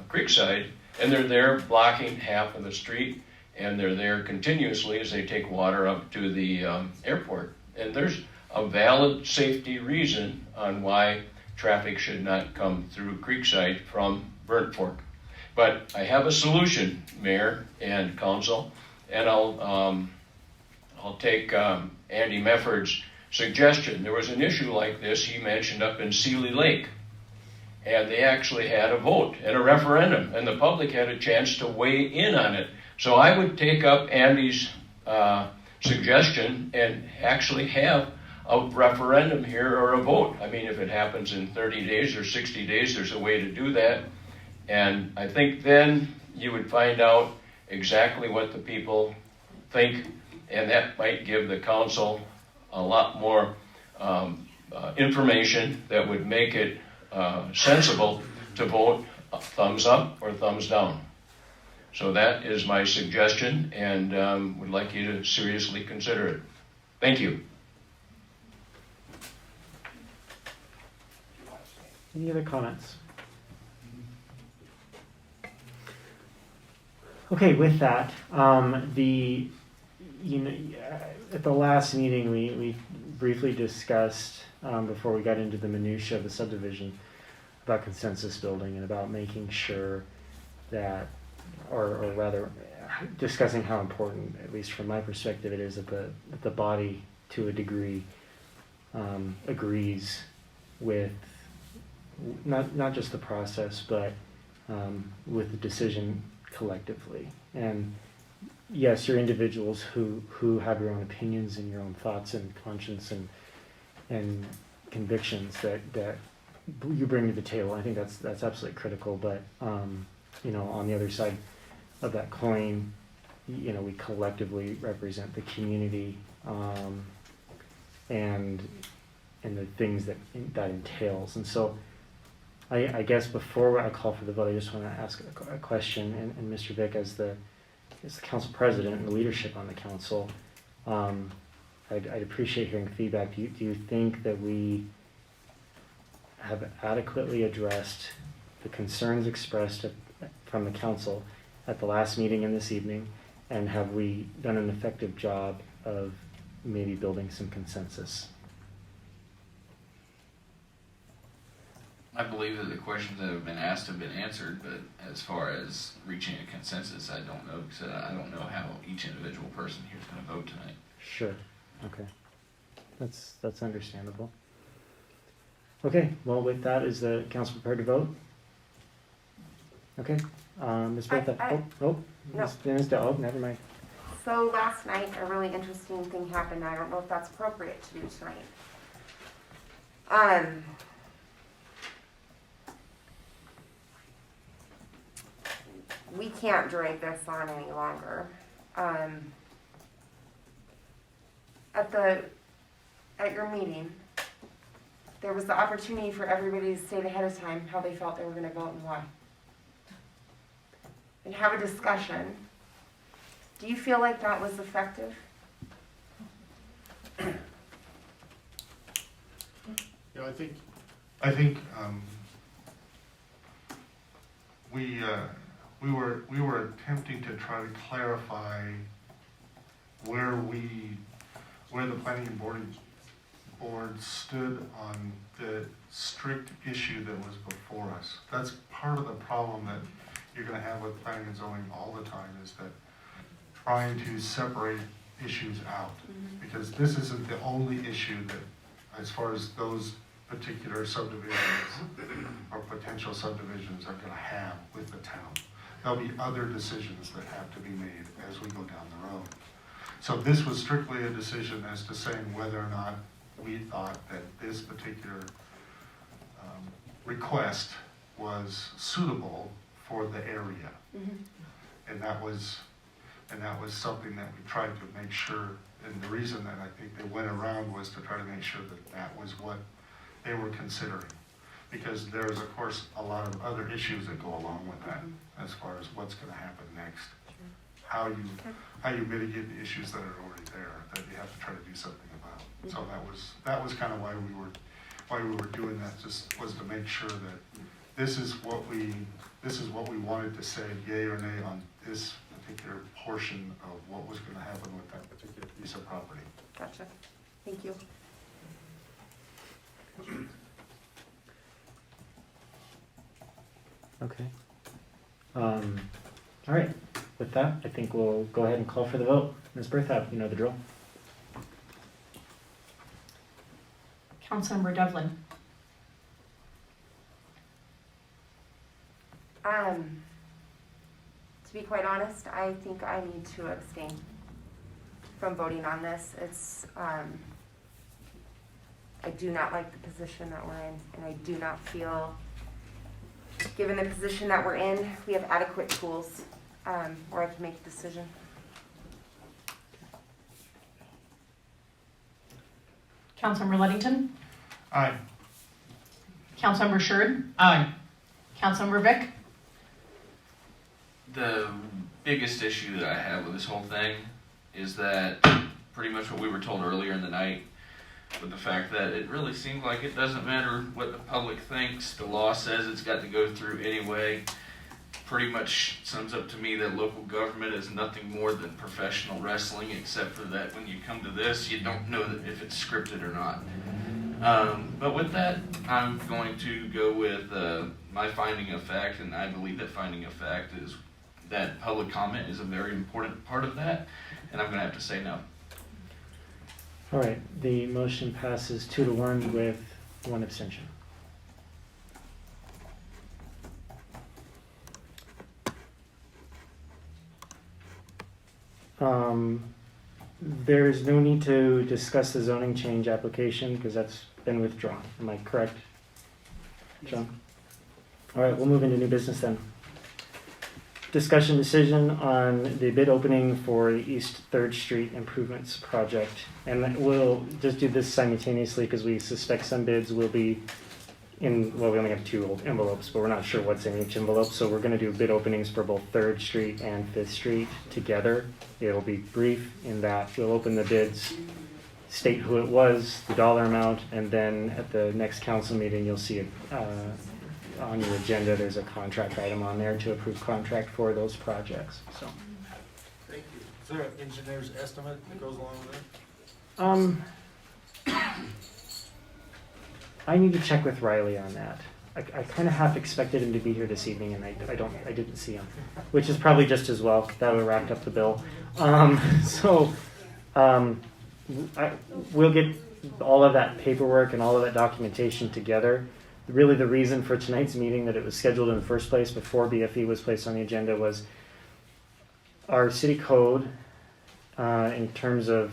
Creekside, and they're there blocking half of the street, and they're there continuously as they take water up to the airport. And there's a valid safety reason on why traffic should not come through Creekside from Burnt Fork. But I have a solution, Mayor and Council, and I'll take Andy Mefford's suggestion. There was an issue like this he mentioned up in Sealy Lake, and they actually had a vote and a referendum, and the public had a chance to weigh in on it. So I would take up Andy's suggestion and actually have a referendum here or a vote. I mean, if it happens in 30 days or 60 days, there's a way to do that. And I think then you would find out exactly what the people think, and that might give the council a lot more information that would make it sensible to vote thumbs up or thumbs down. So that is my suggestion, and would like you to seriously consider it. Thank you. Any other comments? Okay, with that, at the last meeting we briefly discussed before we got into the minutia of the subdivision about consensus building and about making sure that, or rather, discussing how important, at least from my perspective, it is that the body, to a degree, agrees with not just the process, but with the decision collectively. And yes, you're individuals who have your own opinions and your own thoughts and conscience and convictions that you bring to the table. I think that's absolutely critical. But on the other side of that coin, we collectively represent the community and the things that entails. And so I guess before I call for the vote, I just want to ask a question. And Mr. Vick, as the council president and the leadership on the council, I'd appreciate hearing feedback. Do you think that we have adequately addressed the concerns expressed from the council at the last meeting and this evening? And have we done an effective job of maybe building some consensus? I believe that the questions that have been asked have been answered, but as far as reaching a consensus, I don't know, because I don't know how each individual person here is going to vote tonight. Sure, okay. That's understandable. Okay, well, with that, is the council prepared to vote? Okay, Ms. Bertha, No. never mind. So last night, a really interesting thing happened. I don't know if that's appropriate to do tonight. We can't drag this on any longer. At your meeting, there was the opportunity for everybody to state ahead of time how they felt they were gonna vote and why. And have a discussion. Do you feel like that was effective? Yeah, I think we were attempting to try to clarify where the planning and board stood on the strict issue that was before us. That's part of the problem that you're gonna have with planning and zoning all the time, is that trying to separate issues out. Because this isn't the only issue that, as far as those particular subdivisions or potential subdivisions are gonna have with the town. There'll be other decisions that have to be made as we go down the road. So this was strictly a decision as to saying whether or not we thought that this particular request was suitable for the area. And that was something that we tried to make sure, and the reason that I think they went around was to try to make sure that that was what they were considering. Because there's, of course, a lot of other issues that go along with that, as far as what's gonna happen next. How you mitigate the issues that are already there, that you have to try to do something about. So that was kind of why we were doing that, just was to make sure that this is what we wanted to say, yay or nay, on this particular portion of what was gonna happen with that particular piece of property. Gotcha. Thank you. Okay. All right, with that, I think we'll go ahead and call for the vote. Ms. Bertha, you know the drill. Councilmember Devlin. To be quite honest, I think I need to abstain from voting on this. It's, I do not like the position that we're in, and I do not feel, given the position that we're in, we have adequate tools, where I can make a decision. Councilmember Ludington. Aye. Councilmember Sherrod. Aye. Councilmember Vick. The biggest issue that I have with this whole thing is that pretty much what we were told earlier in the night, with the fact that it really seems like it doesn't matter what the public thinks, the law says it's got to go through anyway. Pretty much sums up to me that local government is nothing more than professional wrestling, except for that when you come to this, you don't know that if it's scripted or not. But with that, I'm going to go with my finding of fact, and I believe that finding of fact is that public comment is a very important part of that, and I'm going to have to say no. All right, the motion passes 2-1 with 1 abstention. There's no need to discuss the zoning change application because that's been withdrawn. Am I correct, John? All right, we'll move into new business then. Discussion decision on the bid opening for the East 3rd Street Improvements Project. And we'll just do this simultaneously because we suspect some bids will be in, well, we only have 2 envelopes, but we're not sure what's in each envelope. So we're going to do bid openings for both 3rd Street and 5th Street together. It'll be brief in that we'll open the bids, state who it was, the dollar amount, and then at the next council meeting, you'll see it on your agenda. There's a contract item on there to approve contract for those projects. So, Thank you. Is there an engineer's estimate that goes along with it? I need to check with Riley on that. I kind of half expected him to be here this evening, and I didn't see him, which is probably just as well. That would have wrapped up the bill. We'll get all of that paperwork and all of that documentation together. Really, the reason for tonight's meeting, that it was scheduled in the first place before BFE was placed on the agenda, was our city code, in terms of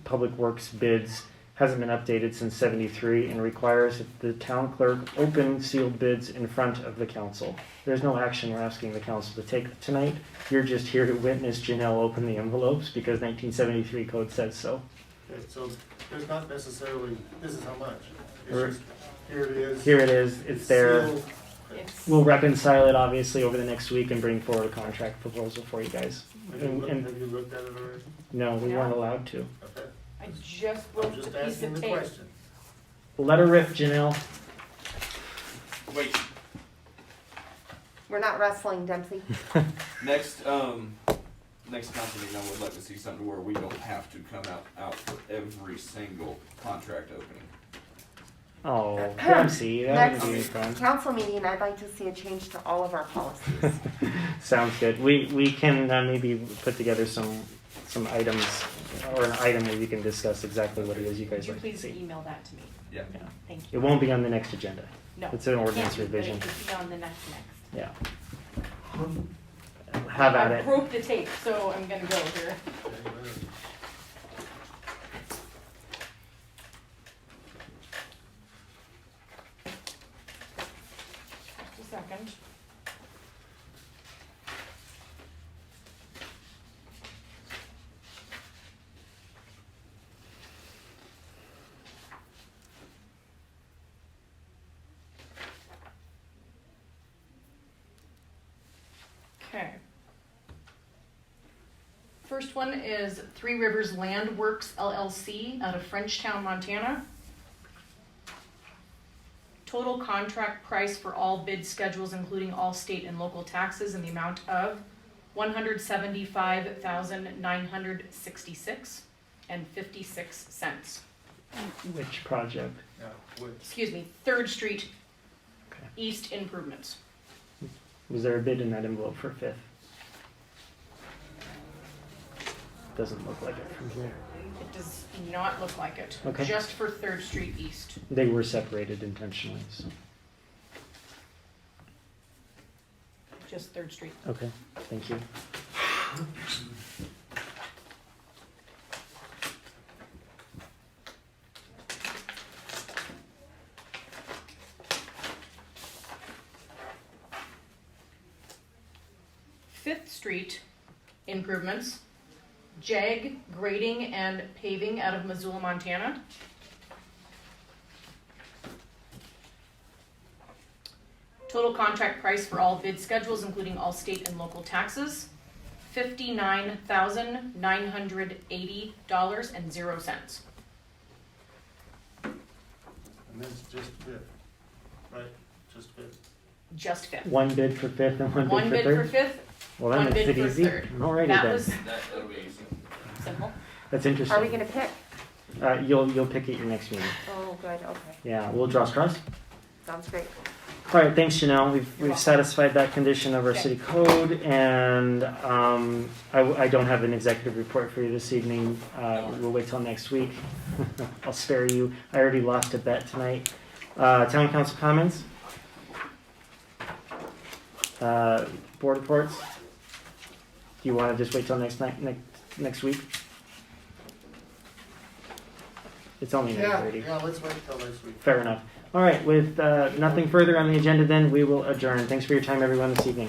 public works bids, hasn't been updated since '73 and requires that the town clerk open sealed bids in front of the council. There's no action we're asking the council to take tonight. You're just here to witness Janelle open the envelopes because 1973 code says so. Okay, so there's not necessarily, this is how much. Or- It's just, here it is. Here it is. It's there. sealed. We'll reconcile it obviously over the next week and bring forward a contract proposal for you guys. Have you And looked at it already? no, we weren't allowed to. Okay. I just I'm wrote just the piece asking of the tape. question. Let her rip, Janelle. Wait, We're not wrestling, Dempsey. next council meeting, I would like to see something where we don't have to come out for every single contract opening. Oh, Dempsey, that Next would be fun. council meeting, I'd like to see a change to all of our policies. Sounds good. We can maybe put together some items or an item where you can discuss exactly what it is you Would guys you like to please see. email that to me? Yeah. Yeah. Thank It you. won't be on the next agenda. No. It's an ordinance Can't be, but revision. it could be on the next. Yeah. Have at I it. broke the tape, so I'm gonna go here. Just a second. Okay. First one is Three Rivers Land Works LLC out of Frenchtown, Montana. Total contract price for all bid schedules, including all state and local taxes, in the amount of $175,966.56. Which project? Yeah, which, Excuse me, Third Street Okay. East improvements. Was there a bid in that envelope for Fifth? Doesn't look like it from here. It does not look like it. Okay. Just for Third Street East. They were separated intentionally, so. Just Third Street. Okay, thank you. Fifth Street improvements, JAG Grading and Paving out of Missoula, Montana. Total contract price for all bid schedules, including all state and local taxes, $59,980.00. and that's just Fifth, right? Just Fifth. Just Fifth. One bid for Fifth and one One bid for bid for Third? Fifth, Well, that one makes bid it for easy. Third. Alrighty That then. was That'll be easy. simple. That's interesting. Are we gonna pick? You'll pick it your next meeting. Oh, good, okay. Yeah, we'll draw straws. Sounds great. All right, thanks, Janelle. We've welcome. satisfied that condition of our Okay. city code, and I don't have an executive report for you this evening. We'll wait till next week. I'll spare you. I already lost a bet tonight. Town council comments? Board reports? Do you want to just wait till next week? It's only 9:30. Yeah, let's wait till next week. Fair enough. All right, with nothing further on the agenda, then we will adjourn. Thanks for your time, everyone, this evening.